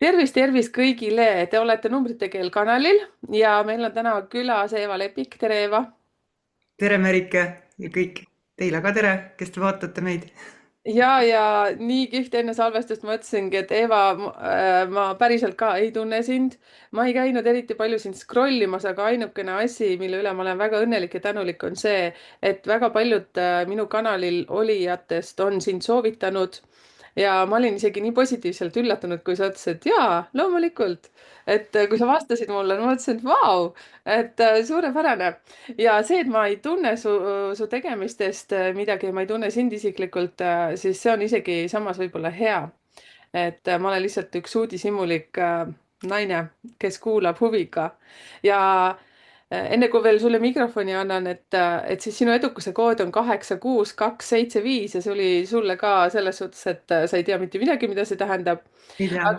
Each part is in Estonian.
Tervist kõigile, te olete Numbrite Keel kanalil ja meil on täna külas Eeva Lepik. Tere, Eeva! Tere, Merike ja kõik teile ka tere, kes te vaatate meid. Ja nii kihvt enne salvestust ma ütlesingi, et Eeva, ma päriselt ka ei tunne sind. Ma ei käinud eriti palju sind scrollimas, aga ainukene asi, mille üle ma olen väga õnnelik ja tänulik, on see, et väga paljud minu kanalil olijatest on sind soovitanud. Ja ma olin isegi nii positiivselt üllatunud, kui sa ütlesid, et jaa, loomulikult. Et kui sa vastasid mulle, ma mõtlesin, et vau, et suurepärane. Ja see, et ma ei tunne su tegemistest midagi, ma ei tunne sind isiklikult, siis see on isegi samas võib-olla hea. Et ma olen lihtsalt üks uudishimulik naine, kes kuulab huviga. Ja enne kui veel sulle mikrofoni annan, et siis sinu edukuse kood on 86275 ja see oli sulle ka selles suhtes, et sa ei tea mitte midagi, mida see tähendab. Ei tea.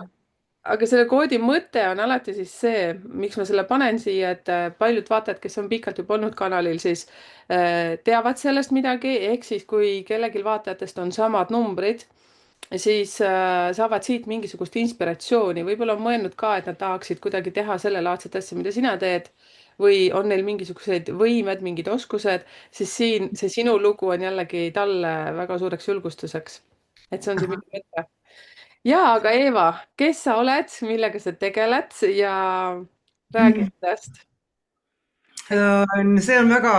Aga selle koodi mõte on alati siis see, miks ma selle panen siia, et paljud vaatajad, kes on pikalt juba olnud kanalil, siis teavad sellest midagi, ehk siis kui kellelgi vaatajatest on samad numbrid, siis saavad siit mingisugust inspiratsiooni, võib-olla on mõelnud ka, et nad tahaksid kuidagi teha sellelaadset asja, mida sina teed, või on neil mingisugused võimed, mingid oskused, siis siin see sinu lugu on jällegi talle väga suureks julgustuseks. Et see on see Ahah. minu mõte. Jaa, aga Eeva, kes sa oled, millega sa tegeled ja räägi endast. See on väga,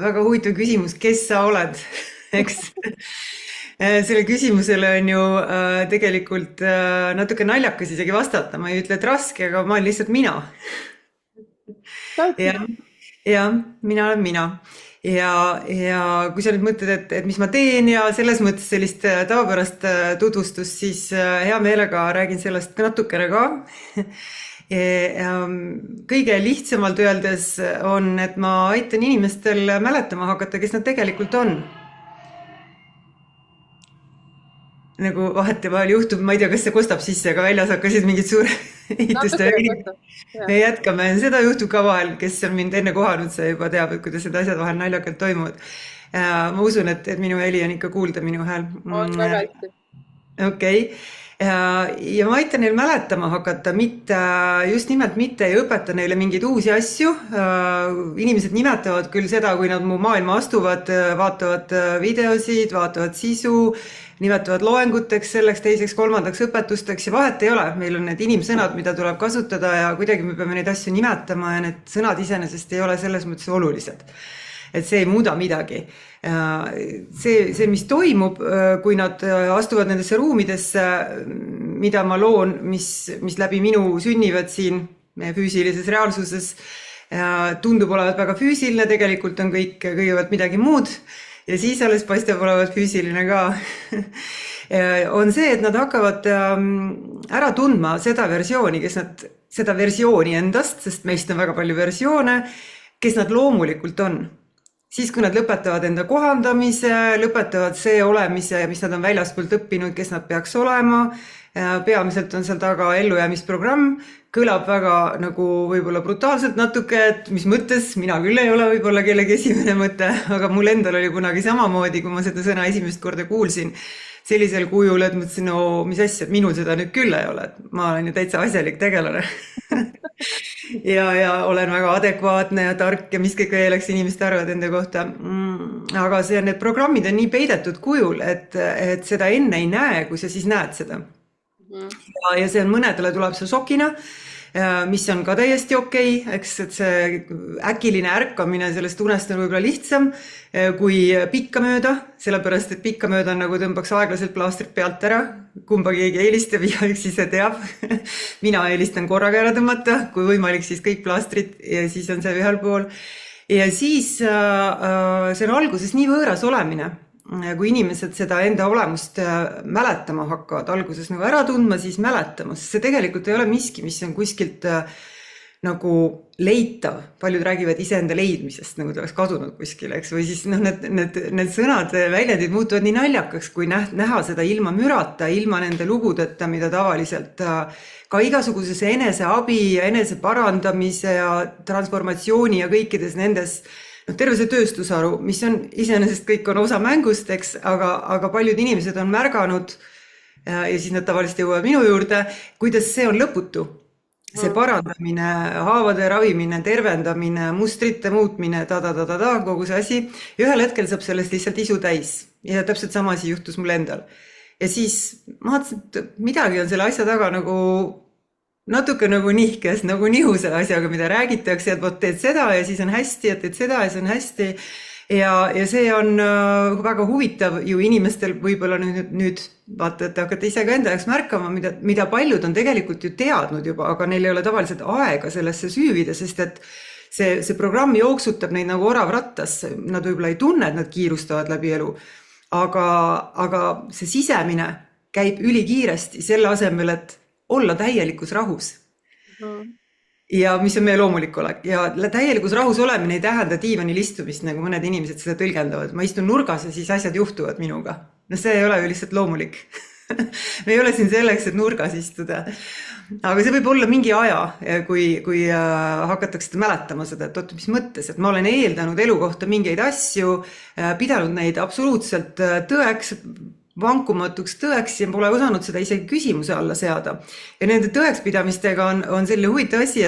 väga huvitav küsimus, kes sa oled, eks. Selle küsimusele on ju tegelikult natuke naljakas isegi vastata, ma ei ütle, et raske, aga ma olen lihtsalt mina. Täpselt. Jah, jah, mina olen mina. Ja kui sa nüüd mõtled, et mis ma teen ja selles mõttes sellist tavapärast tutvustust, siis hea meelega räägin sellest ka natukene ka. Kõige lihtsamalt öeldes on, et ma aitan inimestel mäletama hakata, kes nad tegelikult on. Nagu vahetevahel juhtub, ma ei tea, kas see kostab sisse, aga väljas hakkasid mingid suure ehituste Natuke kostab. me jätkame, seda juhtub ka vahel, kes on mind enne kohanud, see juba teab, et kuidas need asjad vahel naljakalt toimuvad. Ma usun, et minu heli on ikka kuulda, minu hääl. On väga hästi. Okei. Ja ma aitan neil mäletama hakata, just nimelt mitte ei õpeta neile mingeid uusi asju. Inimesed nimetavad küll seda, kui nad mu maailma astuvad, vaatavad videosid, vaatavad sisu, nimetavad loenguteks, selleks, teiseks, kolmandaks õpetusteks ja vahet ei ole. Meil on need inimsõnad, mida tuleb kasutada ja kuidagi me peame neid asju nimetama ja need sõnad iseenesest ei ole selles mõttes olulised. Et see ei muuda midagi. See, mis toimub, kui nad astuvad nendesse ruumidesse, mida ma loon, mis läbi minu sünnivad siin meie füüsilises reaalsuses, tundub olevat väga füüsiline, tegelikult on kõik kõigepealt midagi muud ja siis alles paistab olevat füüsiline ka. On see, et nad hakkavad ära tundma seda versiooni endast, sest meist on väga palju versioone, kes nad loomulikult on. Siis, kui nad lõpetavad enda kohandamise, lõpetavad see olemise, mis nad on väljaspoolt õppinud, kes nad peaks olema, peamiselt on seal taga ellujäämisprogramm, kõlab väga nagu võib-olla brutaalselt natuke, et mis mõttes, mina küll ei ole võib-olla kellegi esimene mõte, aga mul endal oli kunagi samamoodi, kui ma seda sõna esimest korda kuulsin, sellisel kujul, et mõtlesin, no mis asja, et minul seda nüüd küll ei ole, et ma olen ju täitsa asjalik tegelane. ja olen väga adekvaatne ja tark ja mis kõik veel, eks inimesed arvavad enda kohta. Aga need programmid on nii peidetud kujul, et seda enne ei näe, kui sa siis näed seda. Ja see on mõnedele tuleb see šokina, mis on ka täiesti okei, eks, et see äkiline ärkamine sellest unest on võib-olla lihtsam kui pikkamööda, sellepärast, et pikkamööda on nagu tõmbaks aeglaselt plaastrit pealt ära, kumba keegi eelistab, igaüks ise teab. Mina eelistan korraga ära tõmmata, kui võimalik, siis kõik plaastrid ja siis on see ühel pool. Ja siis see on alguses nii võõras olemine, kui inimesed seda enda olemust mäletama hakkavad, alguses nagu ära tundma, siis mäletama, sest see tegelikult ei ole miski, mis on kuskilt nagu leitav. Paljud räägivad iseenda leidmisest, nagu ta oleks kadunud kuskile, eks, või siis need sõnad, väljendid muutuvad nii naljakaks, kui näha seda ilma mürata, ilma nende lugudeta, mida tavaliselt ka igasuguses eneseabi ja enese parandamise ja transformatsiooni ja kõikides nendes terve see tööstusaru, mis on iseenesest kõik on osa mängust, eks, aga paljud inimesed on märganud ja siis nad tavaliselt jõuavad minu juurde, kuidas see on lõputu. See parandamine, haavade ravimine, tervendamine, mustrite muutmine, kogu see asi. Ja ühel hetkel saab sellest lihtsalt isu täis. Ja täpselt sama asi juhtus mul endal. Ja siis ma vaatasin, et midagi on selle asja taga nagu natuke nagu nihkes, nagu nihu selle asjaga, mida räägitakse, et vot teed seda ja siis on hästi, et teed seda ja siis on hästi. Ja see on väga huvitav ju inimestel võib-olla nüüd vaata, et te hakkate ise ka enda jaoks märkama, mida paljud on tegelikult ju teadnud juba, aga neil ei ole tavaliselt aega sellesse süüvida, sest et see programm jooksutab neid nagu orav rattas. Nad võib-olla ei tunne, et nad kiirustavad läbi elu, aga see sisemine käib ülikiiresti selle asemel, et olla täielikus rahus. Ja mis on meie loomulik olek. Ja täielikus rahus olemine ei tähenda diivanil istumist, nagu mõned inimesed seda tõlgendavad. Ma istun nurgas ja siis asjad juhtuvad minuga. No see ei ole ju lihtsalt loomulik. Me ei ole siin selleks, et nurgas istuda. Aga see võib olla mingi aja, kui hakatakse seda mäletama seda, et oot, mis mõttes, et ma olen eeldanud elu kohta mingeid asju, pidanud neid absoluutselt tõeks, vankumatuks tõeks ja pole osanud seda isegi küsimuse alla seada. Ja nende tõekspidamistega on selline huvitav asi,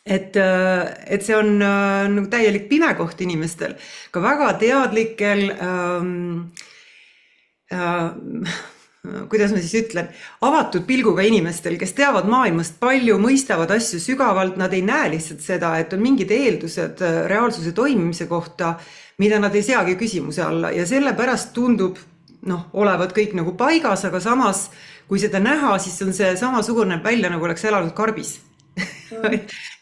et see on nagu täielik pimekoht inimestel. Ka väga teadlikel, kuidas ma siis ütlen, avatud pilguga inimestel, kes teavad maailmast palju, mõistavad asju sügavalt, nad ei näe lihtsalt seda, et on mingid eeldused reaalsuse toimimise kohta, mida nad ei seagi küsimuse alla ja sellepärast tundub olevat kõik nagu paigas, aga samas, kui seda näha, siis on see samasugune välja, nagu oleks elanud karbis.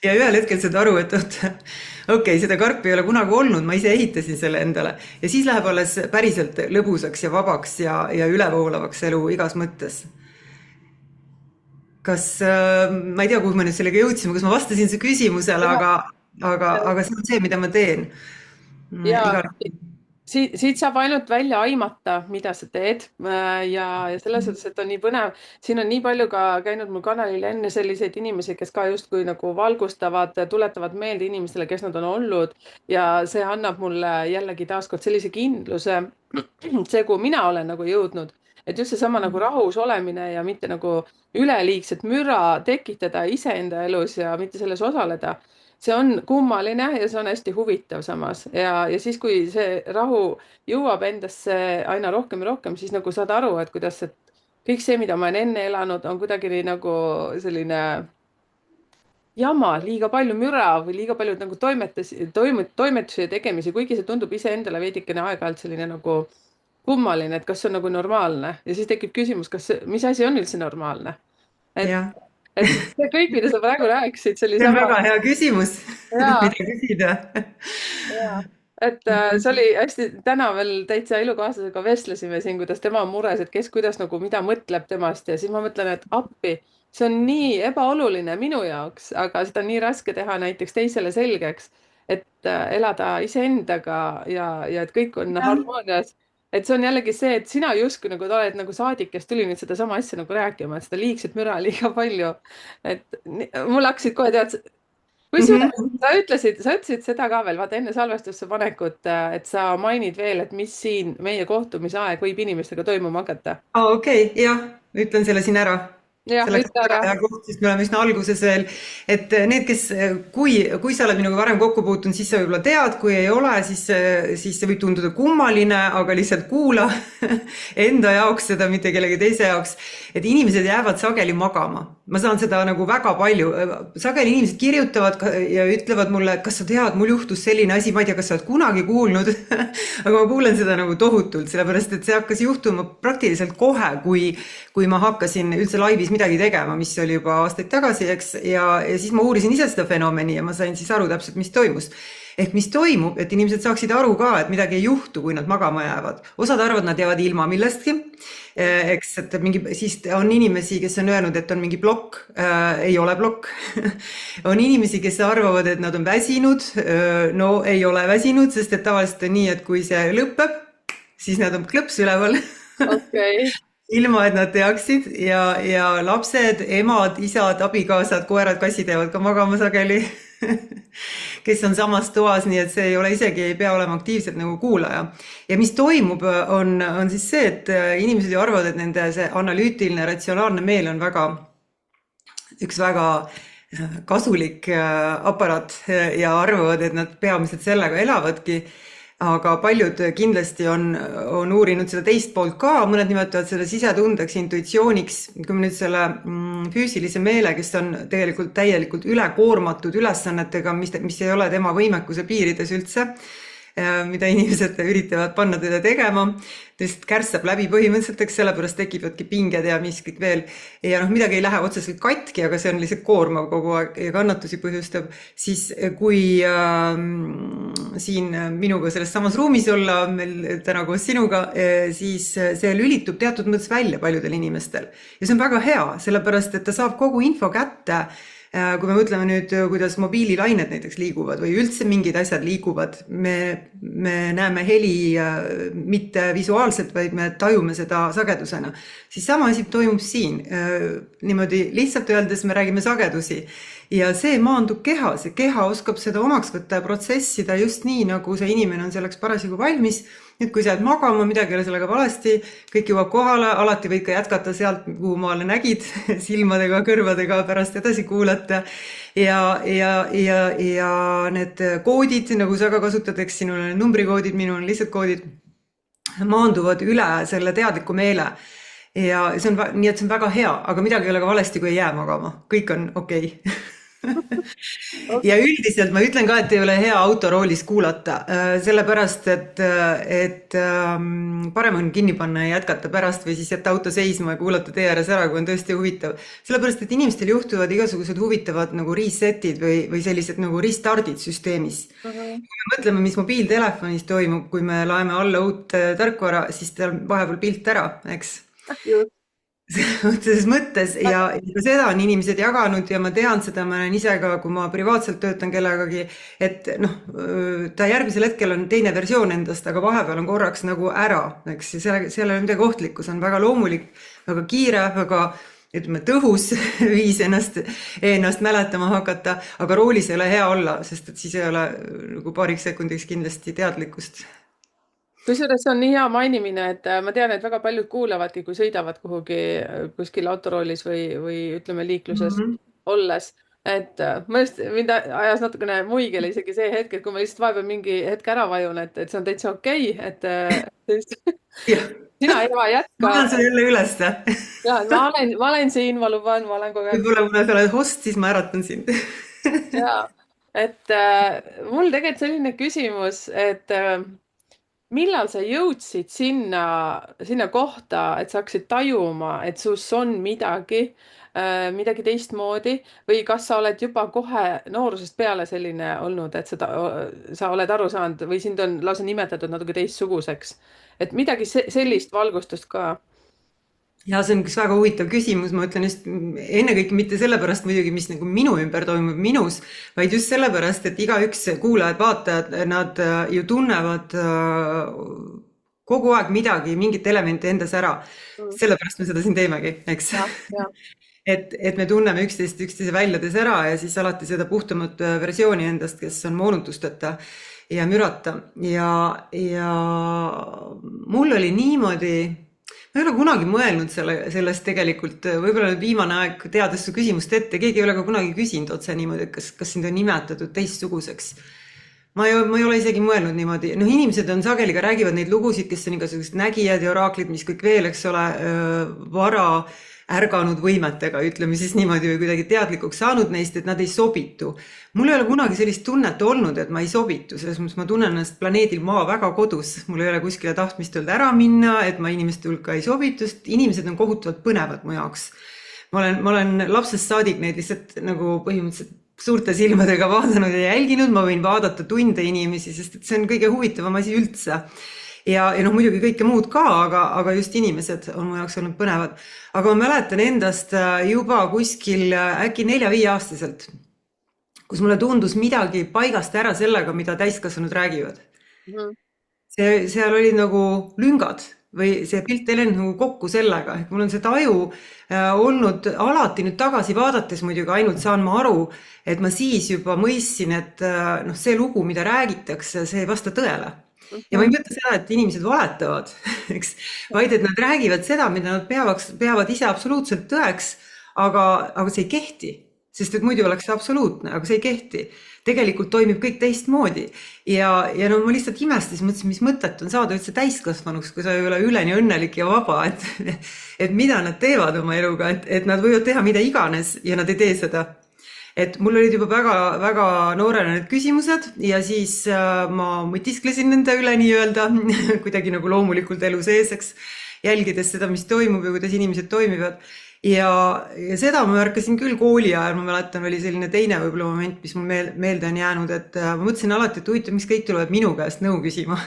Ja ühel hetkel saad aru, et okei, seda karpi ei ole kunagi olnud, ma ise ehitasin selle endale. Ja siis läheb alles päriselt lõbusaks ja vabaks ja ülevoolavaks elu igas mõttes. Kas, ma ei tea, kuhu me nüüd sellega jõudsime, kas ma vastasin see küsimusele, aga see on see, mida ma teen. Ja siit saab ainult välja aimata, mida sa teed ja selles suhtes, et on nii põnev. Siin on nii palju ka käinud mul kanalil enne selliseid inimesi, kes ka justkui nagu valgustavad, tuletavad meelde inimestele, kes nad on olnud ja see annab mulle jällegi taaskord sellise kindluse, see, kuhu mina olen nagu jõudnud, et just seesama nagu rahus olemine ja mitte nagu üleliigset müra tekitada iseenda elus ja mitte selles osaleda. See on kummaline ja see on hästi huvitav samas ja siis, kui see rahu jõuab endasse aina rohkem ja rohkem, siis nagu saad aru, et kuidas kõik see, mida ma olen enne elanud, on kuidagi nii nagu selline jama, liiga palju müra või liiga palju nagu toimetusi ja tegemisi, kuigi see tundub iseendale veidikene aeg-ajalt selline nagu kummaline, et kas see on nagu normaalne ja siis tekib küsimus, mis asi on üldse normaalne. Et see kõik, mida sa praegu rääkisid, see on väga hea küsimus, mida küsida. Et see oli hästi, täna veel täitsa elukaaslasega vestlesime siin, kuidas tema on mures, et kes kuidas nagu mida mõtleb temast ja siis ma mõtlen, et appi, see on nii ebaoluline minu jaoks, aga seda on nii raske teha näiteks teisele selgeks, et elada iseendaga ja et kõik on harmoonias. Et see on jällegi see, et sina justkui nagu oled nagu saadik, kes tuli nüüd seda sama asja nagu rääkima, et seda liigset müra liiga palju. Et mul hakkasid kohe tead, kui sa ütlesid seda ka veel, vaata enne salvestusse panekut, et sa mainid veel, et mis siin meie kohtumise aeg võib inimestega toimuma hakata. Okei, jah, ütlen selle siin ära. Selleks koht, siis me oleme üsna alguses veel, et need, kes, kui sa oled minuga varem kokku puutunud, siis sa võib-olla tead, kui ei ole, siis see võib tunduda kummaline, aga lihtsalt kuula enda jaoks seda, mitte kellegi teise jaoks, et inimesed jäävad sageli magama. Ma saan seda nagu väga palju, sageli inimesed kirjutavad ja ütlevad mulle, et kas sa tead, mul juhtus selline asi, ma ei tea, kas sa oled kunagi kuulnud, aga ma kuulen seda nagu tohutult, sellepärast, et see hakkas juhtuma praktiliselt kohe, kui ma hakkasin üldse laivis midagi tegema, mis oli juba aastaid tagasi, eks, ja siis ma uurisin ise seda fenomeni ja ma sain siis aru täpselt, mis toimus. Ehk mis toimub, et inimesed saaksid aru ka, et midagi ei juhtu, kui nad magama jäävad. Osad arvad, nad jäävad ilma millestki, eks, et siis on inimesi, kes on öelnud, et on mingi plokk, ei ole plokk. On inimesi, kes arvavad, et nad on väsinud, no ei ole väsinud, sest et tavaliselt on nii, et kui see lõpeb, siis nad on klõps üleval. Okei. Ilma, et nad teaksid ja lapsed, emad, isad, abikaasad, koerad, kassid jäävad ka magama sageli. kes on samas toas, nii et see ei ole isegi, ei pea olema aktiivselt nagu kuulaja. Ja mis toimub, on siis see, et inimesed ju arvavad, et nende see analüütiline, ratsionaalne meel on üks väga kasulik aparaat ja arvavad, et nad peamiselt sellega elavadki. Aga paljud kindlasti on uurinud seda teist poolt ka, mõned nimetavad seda sisetundeks, intuitsiooniks, kui me nüüd selle füüsilise meele, kes on tegelikult täielikult ülekoormatud ülesannetega, mis ei ole tema võimekuse piirides üldse, mida inimesed üritavad panna teda tegema, ta lihtsalt kärssab läbi põhimõtteliselt, eks sellepärast tekivadki pinged ja mis kõik veel. Ja midagi ei lähe otseselt katki, aga see on lihtsalt koormav kogu aeg ja kannatusi põhjustab. Siis kui siin minuga selles samas ruumis olla, meil täna koos sinuga, siis see lülitub teatud mõttes välja paljudel inimestel. Ja see on väga hea, sellepärast et ta saab kogu info kätte. Kui me mõtleme nüüd, kuidas mobiililained näiteks liiguvad või üldse mingid asjad liiguvad, me näeme heli mitte visuaalselt, vaid me tajume seda sagedusena. Siis sama asi toimub siin. Niimoodi lihtsalt öeldes me räägime sagedusi ja see maandub keha. See keha oskab seda omaks võtta ja protsessida just nii, nagu see inimene on selleks parasjagu valmis. Nüüd, kui sa jääd magama, midagi ei ole sellega valesti, kõik jõuab kohale, alati võid ka jätkata sealt, kuhu maale nägid, silmadega, kõrvadega pärast edasi kuulata. Ja need koodid, nagu sa ka kasutad, eks sinul on numbrikoodid, minul on lihtsalt koodid, maanduvad üle selle teadliku meele. Ja see on, nii et see on väga hea, aga midagi ei ole ka valesti, kui ei jää magama. Kõik on okei. Ja üldiselt ma ütlen ka, et ei ole hea autoroolis kuulata, sellepärast, et parem on kinni panna ja jätkata pärast või siis jätta auto seisma ja kuulata tee ääres ära, kui on tõesti huvitav. Sellepärast, et inimestel juhtuvad igasugused huvitavad nagu resetid või sellised nagu restardid süsteemis. Kui me mõtleme, mis mobiiltelefonis toimub, kui me laeme alla uut tarkvara, siis tal vahepeal pilt ära, eks? Otseses mõttes ja seda on inimesed jaganud ja ma tean seda, ma olen ise ka, kui ma privaatselt töötan kellegagi, et ta järgmisel hetkel on teine versioon endast, aga vahepeal on korraks nagu ära, eks, ja seal ei ole midagi ohtlikku, see on väga loomulik, väga kiire, väga ütleme tõhus viis ennast mäletama hakata, aga roolis ei ole hea olla, sest et siis ei ole nagu paariks sekundiks kindlasti teadlikkust. Kusjuures see on nii hea mainimine, et ma tean, et väga paljud kuulavadki, kui sõidavad kuskil autoroolis või ütleme liikluses olles. Et mind ajas natukene muigele isegi see hetk, et kui ma lihtsalt vahepeal mingi hetk ära vajun, et see on täitsa okei, et sina Eva jätka. Ma olen see jälle üles. Ja, ma olen siin, ma luban, ma olen kogu aeg. Võib-olla kuna sa oled host, siis ma äratan sind. Ja, et mul tegelikult selline küsimus, et millal sa jõudsid sinna kohta, et sa hakkasid tajuma, et sus on midagi teistmoodi või kas sa oled juba kohe noorusest peale selline olnud, et sa oled aru saanud või sind on lausa nimetatud natuke teistsuguseks, et midagi sellist valgustust ka? Ja see on üks väga huvitav küsimus, ma ütlen just ennekõike mitte sellepärast muidugi, mis nagu minu ümber toimub minus, vaid just sellepärast, et igaüks kuulajad, vaatajad, nad ju tunnevad kogu aeg midagi, mingit elementi endas ära. Sellepärast me seda siin teemegi, eks? Et me tunneme üksteise väljades ära ja siis alati seda puhtamat versiooni endast, kes on moonutusteta ja mürata. Ja mul oli niimoodi... Ma ei ole kunagi mõelnud sellest tegelikult, võib-olla nüüd viimane aeg teades su küsimust ette, keegi ei ole ka kunagi küsinud otse niimoodi, et kas sind on nimetatud teistsuguseks. Ma ei ole isegi mõelnud niimoodi, inimesed on sageli ka räägivad neid lugusid, kes on igasugused nägijad ja oraaklid, mis kõik veel, eks ole, vara ärganud võimetega, ütleme siis niimoodi või kuidagi teadlikuks saanud neist, et nad ei sobitu. Mul ei ole kunagi sellist tunnet olnud, et ma ei sobitu, selles mõttes ma tunnen ennast planeedil Maa väga kodus. Mul ei ole kuskile tahtmist öelda ära minna, et ma inimeste hulka ei sobitu, sest inimesed on kohutavalt põnevad mu jaoks. Ma olen lapsest saadik neid lihtsalt nagu põhimõtteliselt suurte silmadega vaadanud ja jälginud, ma võin vaadata tunde inimesi, sest et see on kõige huvitavam asi üldse. Ja muidugi kõike muud ka, aga just inimesed on mu jaoks olnud põnevad. Aga ma mäletan endast juba kuskil äkki 4-5 aastaselt, kus mulle tundus midagi paigast ära sellega, mida täiskasvanud räägivad. Seal olid nagu lüngad või see pilt ei läinud nagu kokku sellega, ehk mul on see taju olnud alati nüüd tagasi vaadates muidugi ainult saan ma aru, et ma siis juba mõistsin, et noh, see lugu, mida räägitakse, see ei vasta tõele. Ja ma ei mõtle seda, et inimesed valetavad, eks, vaid et nad räägivad seda, mida nad peavad ise absoluutselt tõeks, aga see ei kehti, sest et muidu oleks see absoluutne, aga see ei kehti. Tegelikult toimib kõik teistmoodi ja no ma lihtsalt imestasin, mõtlesin, mis mõtet on saada üldse täiskasvanuks, kui sa ei ole üleni õnnelik ja vaba, et mida nad teevad oma eluga, et nad võivad teha mida iganes ja nad ei tee seda. Et mul olid juba väga noorena need küsimused ja siis ma mõtisklesin nende üle nii-öelda kuidagi nagu loomulikult elu seeseks, jälgides seda, mis toimub ja kuidas inimesed toimivad. Ja seda ma märkasin küll kooli ajal, ma mäletan, oli selline teine võib-olla moment, mis mul meelde on jäänud, et ma mõtlesin alati, et huvitav, miks kõik tulevad minu käest nõu küsima.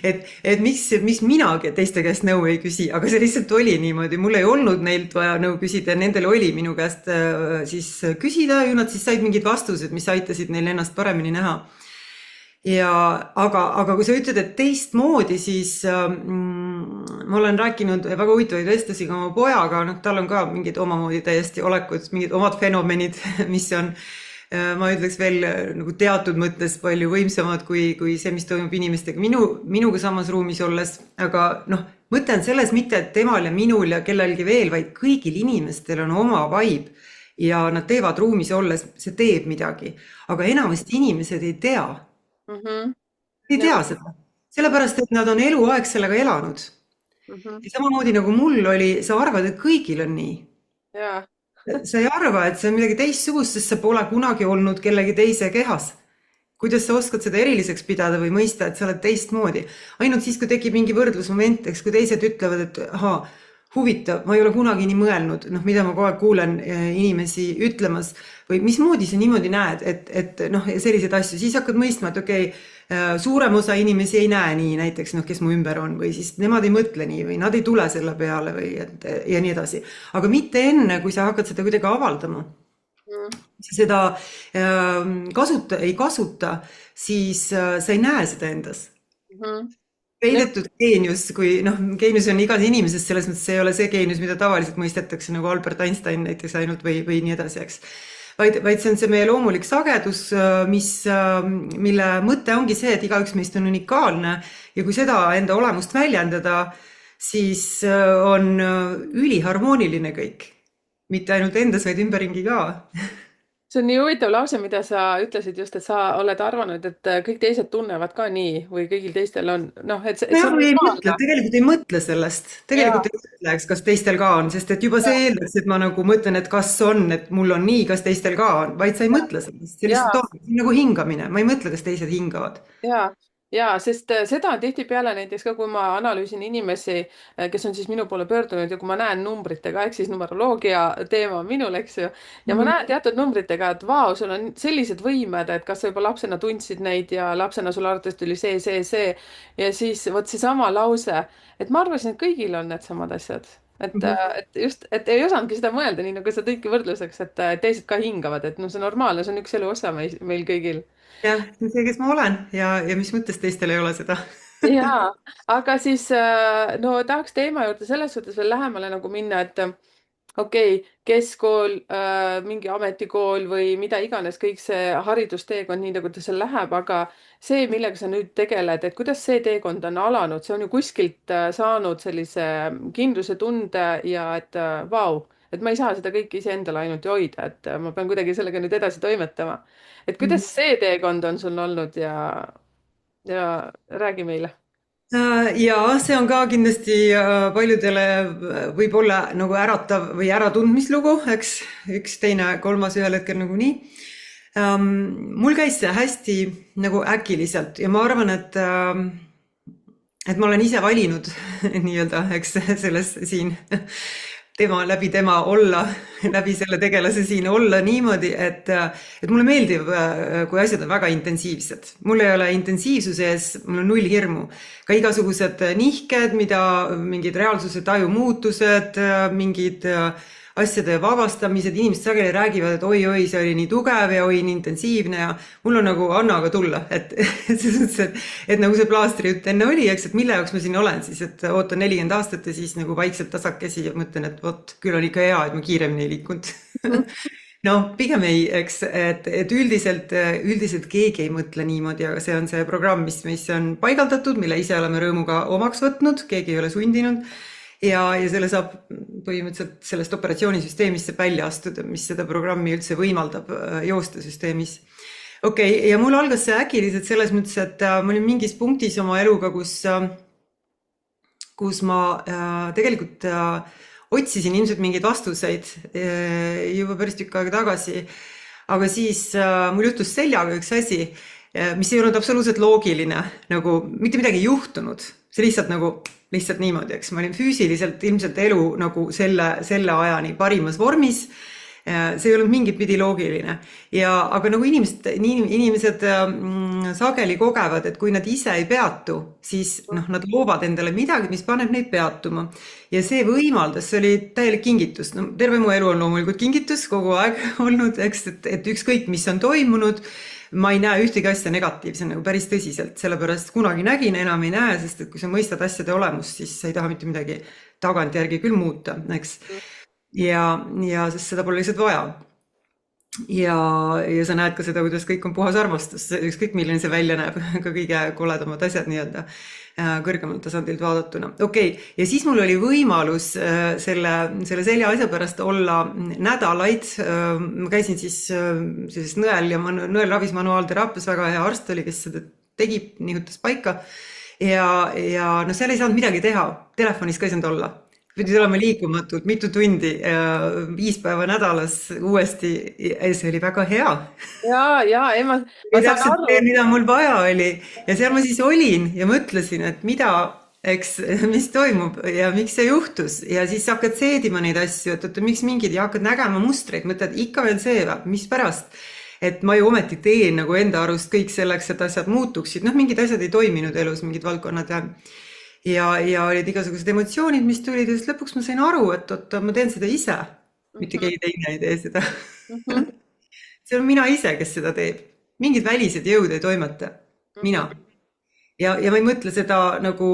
et miks minagi teiste käest nõu ei küsi, aga see lihtsalt oli niimoodi, mul ei olnud neilt vaja nõu küsida ja nendel oli minu käest siis küsida ja nad siis said mingid vastused, mis aitasid neil ennast paremini näha. Ja aga kui sa ütled, et teistmoodi, siis ma olen rääkinud väga huvitavaid vestlusi ka oma pojaga, noh, tal on ka mingid omamoodi täiesti olekud, mingid omad fenomenid, mis on, ma ütleks veel nagu teatud mõttes palju võimsamad kui see, mis toimub inimestega minuga samas ruumis olles, aga noh, mõte on selles mitte, et temal ja minul ja kellelgi veel, vaid kõigil inimestel on oma vibe ja nad teevad ruumis olles, see teeb midagi, aga enamasti inimesed ei tea. Ei tea seda, sellepärast, et nad on eluaeg sellega elanud. Ja samamoodi nagu mul oli, sa arvad, et kõigil on nii. Sa ei arva, et see on midagi teistsugust, sest sa pole kunagi olnud kellegi teise kehas. Kuidas sa oskad seda eriliseks pidada või mõista, et sa oled teistmoodi? Ainult siis, kui tekib mingi võrdlusmoment, eks kui teised ütlevad, et huvitav, ma ei ole kunagi nii mõelnud, noh, mida ma kogu aeg kuulen inimesi ütlemas või mismoodi sa niimoodi näed, et noh, selliseid asju, siis hakkad mõistma, et okei, suurem osa inimesi ei näe nii näiteks, noh, kes mu ümber on või siis nemad ei mõtle nii või nad ei tule selle peale või ja nii edasi. Aga mitte enne, kui sa hakkad seda kuidagi avaldama. Seda ei kasuta, siis sa ei näe seda endas. Peidetud geenius, kui noh, geenius on igas inimeses, selles mõttes see ei ole see geenius, mida tavaliselt mõistetakse nagu Albert Einstein näiteks ainult või nii edasi, eks. Vaid see on see meie loomulik sagedus, mille mõte ongi see, et igaüks meist on unikaalne ja kui seda enda olemust väljendada, siis on üliharmooniline kõik. Mitte ainult endas, vaid ümberringi ka. See on nii huvitav lause, mida sa ütlesid just, et sa oled arvanud, et kõik teised tunnevad ka nii või kõigil teistel on, noh, et see on tegelikult ei mõtle sellest. Tegelikult ei mõtle, kas teistel ka on, sest et juba see eeldaks, et ma nagu mõtlen, et kas on, et mul on nii, kas teistel ka on, vaid sa ei mõtle sellest. See lihtsalt on nagu hingamine. Ma ei mõtle, kas teised hingavad. Ja, sest seda on tihtipeale näiteks ka, kui ma analüüsin inimesi, kes on siis minu poole pöördunud ja kui ma näen numbritega, ehk siis numeroloogia teema minul, eks ju, ja ma näen teatud numbritega, et vau, sul on sellised võimed, et kas sa juba lapsena tundsid neid ja lapsena sul arvatavasti tuli see ja siis vot seesama lause, et ma arvasin, et kõigil on need samad asjad. Et just, et ei osanudki seda mõelda, nii nagu sa tõidki võrdluseks, et teised ka hingavad, et no see on normaalne, see on üks elu osa meil kõigil. Jah, see, kes ma olen ja mis mõttes teistel ei ole seda. Jaa, aga siis no tahaks teema juurde selles suhtes veel lähemale nagu minna, et okei, keskkool, mingi ametikool või mida iganes, kõik see haridusteekond, nii nagu ta seal läheb, aga see, millega sa nüüd tegeled, et kuidas see teekond on alanud, see on ju kuskilt saanud sellise kindluse tunde ja et vau, et ma ei saa seda kõike iseendale ainult ju hoida, et ma pean kuidagi sellega nüüd edasi toimetama. Et kuidas see teekond on sul olnud ja räägi meile. Ja see on ka kindlasti paljudele võib olla nagu äratav või äratundmislugu, eks üks, teine, kolmas ühel hetkel nagu nii. Mul käis see hästi nagu äkiliselt ja ma arvan, et ma olen ise valinud nii-öelda, eks selles siin läbi tema olla, läbi selle tegelase siin olla niimoodi, et mulle meeldib, kui asjad on väga intensiivsed. Mul ei ole intensiivsuse ees, mul on null hirmu. Ka igasugused nihked, mingid reaalsuse taju muutused, mingid asjade vabastamised, inimesed sageli räägivad, et oi-oi, see oli nii tugev ja oi, nii intensiivne ja mul on nagu anna aga tulla, et selles mõttes, et nagu see plaastri jutt enne oli, eks, et mille jaoks ma siin olen siis, et ootan 40 aastat ja siis nagu vaikselt tasakesi ja mõtlen, et vot, küll on ikka hea, et ma kiiremini ei liikunud. No pigem ei, eks, et üldiselt keegi ei mõtle niimoodi, aga see on see programm, mis meisse on paigaldatud, mille ise oleme rõõmuga omaks võtnud, keegi ei ole sundinud ja selle saab põhimõtteliselt sellest operatsioonisüsteemist välja astuda, mis seda programmi üldse võimaldab joosta süsteemis. Okei, ja mul algas see äkiliselt selles mõttes, et ma olin mingis punktis oma eluga, kus ma tegelikult otsisin ilmselt mingeid vastuseid juba päris tükk aega tagasi, aga siis mul juhtus seljaga üks asi, mis ei olnud absoluutselt loogiline, nagu mitte midagi ei juhtunud, see lihtsalt niimoodi, eks ma olin füüsiliselt ilmselt elu nagu selle ajani parimas vormis, see ei olnud mingit pidi loogiline. Aga nagu inimesed sageli kogevad, et kui nad ise ei peatu, siis nad loovad endale midagi, mis paneb neid peatuma. Ja see võimaldas, see oli täielik kingitus. No, terve mu elu on loomulikult kingitus kogu aeg olnud, eks, et ükskõik, mis on toimunud, ma ei näe ühtegi asja negatiivse nagu päris tõsiselt, sellepärast kunagi nägin, enam ei näe, sest et kui sa mõistad asjade olemust, siis sa ei taha mitte midagi tagantjärgi küll muuta, eks. Ja sest seda pole lihtsalt vaja. Ja sa näed ka seda, kuidas kõik on puhas armastus, ükskõik milline see välja näeb, ka kõige koledamad asjad nii-öelda kõrgemalt tasandilt vaadatuna. Okei, ja siis mul oli võimalus selle selja asja pärast olla nädalaid. Ma käisin siis sellises nõelravis manuaalteraapias, väga hea arst oli, kes seda tegi, nihutas paika. Ja no seal ei saanud midagi teha, telefonis ka ei saanud olla. Pidid olema liikumatult mitu tundi, 5 päeva nädalas uuesti, see oli väga hea. Ja, ma saan aru. Mida mul vaja oli ja seal ma siis olin ja mõtlesin, et mis toimub ja miks see juhtus ja siis hakkad seedima neid asju, et miks mingid ja hakkad nägema mustreid, mõtled ikka veel see, mis pärast, et ma ju ometi teen nagu enda arust kõik selleks, et asjad muutuksid, mingid asjad ei toiminud elus, mingid valdkonnad ja olid igasugused emotsioonid, mis tulid ja siis lõpuks ma sain aru, et ma teen seda ise, mitte keegi teine ei tee seda. See on mina ise, kes seda teeb. Mingid välised jõud ei toimeta. Mina. Ja ma ei mõtle seda nagu,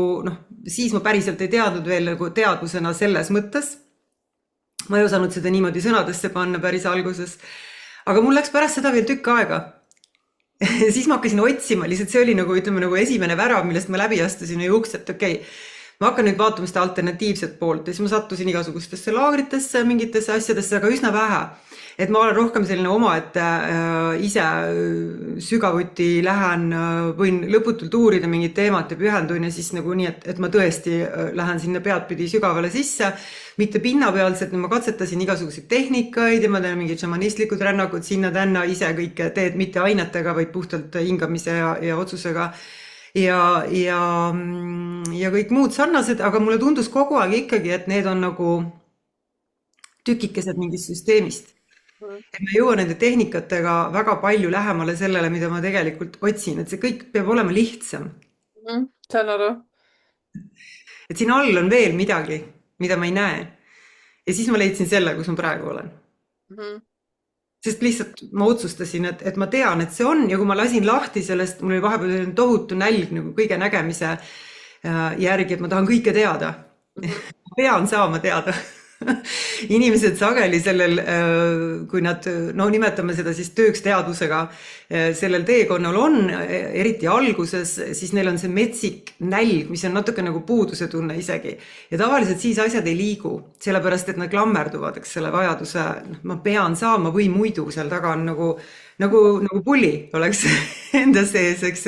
siis ma päriselt ei teadnud veel nagu teadvusena selles mõttes. Ma ei osanud seda niimoodi sõnadesse panna päris alguses. Aga mul läks pärast seda veel tükk aega. Siis ma hakkasin otsima, lihtsalt see oli nagu esimene värav, millest ma läbi astusin ja uks, et okei, ma hakkan nüüd vaatama seda alternatiivset poolt ja siis ma sattusin igasugustesse laagritesse, mingitesse asjadesse, aga üsna vähe. Et ma olen rohkem selline omaette ise sügavuti lähen, võin lõputult uurida mingit teemat ja pühendun ja siis nagu nii, et ma tõesti lähen sinna peadpidi sügavale sisse, mitte pinnapealselt, ma katsetasin igasuguseid tehnikaid ja ma teen mingid šamanistlikud rännakud sinna-tänna, ise kõike teed mitte ainetega, vaid puhtalt hingamise ja otsusega ja kõik muud sarnased, aga mulle tundus kogu aeg ikkagi, et need on nagu tükikesed mingist süsteemist. Et ma jõuan nende tehnikatega väga palju lähemale sellele, mida ma tegelikult otsin, et see kõik peab olema lihtsam. Saan aru. Et siin all on veel midagi, mida ma ei näe. Ja siis ma leidsin selle, kus ma praegu olen. Sest lihtsalt ma otsustasin, et ma tean, et see on ja kui ma lasin lahti sellest, mul oli vahepeal tohutu nälg nagu kõige nägemise järgi, et ma tahan kõike teada. Ma pean saama teada. Inimesed sageli sellel, kui nad, nimetame seda siis tööks teadvusega, sellel teekonnal on, eriti alguses, siis neil on see metsik nälg, mis on natuke nagu puuduse tunne isegi. Ja tavaliselt siis asjad ei liigu, sellepärast, et nad klammerduvad, eks selle vajaduse, ma pean saama või muidu seal taga on nagu pulli oleks enda sees, eks,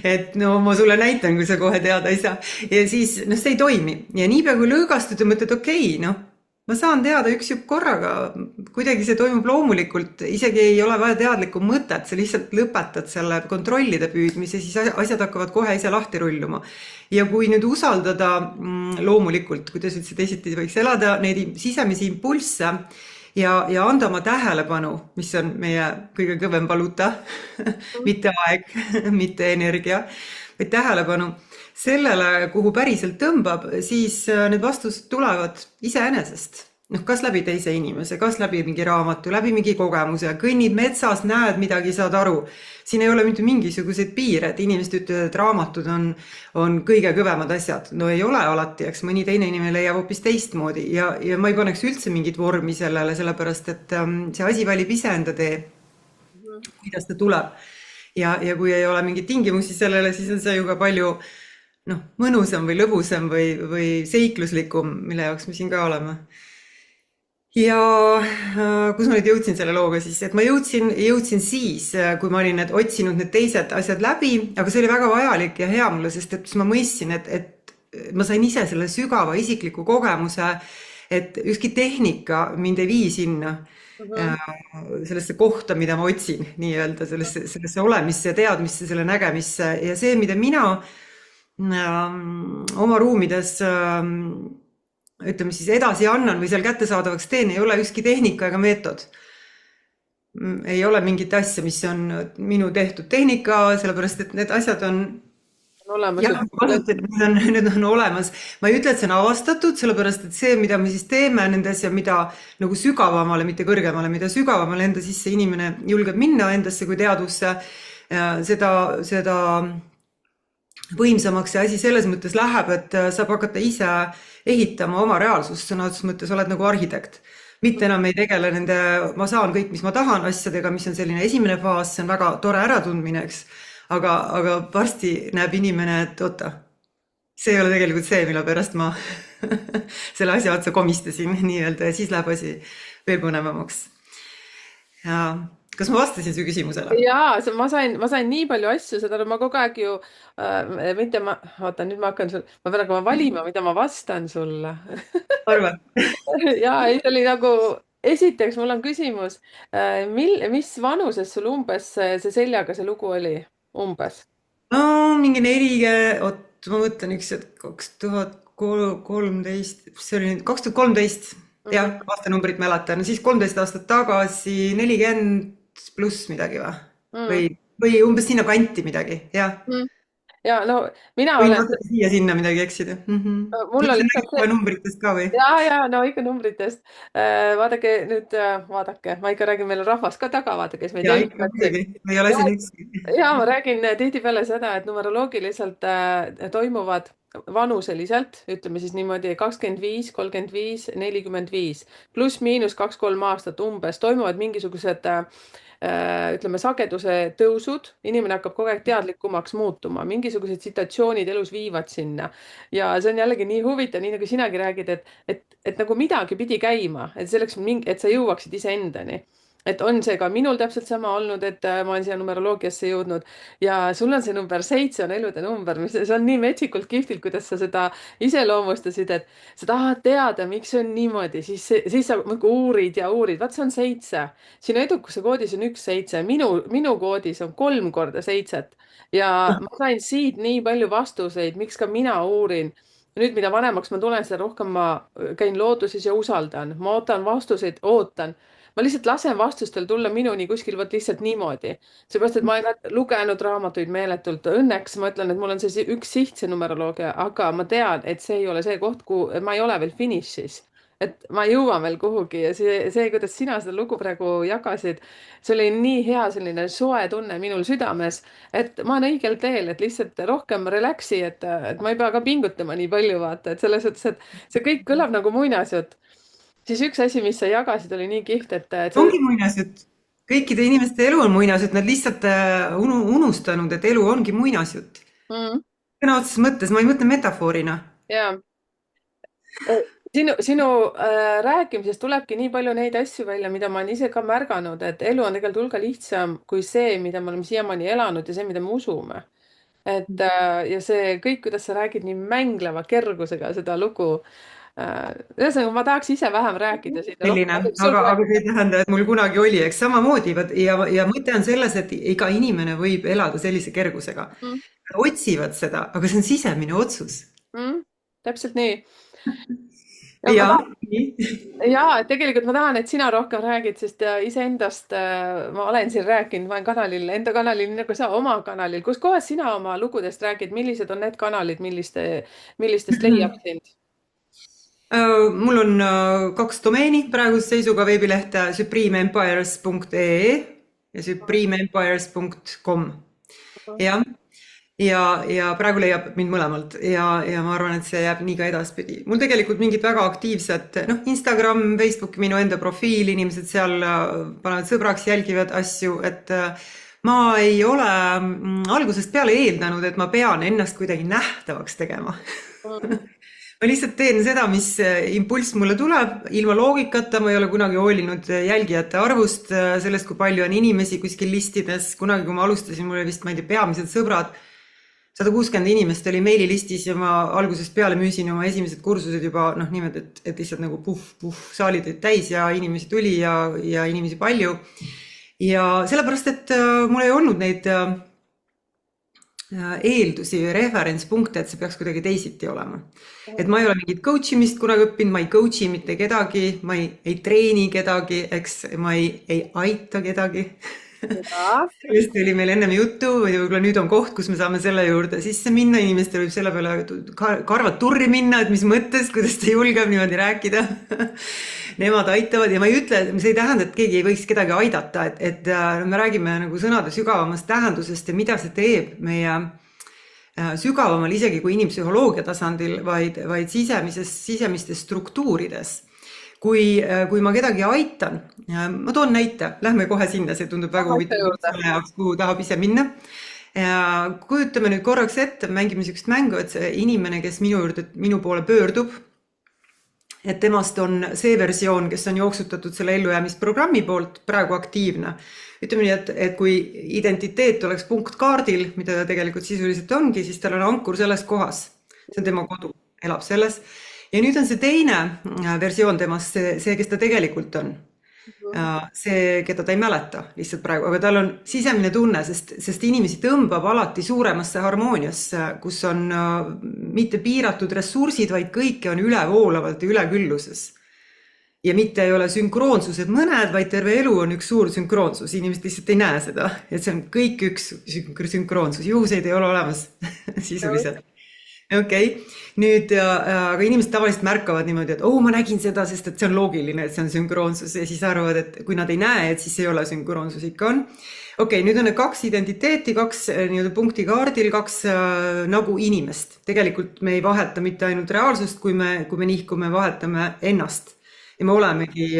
et ma sulle näitan, kui sa kohe teada ei saa. Ja siis, see ei toimi. Ja niipea kui lõõgastud ja mõtled, okei, ma saan teada üks jupp korraga, kuidagi see toimub loomulikult, isegi ei ole vaja teadlikku mõtet, sa lihtsalt lõpetad selle kontrollide püüdmise, siis asjad hakkavad kohe ise lahti rulluma. Ja kui nüüd usaldada loomulikult, kuidas üldse teisiti võiks elada, neid sisemisi impulsse ja anda oma tähelepanu, mis on meie kõige kõvem valuuta, mitte aeg, mitte energia, vaid tähelepanu sellele, kuhu päriselt tõmbab, siis need vastused tulevad iseenesest. noh, kas läbi teise inimese, kas läbi mingi raamatu, läbi mingi kogemuse, kõnnid metsas, näed midagi, saad aru. siin ei ole mitte mingisuguseid piire, et inimesed ütlevad, et raamatud on kõige kõvemad asjad. No ei ole alati, eks mõni teine inimene leiab hoopis teistmoodi ja ma ei paneks üldse mingit vormi sellele, sellepärast et see asi valib ise enda tee, kuidas ta tuleb. ja kui ei ole mingeid tingimusi sellele, siis on see ju ka palju noh, mõnusam või lõbusam või seikluslikum, mille jaoks me siin ka oleme. Ja kus ma nüüd jõudsin selle looga siis, et ma jõudsin siis, kui ma olin otsinud need teised asjad läbi, aga see oli väga vajalik ja hea mulle, sest et siis ma mõistsin, et ma sain ise selle sügava isikliku kogemuse, et ükski tehnika mind ei vii sinna sellesse kohta, mida ma otsin nii-öelda, sellesse olemisse, teadmisse, selle nägemisse ja see, mida mina oma ruumides ütleme siis edasi annan või seal kättesaadavaks teen, ei ole ükski tehnika ega meetod. Ei ole mingit asja, mis on minu tehtud tehnika, sellepärast et need asjad on olemas. jah, need on olemas. Ma ei ütle, et see on avastatud, sellepärast et see, mida me siis teeme nendes ja mida nagu sügavamale, mitte kõrgemale, mida sügavamale enda sisse inimene julgeb minna endasse kui teadvusse, seda võimsamaks see asi selles mõttes läheb, et saab hakata ise ehitama oma reaalsust, sõna otseses mõttes oled nagu arhitekt. Mitte enam ei tegele nende, ma saan kõik, mis ma tahan asjadega, mis on selline esimene faas, see on väga tore äratundmine, eks. Aga varsti näeb inimene, et oota, see ei ole tegelikult see, mille pärast ma selle asja otsa komistasin nii-öelda ja siis läheb asi veel põnevamaks. Ja kas ma vastasin su küsimusele? Jaa, ma sain nii palju asju, seda ma kogu aeg ju, oota, nüüd ma pean hakkama valima, mida ma vastan sulle. Arva. Jaa, ei, see oli nagu, esiteks mul on küsimus, mis vanuses sul umbes see seljaga see lugu oli, umbes? No mingi 40, ma mõtlen üks, et 2013, see oli 2013, jah, aastanumbrit mäletan, siis 13 aastat tagasi 40 pluss midagi või umbes sinna kanti midagi, jah. Ja no mina Võin olen, natuke siia-sinna midagi eksida. mul on lihtsalt Ütleme numbritest ka või? ja no ikka numbritest. Vaadake nüüd, vaadake, ma ikka räägin, meil on rahvas ka taga, vaadake, kes meid Ja ikka muidugi, ei ole siin üksi. ja ma räägin tihtipeale seda, et numeroloogiliselt toimuvad vanuseliselt, ütleme siis niimoodi 25, 35, 45, pluss-miinus 2-3 aastat umbes toimuvad mingisugused ütleme sageduse tõusud, inimene hakkab kogu aeg teadlikumaks muutuma, mingisugused situatsioonid elus viivad sinna. Ja see on jällegi nii huvitav, nii nagu sinagi räägid, et nagu midagi pidi käima, et selleks, et sa jõuaksid iseendani. Et on see ka minul täpselt sama olnud, et ma olen siia numeroloogiasse jõudnud ja sul on see number 7 on elude number, mis see on nii metsikult kihvtilt, kuidas sa seda iseloomustasid, et sa tahad teada, miks see on niimoodi, siis sa uurid ja uurid, vaat see on 7. Sinu edukuse koodis on 1 7, minu koodis on 3 korda 7 ja ma sain siit nii palju vastuseid, miks ka mina uurin. Nüüd, mida vanemaks ma tulen, seda rohkem ma käin looduses ja usaldan, ma ootan vastuseid, ootan. Ma lihtsalt lasen vastustel tulla minuni kuskil vot lihtsalt niimoodi. Seepärast, et ma olen lugenud raamatuid meeletult. Õnneks ma ütlen, et mul on see üks siht, see numeroloogia, aga ma tean, et see ei ole see koht, kuhu ma ei ole veel finišis. Et ma jõuan veel kuhugi ja see, kuidas sina seda lugu praegu jagasid, see oli nii hea selline soe tunne minul südames, et ma olen õigel teel, et lihtsalt rohkem relaxi, et ma ei pea ka pingutama nii palju vaata, et selles suhtes, et see kõik kõlab nagu muinasjutt. Siis üks asi, mis sa jagasid, oli nii kihvt, et Ongi muinasjutt. Kõikide inimeste elu on muinasjutt, nad lihtsalt unustanud, et elu ongi muinasjutt. Sõna otseses mõttes, ma ei mõtle metafoorina. Jaa. Sinu rääkimisest tulebki nii palju neid asju välja, mida ma olen ise ka märganud, et elu on tegelikult hulga lihtsam kui see, mida me oleme siiamaani elanud ja see, mida me usume. Ja see kõik, kuidas sa räägid nii mängleva kergusega seda lugu. Ühesõnaga, ma tahaks ise vähem rääkida siit. Selline, aga see ei tähenda, et mul kunagi oli, eks samamoodi ja mõte on selles, et iga inimene võib elada sellise kergusega. Otsivad seda, aga see on sisemine otsus. Täpselt nii. Ja, et tegelikult ma tahan, et sina rohkem räägid, sest iseendast ma olen siin rääkinud, ma olen kanalil, enda kanalil, nagu sa oma kanalil. Kus kohas sina oma lugudest räägid, millised on need kanalid, millistest leiab sind? Mul on 2 domeeni praeguse seisuga veebilehte supremeempires.ee ja supremeempires.com. jah, ja praegu leiab mind mõlemalt ja ma arvan, et see jääb nii ka edaspidi. Mul tegelikult mingid väga aktiivsed, noh, Instagram, Facebook, minu enda profiil, inimesed seal panevad sõbraks, jälgivad asju, et ma ei ole algusest peale eeldanud, et ma pean ennast kuidagi nähtavaks tegema. Ma lihtsalt teen seda, mis impulss mulle tuleb, ilma loogikata, ma ei ole kunagi hoolinud jälgijate arvust, sellest, kui palju on inimesi kuskil listides. Kunagi, kui ma alustasin, mul oli vist, ma ei tea, peamised sõbrad, 160 inimest oli meililistis ja ma algusest peale müüsin oma esimesed kursused juba niimoodi, et lihtsalt nagu puh, saalid olid täis ja inimesi tuli ja inimesi palju. Ja sellepärast, et mul ei olnud neid eeldusi või referentspunkte, et see peaks kuidagi teisiti olema. Et ma ei ole mingit coach imist kunagi õppinud, ma ei coach'i mitte kedagi, ma ei treeni kedagi, eks ma ei aita kedagi. Sellest oli meil ennem juttu, või võib-olla nüüd on koht, kus me saame selle juurde sisse minna, inimestel võib selle peale karvad turri minna, et mis mõttes, kuidas ta julgeb niimoodi rääkida. Nemad aitavad ja ma ei ütle, see ei tähenda, et keegi ei võiks kedagi aidata, et me räägime nagu sõnade sügavamast tähendusest ja mida see teeb meie sügavamal isegi kui inimpsühholoogia tasandil, vaid sisemistes struktuurides. Kui ma kedagi aitan, ma toon näite, lähme kohe sinna, see tundub väga huvitav selle jaoks, kuhu tahab ise minna. Kujutame nüüd korraks ette, mängime sükst mängu, et see inimene, kes minu poole pöördub, et temast on see versioon, kes on jooksutatud selle ellujäämisprogrammi poolt praegu aktiivne. Ütleme nii, et kui identiteet oleks punkt kaardil, mida ta tegelikult sisuliselt ongi, siis tal on ankur selles kohas. See on tema kodu, elab selles. Ja nüüd on see teine versioon temast, see, kes ta tegelikult on. See, keda ta ei mäleta lihtsalt praegu, aga tal on sisemine tunne, sest inimesi tõmbab alati suuremasse harmooniasse, kus on mitte piiratud ressursid, vaid kõike on ülevoolavalt ja ülekülluses. Ja mitte ei ole sünkroonsused mõned, vaid terve elu on üks suur sünkroonsus. Inimesed lihtsalt ei näe seda, et see on kõik üks sünkroonsus. Juhuseid ei ole olemas sisuliselt. Okei. Nüüd, aga inimesed tavaliselt märkavad niimoodi, et ma nägin seda, sest et see on loogiline, et see on sünkroonsus ja siis arvavad, et kui nad ei näe, et siis ei ole sünkroonsus, ikka on. Okei, nüüd on need 2 identiteeti, 2 punkti kaardil, 2 nagu inimest. Tegelikult me ei vaheta mitte ainult reaalsust, kui me nihkume, vahetame ennast. Ja me olemegi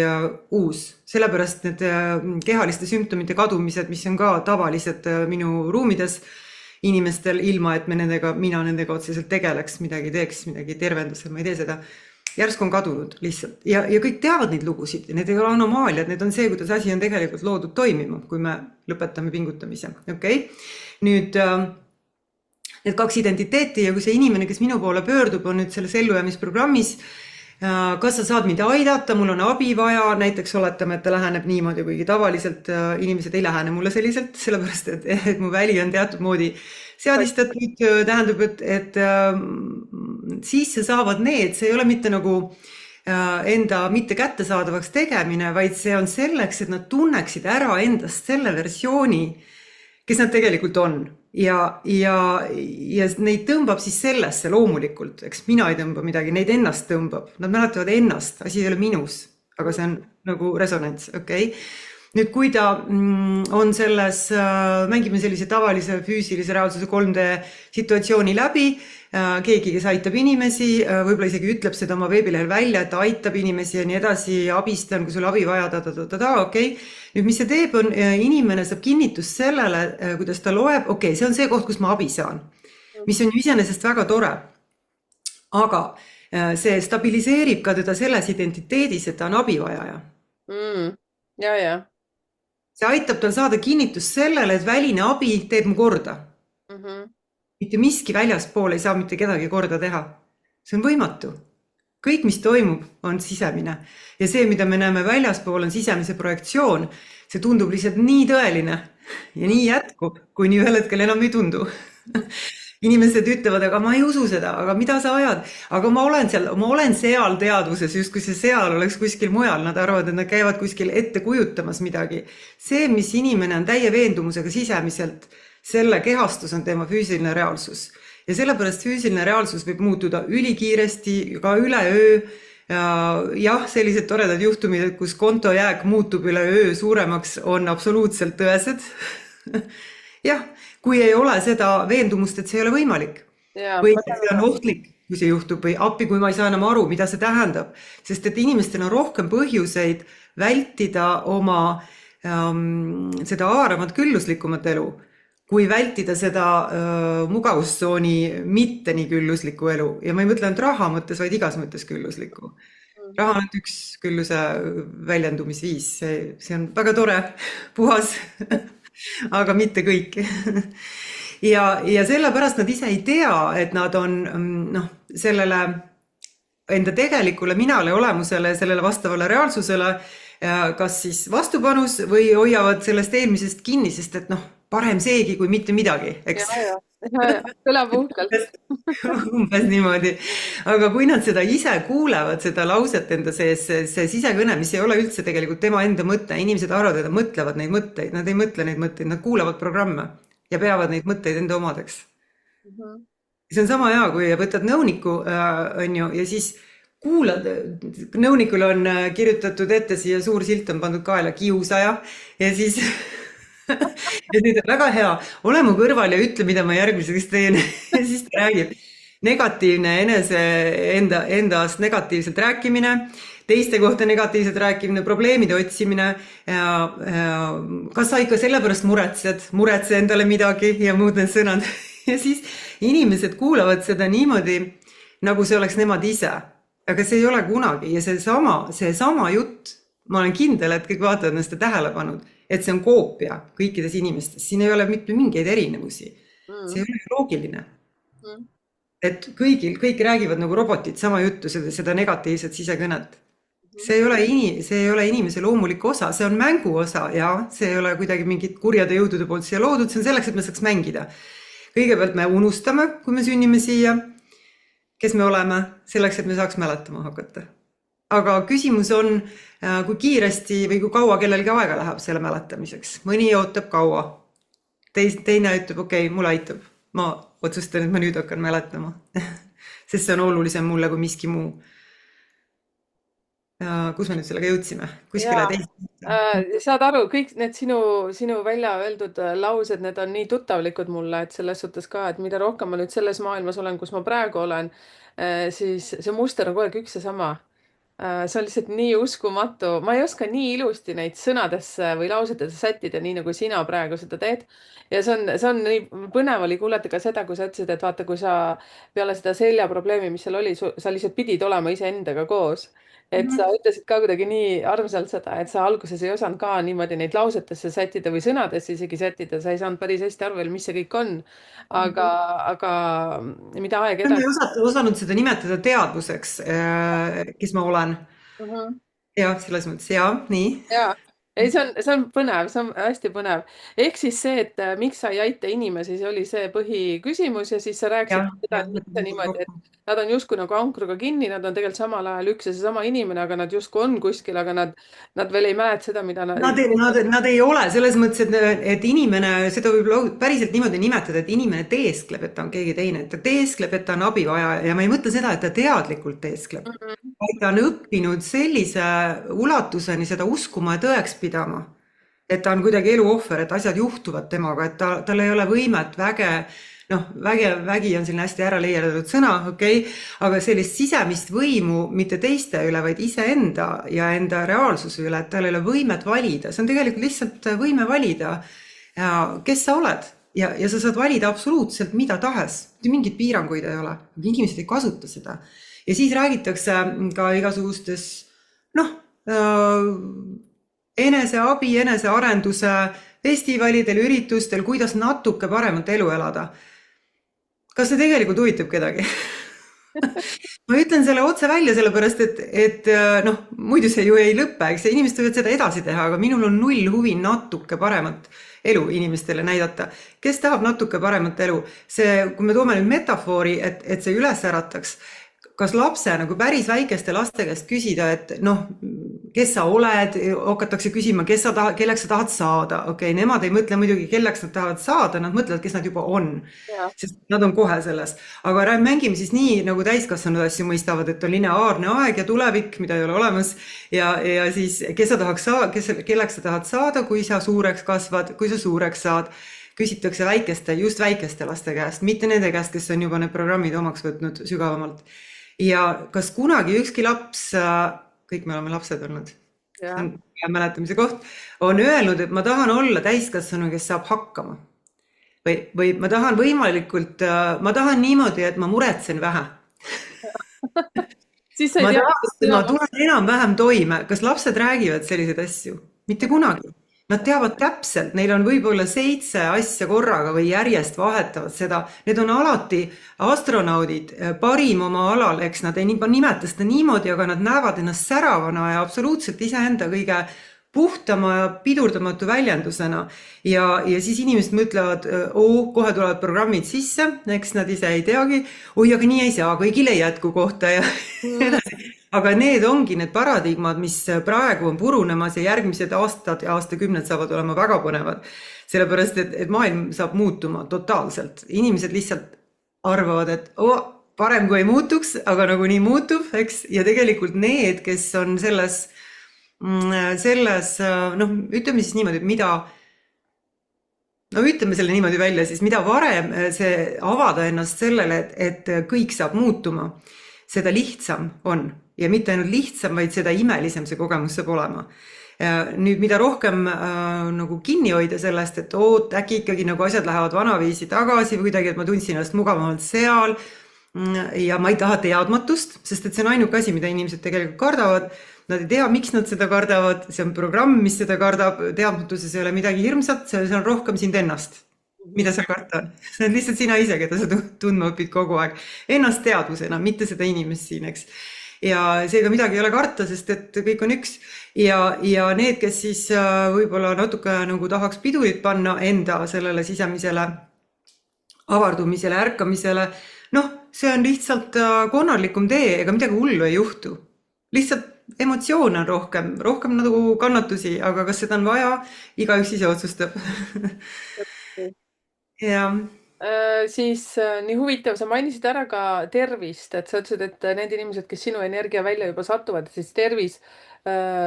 uus. Sellepärast need kehaliste sümptomite kadumised, mis on ka tavalised minu ruumides, inimestel ilma, et mina nendega otseselt tegeleks, midagi teeks, midagi tervendas, ma ei tee seda. Järsku on kadunud lihtsalt. Ja kõik teavad neid lugusid. Need ei ole anomaaliad, need on see, kuidas asi on tegelikult loodud toimima, kui me lõpetame pingutamise. Okei? Nüüd need 2 identiteeti ja kui see inimene, kes minu poole pöördub, on nüüd selles ellujäämisprogrammis, kas sa saad mind aidata, mul on abi vaja, näiteks oletame, et ta läheneb niimoodi, kuigi tavaliselt inimesed ei lähene mulle selliselt, sellepärast, et mu väli on teatud moodi seadistatud, tähendab, et sisse saavad need, see ei ole mitte nagu enda mitte kättesaadavaks tegemine, vaid see on selleks, et nad tunneksid ära endast selle versiooni, kes nad tegelikult on. Ja neid tõmbab siis sellesse loomulikult, eks mina ei tõmba midagi, neid ennast tõmbab, nad mäletavad ennast, asi ei ole minus, aga see on nagu resonants, okei? Nüüd, kui ta on selles, mängime sellise tavalise füüsilise reaalsuse 3D situatsiooni läbi, keegi, kes aitab inimesi, võib-olla isegi ütleb seda oma veebilehel välja, et ta aitab inimesi ja nii edasi, abistan, kui sul abi vaja, okei. Nüüd, mis see teeb, on inimene saab kinnitust sellele, kuidas ta loeb, okei, see on see koht, kus ma abi saan, mis on ju iseenesest väga tore. Aga see stabiliseerib ka teda selles identiteedis, et ta on abivajaja. Ja. See aitab tal saada kinnitust sellele, et väline abi teeb mu korda. Mitte miski väljaspool ei saa mitte kedagi korda teha. See on võimatu. Kõik, mis toimub, on sisemine. Ja see, mida me näeme väljaspool, on sisemise projektsioon. See tundub lihtsalt nii tõeline ja nii jätkub, kui nii ühel hetkel enam ei tundu. Inimesed ütlevad, aga ma ei usu seda, aga mida sa ajad? Aga ma olen seal teadvuses, just kui see seal oleks kuskil mujal. Nad arvavad, et nad käivad kuskil ette kujutamas midagi. See, mis inimene on täie veendumusega sisemiselt, selle kehastus on tema füüsiline reaalsus. Ja sellepärast füüsiline reaalsus võib muutuda ülikiiresti, ka üleöö. jah, sellised toredad juhtumid, et kus kontojääk muutub üleöö suuremaks, on absoluutselt tõesed. jah, kui ei ole seda veendumust, et see ei ole võimalik ja või ma et saan see on aru. ohtlik, kui see juhtub või appi, kui ma ei saa enam aru, mida see tähendab, sest et inimestel on rohkem põhjuseid vältida oma seda haaramat külluslikumat elu, kui vältida seda mugavustsooni mitte nii külluslikku elu ja ma ei mõtle ainult raha mõttes, vaid igas mõttes külluslikku. raha on ainult üks külluse väljendumisviis, see on väga tore, puhas, aga mitte kõik. ja sellepärast nad ise ei tea, et nad on noh, sellele enda tegelikule minale olemusele, sellele vastavale reaalsusele kas siis vastupanus või hoiavad sellest eelmisest kinni, sest et noh, parem seegi kui mitte midagi, eks. Kõlab uhkelt. Umbes niimoodi. Aga kui nad seda ise kuulevad, seda lauset enda sees, see sisekõne, mis ei ole üldse tegelikult tema enda mõte, inimesed arvavad, et nad mõtlevad neid mõtteid, nad ei mõtle neid mõtteid, nad kuulavad programme ja peavad neid mõtteid enda omadeks. See on sama hea, kui võtad nõuniku, on ju, ja siis kuulad, nõunikul on kirjutatud ette, siia suur silt on pandud kaela kiusaja ja siis ja nüüd on väga hea, ole mu kõrval ja ütle, mida ma järgmiseks teen ja siis ta räägib negatiivne endast negatiivselt rääkimine, teiste kohta negatiivselt rääkimine, probleemide otsimine, kas sa ikka sellepärast muretse endale midagi ja muud need sõnad ja siis inimesed kuulavad seda niimoodi, nagu see oleks nemad ise. Aga see ei ole kunagi ja seesama jutt, ma olen kindel, et kõik vaatavad on seda tähele pannud, et see on koopia kõikides inimestes, siin ei ole mitte mingeid erinevusi. See ei ole loogiline. Et kõik räägivad nagu robotid sama juttu, seda negatiivset sisekõnet. See ei ole inimese loomulik osa, see on mängu osa ja see ei ole kuidagi mingid kurjade jõudude poolt siia loodud, see on selleks, et me saaks mängida. Kõigepealt me unustame, kui me sünnime siia, kes me oleme, selleks, et me saaks mäletama hakata. Aga küsimus on, kui kiiresti või kui kaua kellelgi aega läheb selle mäletamiseks. Mõni ootab kaua. Teine ütleb, okei, mulle aitab. Ma otsustan, et ma nüüd hakkan mäletama. Sest see on olulisem mulle kui miski muu. Kus me nüüd sellega jõudsime? Kuskile teist? Saad aru, kõik need sinu välja öeldud laused, need on nii tuttavlikud mulle, et selles suhtes ka, et mida rohkem ma nüüd selles maailmas olen, kus ma praegu olen, siis see muster on kogu aeg üks ja sama. See on lihtsalt nii uskumatu. Ma ei oska nii ilusti neid sõnadesse või lausetesse sättida, nii nagu sina praegu seda teed. Ja see on nii põnev oli kuulata ka seda, kui sa ütlesid, et vaata, kui sa peale seda seljaprobleemi, mis seal oli, sa lihtsalt pidid olema iseendaga koos. Et sa ütlesid ka kuidagi nii armsalt seda, et sa alguses ei osanud ka niimoodi neid lausetesse sättida või sõnadesse isegi sättida, sa ei saanud päris hästi aru veel, mis see kõik on. Aga mida aeg Ma edasi. ei osanud seda nimetada teadvuseks, kes ma olen. Ja, selles mõttes, ja, nii. Jaa, ei, see on põnev, see on hästi põnev. Ehk siis see, et miks sa ei aita inimesi, see oli see põhiküsimus ja siis sa rääkisid seda, et mitte niimoodi, et nad on justkui nagu ankruga kinni, nad on tegelikult samal ajal üks ja seesama inimene, aga nad justkui on kuskil, aga nad veel ei mäleta seda, mida Nad ei ole selles mõttes, et inimene, seda võib päriselt niimoodi nimetada, et inimene teeskleb, et ta on keegi teine, et ta teeskleb, et ta on abivaja ja ma ei mõtle seda, et ta teadlikult teeskleb, vaid ta on õppinud sellise ulatuseni seda uskuma ja tõeks pidama, et ta on kuidagi elu ohver, et asjad juhtuvad temaga, et tal ei ole võimet vägi on selline hästi ära leierdatud sõna, okei, aga sellist sisemist võimu mitte teiste üle, vaid iseenda ja enda reaalsuse üle, et tal ei ole võimet valida. See on tegelikult lihtsalt võime valida, kes sa oled ja sa saad valida absoluutselt mida tahes. Mingid piiranguid ei ole, inimesed ei kasuta seda. Ja siis räägitakse ka igasugustes eneseabi, enesearenduse festivalidel, üritustel, kuidas natuke paremat elu elada. Kas see tegelikult huvitab kedagi? Ma ütlen selle otse välja sellepärast, et muidu see ju ei lõppe, eks inimesed võivad seda edasi teha, aga minul on null huvi natuke paremat elu inimestele näidata. Kes tahab natuke paremat elu? Kui me toome nüüd metafoori, et see üles ärataks, kas lapse nagu päris väikeste laste käest küsida, et kes sa oled, hakatakse küsima, kelleks sa tahad saada. Okei, nemad ei mõtle muidugi, kelleks nad tahavad saada, nad mõtlevad, kes nad juba on. ja, Sest nad on kohe selles. Aga mängime siis nii, nagu täiskasvanud asju mõistavad, et on lineaarne aeg ja tulevik, mida ei ole olemas. Ja siis, kelleks sa tahad saada, kui sa suureks kasvad, kui sa suureks saad. Küsitakse just väikeste laste käest, mitte nende käest, kes on juba need programmid omaks võtnud sügavamalt. Ja kas kunagi ükski laps, kõik me oleme lapsed olnud, see on mäletamise koht, on öelnud, et ma tahan olla täiskasvanu, kes saab hakkama. Või ma tahan ma tahan niimoodi, et ma muretsen vähe. siis sa ei tea, Ma tulen enam-vähem toime. Kas lapsed räägivad selliseid asju? Mitte kunagi. Nad teavad täpselt, neil on võib-olla 7 asja korraga või järjest vahetavad seda. Need on alati astronaudid, parim oma alal, eks nad ei nimeta seda niimoodi, aga nad näevad ennast säravana ja absoluutselt iseenda kõige puhtama ja pidurdamatu väljendusena. Ja siis inimesed mõtlevad, kohe tulevad programmid sisse, eks nad ise ei teagi, aga nii ei saa, kõigil ei jätku kohta ja edasi. Aga need ongi need paradigmad, mis praegu on purunemas ja järgmised aastad ja aastakümned saavad olema väga põnevad. Sellepärast, et maailm saab muutuma totaalselt. Inimesed lihtsalt arvavad, et parem kui ei muutuks, aga nagu nii muutub, eks? Ja tegelikult need, kes on selles, ütleme siis niimoodi, ütleme selle niimoodi välja, siis mida varem see avada ennast sellele, et kõik saab muutuma, seda lihtsam on. Ja mitte ainult lihtsam, vaid seda imelisem see kogemus saab olema. Nüüd, mida rohkem nagu kinni hoida sellest, et äkki ikkagi nagu asjad lähevad vanaviisi tagasi või kuidagi, et ma tundsin ennast mugavamalt seal ja ma ei taha teadmatust, sest et see on ainuke asi, mida inimesed tegelikult kardavad. Nad ei tea, miks nad seda kardavad, see on programm, mis seda kardab, teadmatuses ei ole midagi hirmsat, see on rohkem sind ennast. Mida sa karta on? See on lihtsalt sina ise, keda sa tundma õpid kogu aeg. Ennast teadvusena, mitte seda inimest siin, eks. Ja seega midagi ei ole karta, sest et kõik on üks. Ja need, kes siis võib-olla natuke nagu tahaks pidurit panna enda sellele sisemisele avardumisele, ärkamisele, see on lihtsalt konnarlikum tee, ega midagi hullu ei juhtu. Lihtsalt emotsioone on rohkem nagu kannatusi, aga kas seda on vaja, igaüks ise otsustab. Ja siis nii huvitav, sa mainisid ära ka tervist, et sa ütlesid, et need inimesed, kes sinu energia välja juba satuvad, siis tervis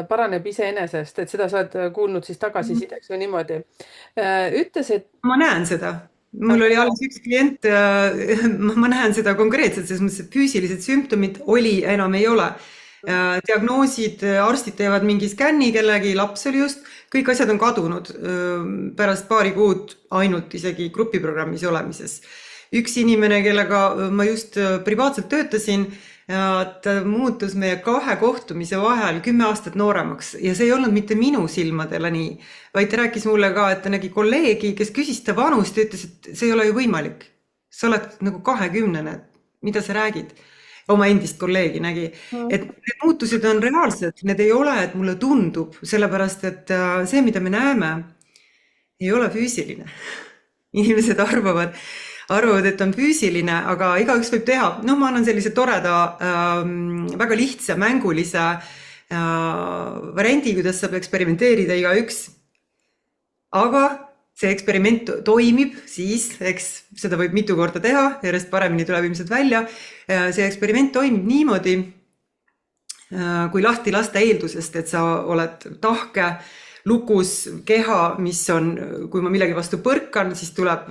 paraneb iseenesest, et seda sa oled kuulnud siis tagasisideks või niimoodi. Ütles, et ma näen seda. Mul oli alles üks klient, ma näen seda konkreetselt, selles mõttes, et füüsilised sümptomid enam ei ole. Diagnoosid, arstid teevad mingi skänni kellegi, laps oli just, kõik asjad on kadunud pärast paari kuud ainult isegi grupiprogrammis olemises. Üks inimene, kellega ma just privaatselt töötasin, ta muutus meie 2 kohtumise vahel 10 aastat nooremaks ja see ei olnud mitte minu silmadele nii, vaid ta rääkis mulle ka, et ta nägi kolleegi, kes küsis ta vanust ja ütles, et see ei ole ju võimalik. Sa oled nagu 20, mida sa räägid? Oma endist kolleegi nägi, et need muutused on reaalsed, need ei ole, et mulle tundub, sellepärast, et see, mida me näeme, ei ole füüsiline. Inimesed arvavad, et on füüsiline, aga igaüks võib teha. Ma annan sellise toreda, väga lihtsa, mängulise variandi, kuidas saab eksperimenteerida igaüks. Aga see eksperiment toimib, siis, eks seda võib mitu korda teha, järjest paremini tuleb ilmselt välja. See eksperiment toimib niimoodi, kui lahti lasta eeldusest, et sa oled tahke, lukus keha, mis on, kui ma millegi vastu põrkan, siis tuleb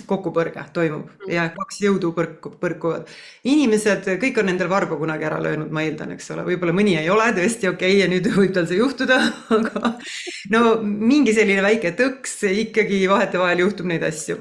kokkupõrge, toimub ja 2 jõudu põrkuvad. Inimesed, kõik on nendel varba kunagi ära löönud, ma eeldan, eks ole, võib-olla mõni ei ole tõesti okei ja nüüd võib tal see juhtuda, aga mingi selline väike tõks ikkagi vahetevahel juhtub neid asju.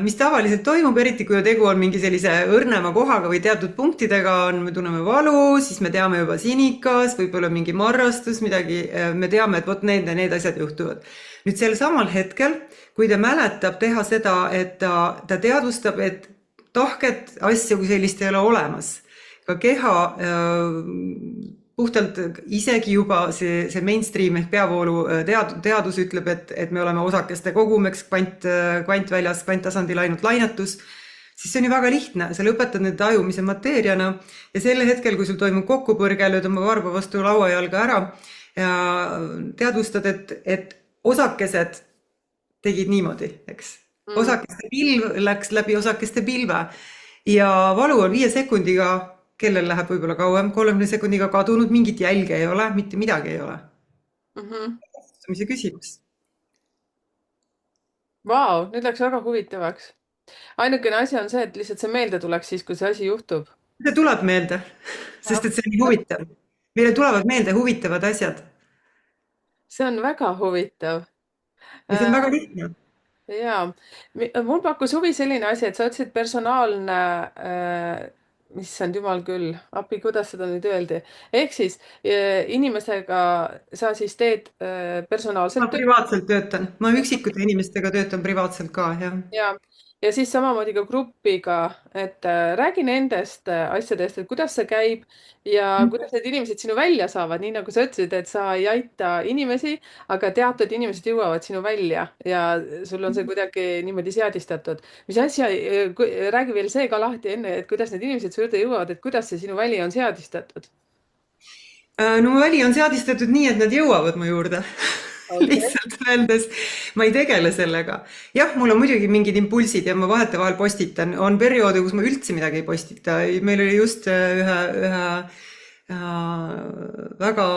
Mis tavaliselt toimub, eriti kui tegu on mingi sellise õrnema kohaga või teatud punktidega me tunneme valu, siis me teame juba sinikas, võib-olla mingi marrastus, midagi, me teame, et need asjad juhtuvad. Nüüd sel samal hetkel, kui ta mäletab teha seda, et ta teadvustab, et tahket asja kui sellist ei ole olemas. Ka keha puhtalt isegi juba see mainstream ehk peavoolu teadus ütleb, et me oleme osakeste kogumeks kvantväljas, kvanttasandil ainult lainetus. siis see on ju väga lihtne, sa lõpetad nende tajumise mateeriana ja sel hetkel, kui sul toimub kokkupõrge, lööd oma varba vastu lauajalga ära ja teadvustad, et osakesed tegid niimoodi, eks. Osakeste pilv läks läbi osakeste pilve ja valu on 5 sekundiga, kellel läheb võib-olla kauem, 30 sekundiga kadunud, mingit jälge ei ole, mitte midagi ei ole. Mis see küsimus? Vau, nüüd läks väga huvitavaks. Ainukene asi on see, et lihtsalt see meelde tuleks siis, kui see asi juhtub. See tuleb meelde, sest et see on nii huvitav. Meile tulevad meelde huvitavad asjad See on väga huvitav. ja see on väga lihtne. Jaa, mul pakkus huvi selline asi, et sa ütlesid personaalne, issand jumal küll, appi, kuidas seda nüüd öeldi. Ehk siis inimesega sa siis teed Ma personaalselt tööd privaatselt töötan, ma üksikute inimestega töötan privaatselt ka, jah. ja siis samamoodi ka grupiga, et räägi nendest asjadest, et kuidas see käib ja kuidas need inimesed sinu välja saavad, nii nagu sa ütlesid, et sa ei aita inimesi, aga teatud inimesed jõuavad sinu välja ja sul on see kuidagi niimoodi seadistatud. Mis asja, räägi veel see ka lahti enne, et kuidas need inimesed su juurde jõuavad, et kuidas see sinu väli on seadistatud? No mu väli on seadistatud nii, et nad jõuavad mu juurde. Lihtsalt öeldes, ma ei tegele sellega. Jah, mul on muidugi mingid impulsid ja ma vahetevahel postitan. On perioode, kus ma üldse midagi ei postita. Meil oli just ühe väga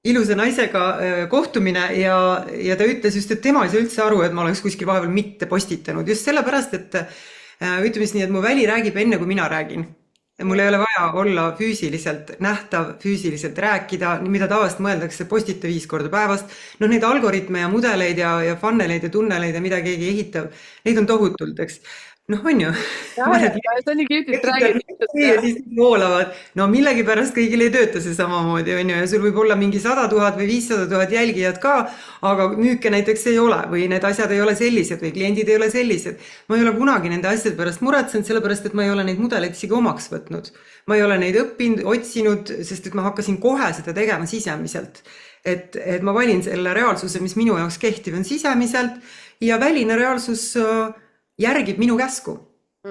ilusa naisega kohtumine ja ta ütles just, et tema ei saa üldse aru, et ma oleks kuskil vahepeal mitte postitanud. Just sellepärast, et ütleme nii, et mu väli räägib enne, kui mina räägin. Mul ei ole vaja olla füüsiliselt nähtav, füüsiliselt rääkida, mida tavaliselt mõeldakse postita 5 korda päevast. No neid algoritme ja mudeleid ja funneleid ja tunneleid ja mida keegi ehitab, neid on tohutult, eks. Noh, on ju. See on nii cute, et räägid. Ja siis voolavad. No millegipärast kõigil ei tööta see samamoodi, on ju, ja sul võib olla mingi 100 000 või 500 000 jälgijad ka, aga müüke näiteks ei ole või need asjad ei ole sellised või kliendid ei ole sellised. Ma ei ole kunagi nende asjade pärast muretsenud, sellepärast, et ma ei ole neid mudeleid isegi omaks võtnud. Ma ei ole neid õppinud, otsinud, sest et ma hakkasin kohe seda tegema sisemiselt. Et ma valin selle reaalsuse, mis minu jaoks kehtiv on sisemiselt ja väline reaalsus järgib minu käsku.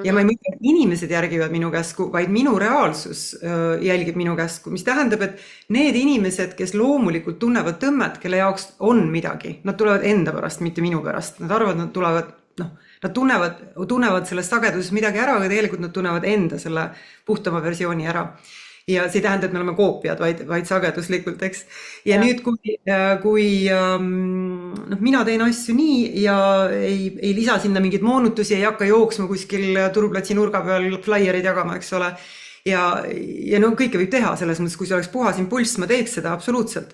Ja ma ei mõtle, et inimesed järgivad minu käsku, vaid minu reaalsus jälgib minu käsku, mis tähendab, et need inimesed, kes loomulikult tunnevad tõmmet, kelle jaoks on midagi, nad tulevad enda pärast, mitte minu pärast. Nad arvavad, nad tulevad, nad tunnevad selles sageduses midagi ära, aga tegelikult nad tunnevad enda selle puhtama versiooni ära. Ja see ei tähenda, et me oleme koopiad, vaid sageduslikult, eks. Ja nüüd, kui mina teen asju nii ja ei lisa sinna mingeid moonutusi, ei hakka jooksma kuskil Turuplatsi nurga peal flaierid jagama, eks ole. Ja no kõike võib teha selles mõttes, kui see oleks puhas impulss, ma teeks seda absoluutselt.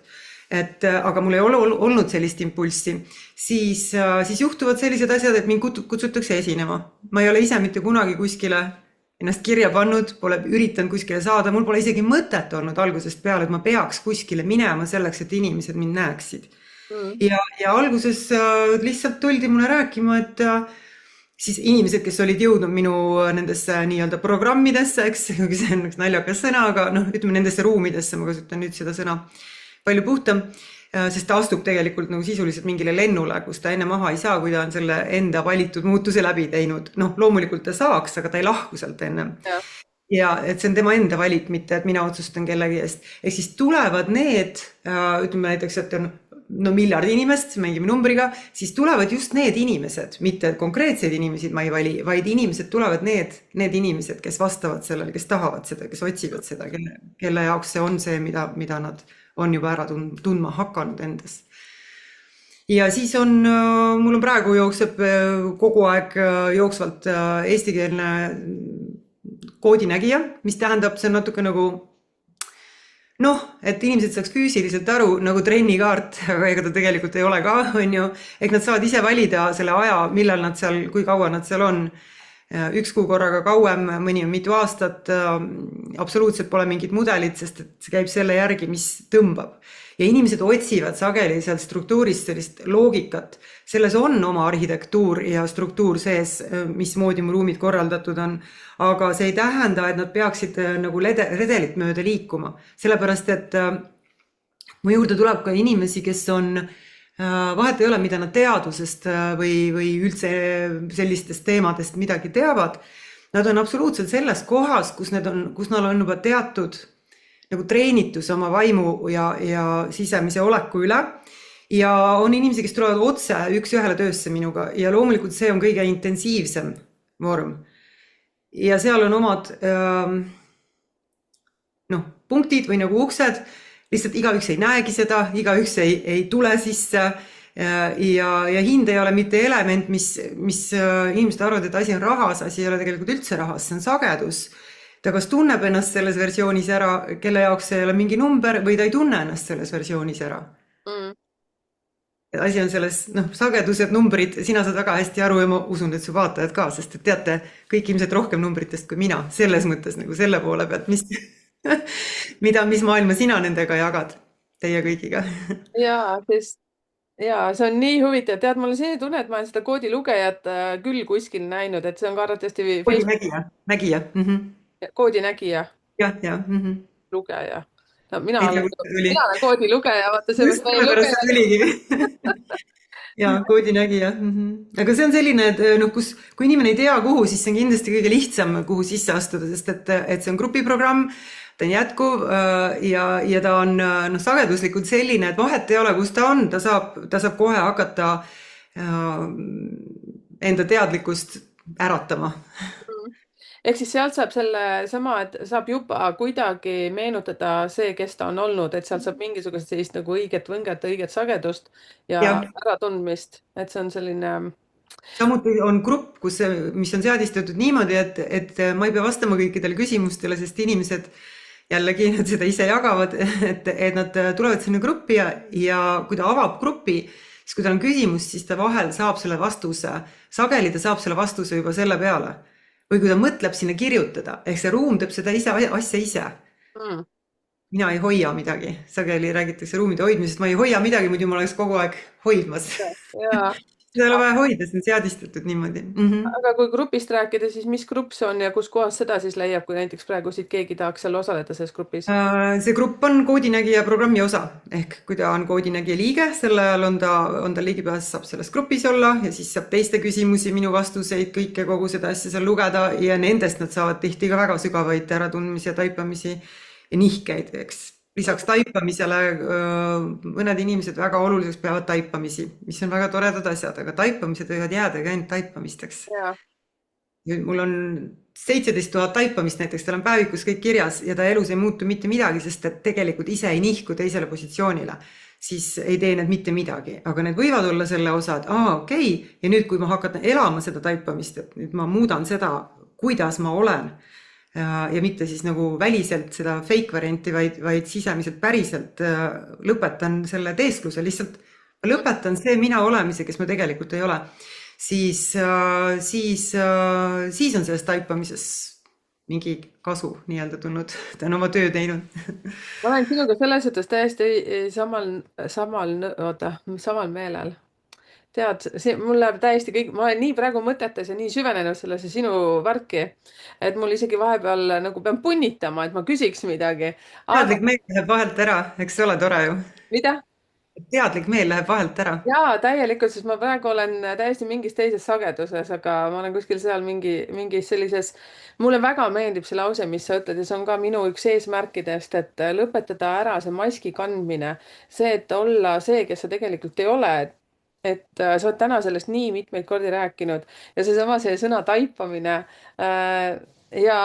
Aga mul ei ole olnud sellist impulssi, siis juhtuvad sellised asjad, et mind kutsutakse esinema. Ma ei ole ise mitte kunagi kuskile ennast kirja pannud, pole üritanud kuskile saada, mul pole isegi mõtet olnud algusest peale, et ma peaks kuskile minema selleks, et inimesed mind näeksid. Ja alguses lihtsalt tuldi mulle rääkima, et siis inimesed, kes olid jõudnud minu nendesse nii-öelda programmidesse, eks, see on üks naljakas sõna, aga ütleme nendesse ruumidesse, ma kasutan nüüd seda sõna palju puhtam, sest ta astub tegelikult nagu sisuliselt mingile lennule, kus ta enne maha ei saa, kui ta on selle enda valitud muutuse läbi teinud. Loomulikult ta saaks, aga ta ei lahku sealt enne. Ja et see on tema enda valik, mitte et mina otsustan kellegi eest. Ehk siis tulevad need, ütleme näiteks, et on miljard inimest, mängime numbriga, siis tulevad just need inimesed, mitte konkreetseid inimesed ma ei vali, vaid inimesed tulevad need inimesed, kes vastavad sellele, kes tahavad seda, kes otsivad seda, kelle jaoks see on see, mida nad on juba ära tundma hakanud endas. Ja siis mul on praegu jookseb kogu aeg jooksvalt eestikeelne koodinägija, mis tähendab, see on natuke nagu et inimesed saaks füüsiliselt aru nagu trennikaart, aga ega ta tegelikult ei ole ka, on ju. Ehk nad saavad ise valida selle aja, millal nad seal, kui kaua nad seal on. 1 kuu korraga kauem, mõni on mitu aastat, absoluutselt pole mingit mudelit, sest et see käib selle järgi, mis tõmbab. Ja inimesed otsivad sageli seal struktuurist sellist loogikat. Selles on oma arhitektuur ja struktuur sees, mismoodi mu ruumid korraldatud on. Aga see ei tähenda, et nad peaksid nagu redelit mööda liikuma. Sellepärast, et mu juurde tuleb ka inimesi, kes on Vahet ei ole, mida nad teadusest või üldse sellistest teemadest midagi teavad. Nad on absoluutselt selles kohas, kus nad on juba teatud nagu treenitus oma vaimu ja sisemise oleku üle. Ja on inimesi, kes tulevad otse üks-ühele töösse minuga ja loomulikult see on kõige intensiivsem vorm. Ja seal on omad punktid või nagu uksed, lihtsalt igaüks ei näegi seda, igaüks ei tule sisse ja hind ei ole mitte element, mis inimesed arvavad, et asi on rahas, asi ei ole tegelikult üldse rahas, see on sagedus. Ta kas tunneb ennast selles versioonis ära, kelle jaoks see ei ole mingi number või ta ei tunne ennast selles versioonis ära. Asi on selles, sagedused, numbrid, sina saad väga hästi aru ja ma usun, et su vaatajad ka, sest et teate kõik ilmselt rohkem numbritest kui mina, selles mõttes nagu selle poole pealt, mis maailma sina nendega jagad, teie kõigiga. Jaa, see on nii huvitav. Tead, mul on selline tunne, et ma olen seda koodilugejat küll kuskil näinud, et see on ka arvatavasti Nägija. Koodinägija, Ja. lugeja. No, mina olen koodilugeja, vaata seepärast ma ei Sellepärast lugeja. ja koodinägija. Aga see on selline, et kui inimene ei tea kuhu, siis see on kindlasti kõige lihtsam, kuhu sisse astuda, sest et see on grupiprogramm, ta on jätkuv ja ta on sageduslikult selline, et vahet ei ole, kus ta on, ta saab kohe hakata enda teadlikkust äratama. Ehk siis sealt saab selle sama, et saab juba kuidagi meenutada see, kes ta on olnud, et sealt saab mingisugust sellist nagu õiget võnget, õiget sagedust ja äratundmist, et see on selline... Samuti on grupp, mis on seadistatud niimoodi, et ma ei pea vastama kõikidele küsimustele, sest inimesed jällegi nad seda ise jagavad, et nad tulevad sinna gruppi ja kui ta avab gruppi, siis kui tal on küsimus, siis ta vahel saab selle vastuse, sageli ta saab selle vastuse juba selle peale. Või kui ta mõtleb sinna kirjutada, ehk see ruum teeb seda asja ise. Mina ei hoia midagi. Sageli räägitakse ruumide hoidmisest. Ma ei hoia midagi, muidu ma oleks kogu aeg hoidmas. Seda ei ole vaja hoida, see on seadistatud niimoodi. Aga kui grupist rääkida, siis mis grupp see on ja kus kohas seda siis leiab, kui näiteks praegu siit keegi tahaks seal osaleda selles grupis? See grupp on koodinägija programmi osa. Ehk kui ta on koodinägija liige, selle ajal on ta ligipääs, saab selles grupis olla ja siis saab teiste küsimusi, minu vastuseid, kõike kogu seda asja seal lugeda ja nendest nad saavad tihti ka väga sügavaid äratundmisi ja taipamisi ja nihkeid, eks. Lisaks taipamisele mõned inimesed väga oluliseks peavad taipamisi, mis on väga toredad asjad, aga taipamised võivad jääda ka ainult taipamisteks. Mul on 17 000 taipamist näiteks, tal on päevikus kõik kirjas ja ta elus ei muutu mitte midagi, sest et tegelikult ise ei nihku teisele positsioonile, siis ei tee need mitte midagi, aga need võivad olla selle osa, et okei, ja nüüd kui ma hakkan elama seda taipamist, et nüüd ma muudan seda, kuidas ma olen, ja mitte siis nagu väliselt seda fake varianti, vaid sisemiselt päriselt lõpetan selle teeskluse, lihtsalt lõpetan see mina olemise, kes ma tegelikult ei ole, siis on sellest taipamises mingi kasu nii-öelda tulnud, ta on oma töö teinud. Ma olen sinuga selles suhtes täiesti samal meelel. Tead, mul läheb täiesti kõik, ma olen nii praegu mõtetes ja nii süvenenud sellesse sinu värki, et mul isegi vahepeal nagu pean punnitama, et ma küsiks midagi. Teadlik meel läheb vahelt ära, eks ole tore ju? Mida? Teadlik meel läheb vahelt ära. Jaa, täielikult, sest ma praegu olen täiesti mingis teises sageduses, aga ma olen kuskil seal mingis sellises, mulle väga meeldib see lause, mis sa ütled ja see on ka minu üks eesmärkidest, et lõpetada ära see maski kandmine, see, et olla see, kes sa tegelikult ei ole, et sa oled täna sellest nii mitmeid kordi rääkinud ja see sõna taipamine ja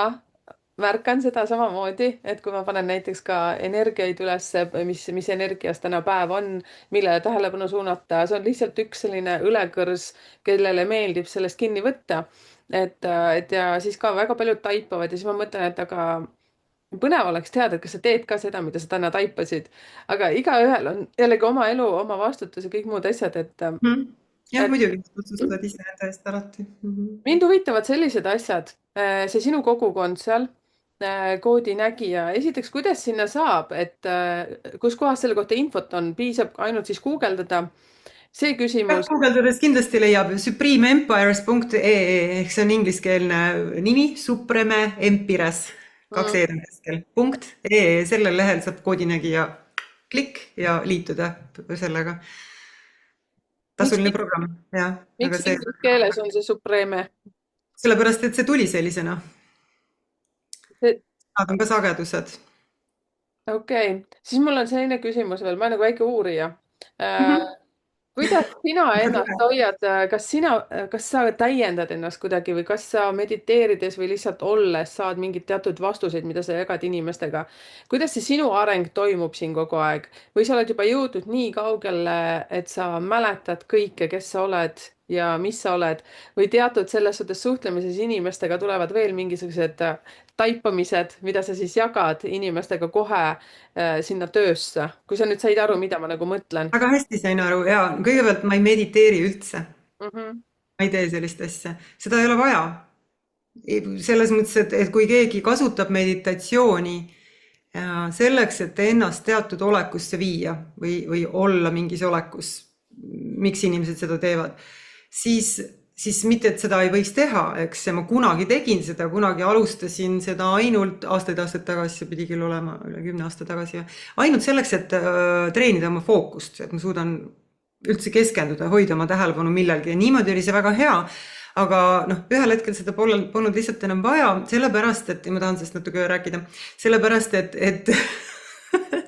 märkan seda samamoodi, et kui ma panen näiteks ka energiaid üles, mis energias täna päev on, millele tähelepanu suunata, see on lihtsalt üks selline õlekõrs, kellele meeldib sellest kinni võtta. Et ja siis ka väga paljud taipavad ja siis ma mõtlen, et aga põnev oleks teada, et kas sa teed ka seda, mida sa täna taipasid, aga igaühel on jällegi oma elu, oma vastutus ja kõik muud asjad, et jah, muidugi, otsustad ise enda eest alati. Mind huvitavad sellised asjad, see sinu kogukond seal, koodinägija, esiteks, kuidas sinna saab, et kus kohas selle kohta infot on, piisab ainult siis guugeldada see küsimus. Guugeldades kindlasti leiab supremeempires.ee ehk see on ingliskeelne nimi, Supreme Empires. 2 E-d on keskel. .ee, sellel lehel saab koodinägija klikk ja liituda sellega. miks, tasuline programm, jah, aga miks see, inglise keeles on see Supreme? sellepärast, et see tuli sellisena. See, Nad on ka sagedused. okei okay., siis mul on selline küsimus veel, ma olen nagu väike uurija. Äh, Mhm. kuidas sina Väga ennast tore. hoiad, kas sa täiendad ennast kuidagi või kas sa mediteerides või lihtsalt olles saad mingeid teatud vastuseid, mida sa jagad inimestega? kuidas see sinu areng toimub siin kogu aeg või sa oled juba jõudnud nii kaugele, et sa mäletad kõike, kes sa oled ja mis sa oled või teatud selles suhtes suhtlemises inimestega tulevad veel mingisugused taipamised, mida sa siis jagad inimestega kohe sinna töösse, kui sa nüüd said aru, mida ma nagu mõtlen Väga hästi sain aru ja kõigepealt ma ei mediteeri üldse. mm. -hmm. Ma ei tee sellist asja. Seda ei ole vaja. Selles mõttes, et kui keegi kasutab meditatsiooni selleks, et ennast teatud olekusse viia või olla mingis olekus, miks inimesed seda teevad, siis mitte, et seda ei võiks teha, eks, ja ma kunagi tegin seda, kunagi alustasin seda ainult aastaid tagasi, see pidi küll olema üle 10 aasta tagasi, ainult selleks, et treenida oma fookust, et ma suudan üldse keskenduda, hoida oma tähelepanu millelgi ja niimoodi oli see väga hea. Aga noh, ühel hetkel seda polnud lihtsalt enam vaja, sellepärast, et ma tahan sellest natuke rääkida, sellepärast, et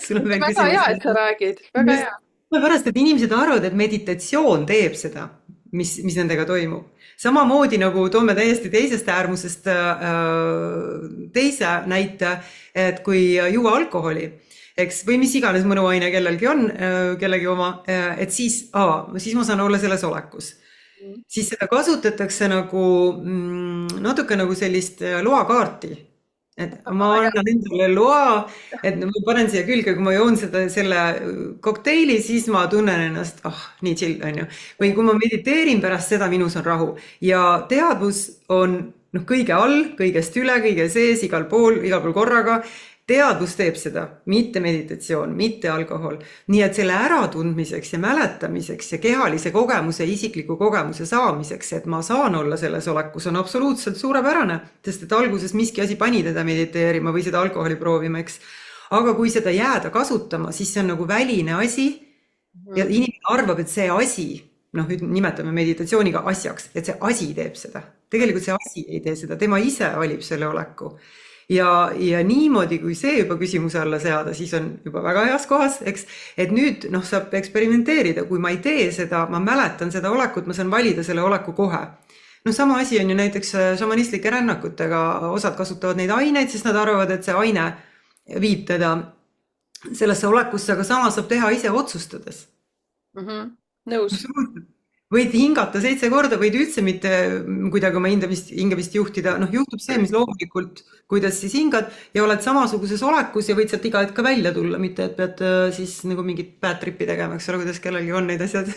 sul on veel väga küsimus. hea, et sa räägid, väga hea. Sellepärast, et inimesed arvavad, et meditatsioon teeb seda, mis nendega toimub. Samamoodi nagu toome täiesti teisest äärmusest teise näite, et kui juua alkoholi, eks, või mis iganes mõnuaine kellelgi on, kellegi oma, et siis ma saan olla selles olekus. Siis seda kasutatakse nagu natuke nagu sellist loakaarti. Et ma annan endale loa, et ma panen siia külge, kui ma joon selle kokteili, siis ma tunnen ennast, nii chill, on ju. Või kui ma mediteerin pärast seda, minus on rahu. Ja teadvus on kõige all, kõigest üle, kõige sees, igal pool korraga. Teadvus teeb seda, mitte meditatsioon, mitte alkohol. Nii et selle äratundmiseks ja mäletamiseks ja kehalise kogemuse, isikliku kogemuse saamiseks, et ma saan olla selles olekus, on absoluutselt suurepärane, sest et alguses miski asi pani teda mediteerima või seda alkoholi proovima, eks. Aga kui seda jääda kasutama, siis see on nagu väline asi ja inimene arvab, et see asi, nimetame meditatsiooniga asjaks, et see asi teeb seda. Tegelikult see asi ei tee seda, tema ise valib selle oleku. Ja niimoodi, kui see juba küsimuse alla seada, siis on juba väga heas kohas, eks, et nüüd saab eksperimenteerida, kui ma ei tee seda, ma mäletan seda olekut, ma saan valida selle oleku kohe. Sama asi on ju näiteks šamanistlike rännakutega, osad kasutavad neid aineid, sest nad arvavad, et see aine viib teda sellesse olekusse, aga sama saab teha ise otsustades. Nõus. Võid hingata 7 korda, võid üldse mitte kuidagi oma hingamist juhtida, juhtub see, mis loomulikult, kuidas siis hingad ja oled samasuguses olekus ja võid sealt iga hetk ka välja tulla, mitte et pead siis nagu mingit bad trippi tegema, eks ole, kuidas kellelgi on neid asjad.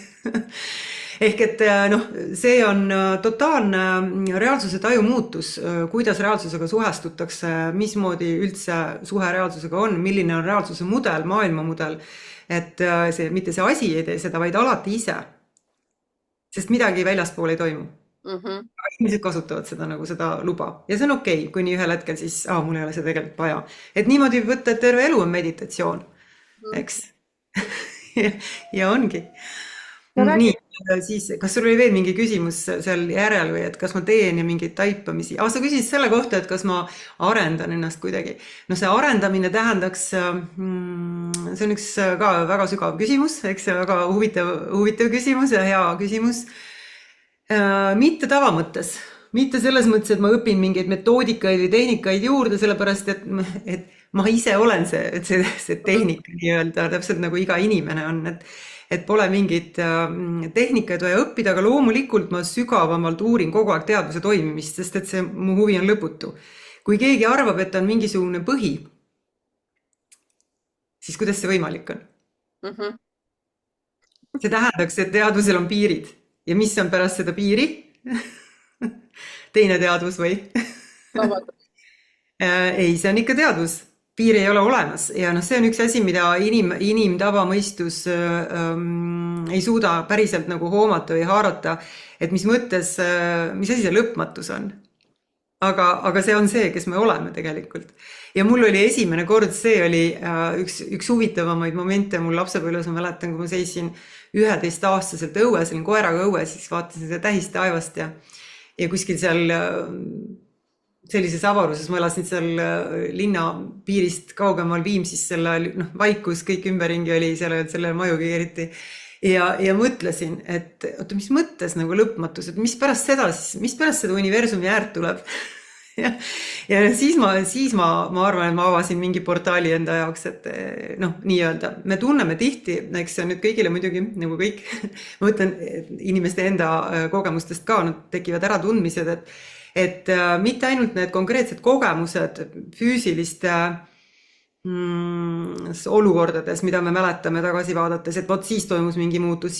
Ehk et see on totaalne reaalsuse taju muutus, kuidas reaalsusega suhestutakse, mismoodi üldse suhe reaalsusega on, milline on reaalsuse mudel, maailmamudel, et mitte see asi ei tee seda, vaid alati ise. Sest midagi väljaspool ei toimu. Aga inimesed kasutavad seda nagu seda luba. Ja see on okei, kui nii ühel hetkel siis, mul ei ole seda tegelikult vaja. Et niimoodi võtta, et terve elu on meditatsioon. Eks? Ja ongi. Nii, siis, kas sul oli veel mingi küsimus seal järel või et kas ma teen ja mingeid taipamisi? Sa küsisid selle kohta, et kas ma arendan ennast kuidagi. See arendamine tähendaks, see on üks ka väga sügav küsimus, eks see väga huvitav küsimus ja hea küsimus. Mitte tavamõttes, mitte selles mõttes, et ma õpin mingeid metoodikaid või tehnikaid juurde, sellepärast, et ma ise olen see tehnika nii-öelda, täpselt nagu iga inimene on, et pole mingit tehnikaid vaja õppida, aga loomulikult ma sügavamalt uurin kogu aeg teadvuse toimimist, sest et see mu huvi on lõputu. Kui keegi arvab, et on mingisugune põhi, siis kuidas see võimalik on? See tähendaks, et teadvusel on piirid. Ja mis on pärast seda piiri? Teine teadvus või? Ei, see on ikka teadvus. Piiri ei ole olemas ja see on üks asi, mida inimtavamõistus ei suuda päriselt nagu hoomata või haarata, et mis mõttes, mis asi see lõpmatus on. aga see on see, kes me oleme tegelikult. Ja mul oli esimene kord, see oli üks huvitavamaid momente mul lapsepõlves, ma mäletan, kui ma seisin 11-aastaselt õues, olin koeraga õues, siis vaatasin seda tähistaevast ja kuskil seal sellises avaruses, ma elasin seal linna piirist kaugemal Viimsis, selle vaikus, kõik ümberringi oli, seal ei olnud selle majugi eriti. Ja mõtlesin, et oota, mis mõttes nagu lõpmatus, et mis pärast seda universumi äärt tuleb? ja siis ma arvan, et ma avasin mingi portaali enda jaoks, et nii-öelda me tunneme tihti, eks see on nüüd kõigile muidugi nagu kõik, ma ütlen inimeste enda kogemustest ka, nad tekivad äratundmised, et mitte ainult need konkreetsed kogemused füüsiliste olukordades, mida me mäletame tagasi vaadates, et vot siis toimus mingi muutus,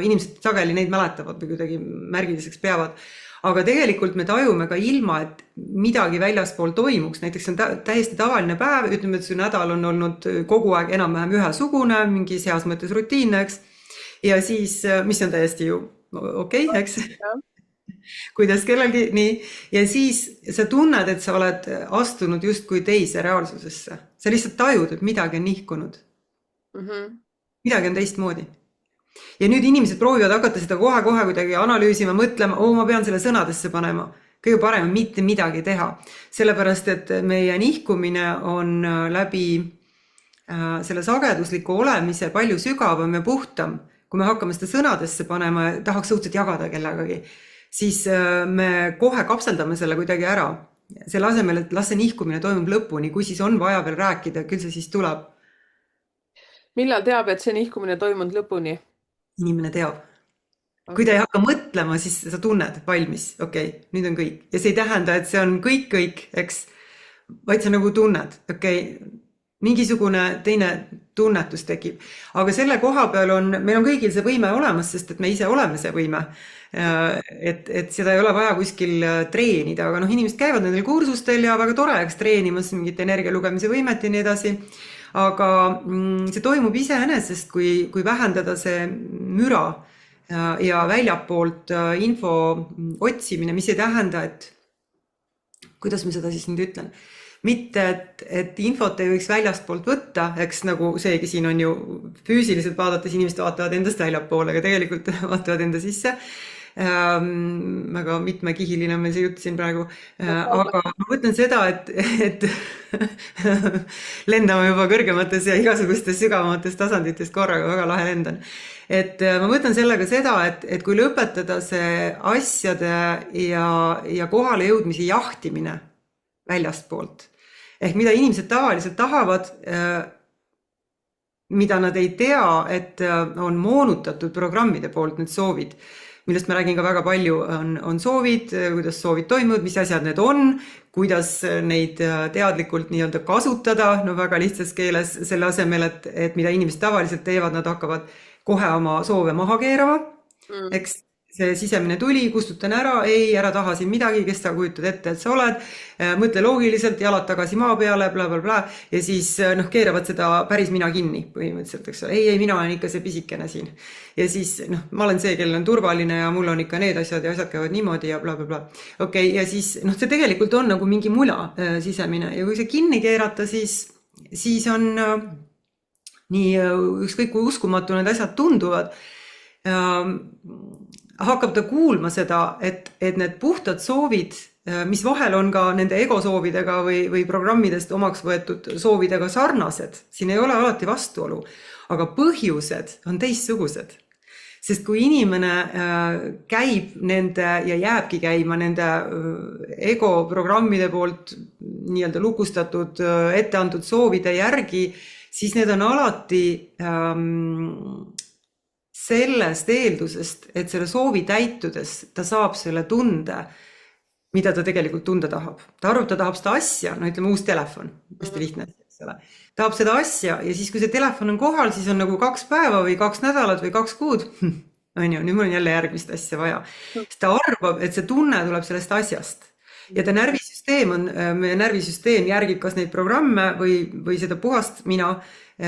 inimesed sageli neid mäletavad või kuidagi märgiliseks peavad, aga tegelikult me tajume ka ilma, et midagi väljaspool toimuks, näiteks on täiesti tavaline päev, ütleme, et see nädal on olnud kogu aeg enam-vähem ühesugune, mingi heas mõttes rutiinne, eks, ja siis, mis on täiesti ju okei, eks, kuidas kellelgi, nii, ja siis sa tunned, et sa oled astunud justkui teise reaalsusesse. Sa lihtsalt tajud, et midagi on nihkunud. Midagi on teistmoodi. Ja nüüd inimesed proovivad hakata seda kohe kuidagi analüüsima, mõtlema, ma pean selle sõnadesse panema. Kõige parem on mitte midagi teha. Sellepärast, et meie nihkumine on läbi selle sagedusliku olemise palju sügavam ja puhtam. Kui me hakkame seda sõnadesse panema ja tahaks õudselt jagada kellegagi, siis me kohe kapseldame selle kuidagi ära. Selle asemel, et las see nihkumine toimub lõpuni, kui siis on vaja veel rääkida, küll see siis tuleb. Millal teab, et see nihkumine toimunud lõpuni? Inimene teab. Kui ta ei hakka mõtlema, siis sa tunned valmis, okei, nüüd on kõik. Ja see ei tähenda, et see on kõik, eks, vaid sa nagu tunned, okei, mingisugune teine tunnetus tekib. Aga selle koha peal meil on kõigil see võime olemas, sest et me ise oleme see võime. Et seda ei ole vaja kuskil treenida, aga inimesed käivad nendel kursustel ja väga tore, eks treenimas mingit energia lugemise võimet ja nii edasi. Aga see toimub iseenesest, kui vähendada see müra ja väljapoolt info otsimine, mis ei tähenda, et kuidas ma seda siis nüüd ütlen, mitte, et infot ei võiks väljastpoolt võtta, eks nagu seegi siin on ju füüsiliselt vaadates inimesed vaatavad endast väljapoole, aga tegelikult vaatavad enda sisse. Väga mitmekihiline on meil see jutt siin praegu, aga ma mõtlen seda, et lendame juba kõrgemates ja igasugustes sügavamates tasandites korraga, väga lahe lendan. Et ma mõtlen sellega seda, et kui lõpetada see asjade ja kohale jõudmise jahtimine väljastpoolt, ehk mida inimesed tavaliselt tahavad, mida nad ei tea, et on moonutatud programmide poolt need soovid, millest ma räägin ka väga palju, on soovid, kuidas soovid toimuvad, mis asjad need on, kuidas neid teadlikult nii-öelda kasutada, väga lihtsas keeles, selle asemel, et mida inimesed tavaliselt teevad, nad hakkavad kohe oma soove maha keerama, eks see sisemine tuli, kustutan ära, ära taha siin midagi, kes sa kujutad ette, et sa oled, mõtle loogiliselt, jalad tagasi maa peale, bla, ja siis keeravad seda päris mina kinni põhimõtteliselt, eks ole, ei, mina olen ikka see pisikene siin. Ja siis ma olen see, kellel on turvaline ja mul on ikka need asjad ja asjad käivad niimoodi ja bla. Okei, ja siis see tegelikult on nagu mingi mula sisemine ja kui see kinni keerata, siis on nii ükskõik kui uskumatu need asjad tunduvad, hakkab ta kuulma seda, et need puhtad soovid, mis vahel on ka nende egosoovidega või programmidest omaks võetud soovidega sarnased, siin ei ole alati vastuolu, aga põhjused on teistsugused. Sest kui inimene käib nende ja jääbki käima nende egoprogrammide poolt nii-öelda lukustatud, etteantud soovide järgi, siis need on alati sellest eeldusest, et selle soovi täitudes ta saab selle tunde, mida ta tegelikult tunda tahab. Ta arvab, ta tahab seda asja, ütleme uus telefon, hästi lihtne, tahab seda asja ja siis, kui see telefon on kohal, siis on nagu 2 päeva või 2 nädalat või 2 kuud, nüüd mul on jälle järgmist asja vaja. Sest ta arvab, et see tunne tuleb sellest asjast. Ja ta meie närvisüsteem järgib kas neid programme või seda puhast mina,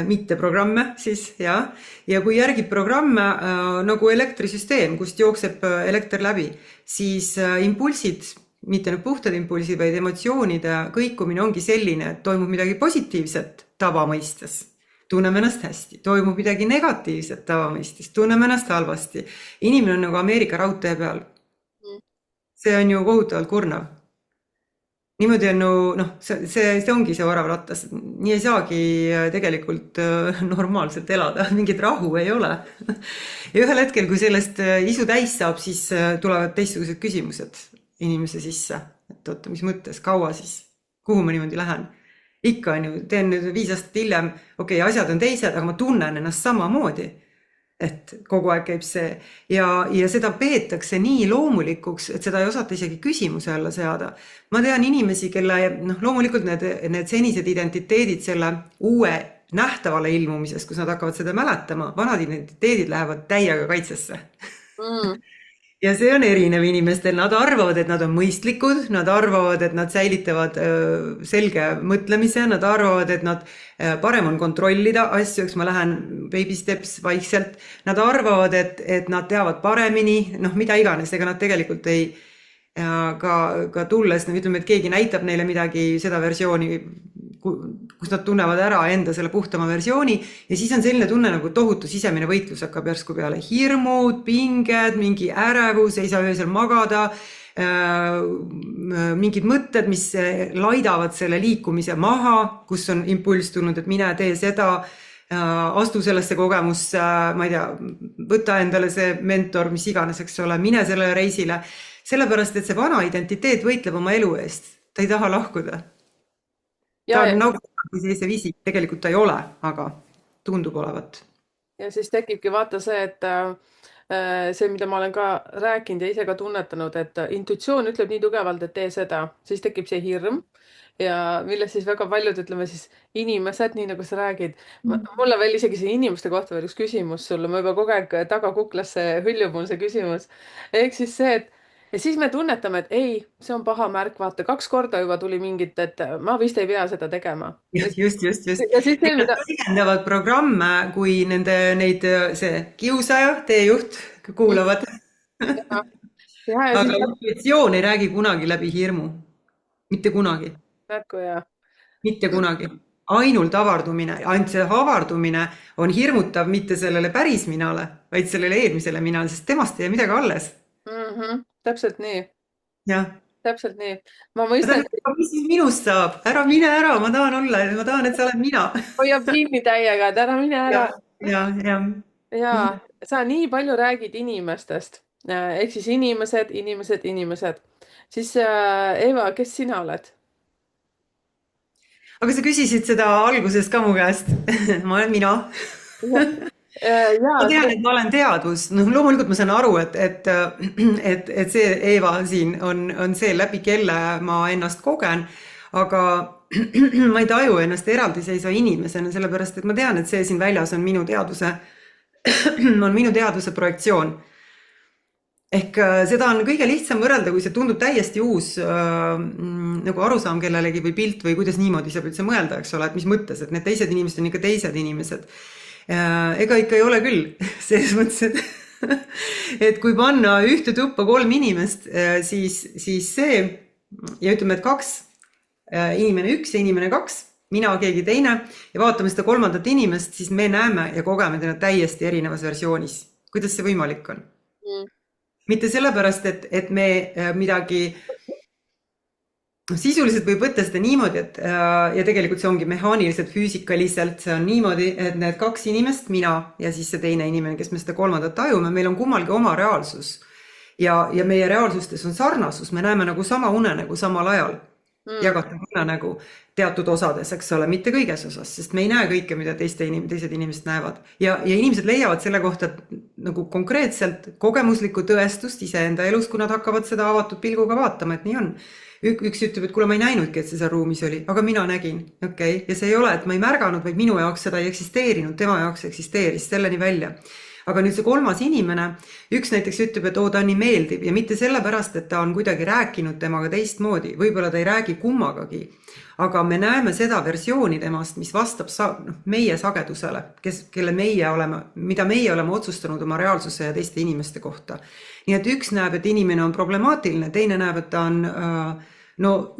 mitte programme siis, ja kui järgib programme nagu elektrisüsteem, kust jookseb elekter läbi, siis impulsid mitte need puhtad impulsid, vaid emotsioonide kõikumine ongi selline, et toimub midagi positiivset tavamõistes, tunneme ennast hästi, toimub midagi negatiivset tavamõistes, tunneme ennast halvasti. Inimene on nagu Ameerika raudtee peal. See on ju kohutavalt kurnav. Niimoodi on see ongi see orav rattas. Nii ei saagi tegelikult normaalselt elada, mingit rahu ei ole. Ja ühel hetkel, kui sellest isu täis saab, siis tulevad teistsugused küsimused inimese sisse. Et oota, mis mõttes, kaua siis? Kuhu ma niimoodi lähen? Ikka on ju, teen nüüd 5 aastat hiljem, okei, asjad on teised, aga ma tunnen ennast samamoodi. Et kogu aeg käib see ja seda peetakse nii loomulikuks, et seda ei osata isegi küsimuse alla seada. Ma tean inimesi, kelle loomulikult need senised identiteedid selle uue nähtavale ilmumises, kus nad hakkavad seda mäletama, vanad identiteedid lähevad täiega kaitsesse. Ja see on erinev inimestel, nad arvavad, et nad on mõistlikud, nad arvavad, et nad säilitavad selge mõtlemise, nad arvavad, et nad parem on kontrollida asju, eks ma lähen baby steps vaikselt, nad arvavad, et nad teavad paremini, mida iganes, ega nad tegelikult ei ka tulles, ütleme, et keegi näitab neile midagi, seda versiooni, kus nad tunnevad ära enda selle puhtama versiooni ja siis on selline tunne nagu tohutu sisemine võitlus hakkab järsku peale. Hirmud, pinged, mingi ärevus, ei saa öösel magada, mingid mõtted, mis laidavad selle liikumise maha, kus on impulss tulnud, et mine tee seda, astu sellesse kogemusse, ma ei tea, võta endale see mentor, mis iganes, eks ole, mine sellele reisile. Sellepärast, et see vana identiteet võitleb oma elu eest. Ta ei taha lahkuda. Ta on nagu see visi, tegelikult ta ei ole, aga tundub olevat. Ja siis tekibki vaata see, et see, mida ma olen ka rääkinud ja ise ka tunnetanud, et intuitsioon ütleb nii tugevalt, et tee seda, siis tekib see hirm ja milles siis väga paljud, ütleme siis inimesed, nii nagu sa räägid, mulle veel isegi see inimeste kohta veel üks küsimus sulle, ma juba kogu aeg tagakuklasse hüljub mul see küsimus. Ehk siis see, et ja siis me tunnetame, et ei, see on paha märk, vaata, 2 korda juba tuli mingit, et ma vist ei pea seda tegema. Just. Ja siis Nad põhjendavad programme, kui neid see kiusaja, teejuht kuulavad. Aga intuitsioon ei räägi kunagi läbi hirmu. Mitte kunagi. Mitte kunagi. Ainult avardumine. Ainult see avardumine on hirmutav mitte sellele päris minale, vaid sellele eelmisele minale, sest temast ei jää midagi alles. Täpselt nii. Jah. Täpselt nii. Ma mõistan... Mis siis minust saab? Ära mine ära, ma tahan olla, ma tahan, et sa oled mina. Hoiab kinni täiega, et ära mine ära. Ja. Sa nii palju räägid inimestest. Ehk siis inimesed. Siis Eva, kes sina oled? Aga sa küsisid seda alguses ka mu käest. Ma olen mina. Ma tean, et ma olen teadvus. Loomulikult ma saan aru, et see Eeva siin on see läbi kelle ma ennast kogen, aga ma ei taju ennast eraldiseisva inimesena, sellepärast, et ma tean, et see siin väljas on minu teadvuse projektsioon. Ehk seda on kõige lihtsam võrrelda, kui see tundub täiesti uus nagu arusaam kellelegi või pilt või kuidas niimoodi saab üldse mõelda, eks ole, et mis mõttes, et need teised inimesed on ikka teised inimesed. Ega ikka ei ole küll, selles mõttes, et kui panna ühte tuppa 3 inimest, siis see, ja ütleme, et 2, inimene 1 ja inimene 2, mina, keegi teine, ja vaatame seda 3. inimest, siis me näeme ja kogeme teda täiesti erinevas versioonis. Kuidas see võimalik on? Mitte sellepärast, et me midagi... Sisuliselt võib võtta seda niimoodi, ja tegelikult see ongi mehaaniliselt, füüsikaliselt, see on niimoodi, et need 2 inimest, mina ja siis see teine inimene, kes me seda 3. tajume, meil on kummalgi oma reaalsus. Ja meie reaalsustes on sarnasus, me näeme nagu sama unenägu samal ajal. Jagatud unenägu teatud osades, eks ole, mitte kõiges osas, sest me ei näe kõike, mida teised inimesed näevad. Ja inimesed leiavad selle kohta nagu konkreetselt kogemuslikku tõestust iseenda elus, kui nad hakkavad seda avatud pilguga vaatama, et nii on. Üks ütleb, et kuule, ma ei näinudki, et see seal ruumis oli, aga mina nägin, okei. Ja see ei ole, et ma ei märganud, vaid minu jaoks seda ei eksisteerinud, tema jaoks eksisteeris selleni välja. aga nüüd see kolmas inimene, üks näiteks ütleb, et ta on nii meeldiv ja mitte sellepärast, et ta on kuidagi rääkinud temaga teistmoodi, võib-olla ta ei räägi kummagagi, aga me näeme seda versiooni temast, mis vastab meie sagedusele, mida meie oleme otsustanud oma reaalsuse ja teiste inimeste kohta. Nii et üks näeb, et inimene on problemaatiline, teine näeb, et ta on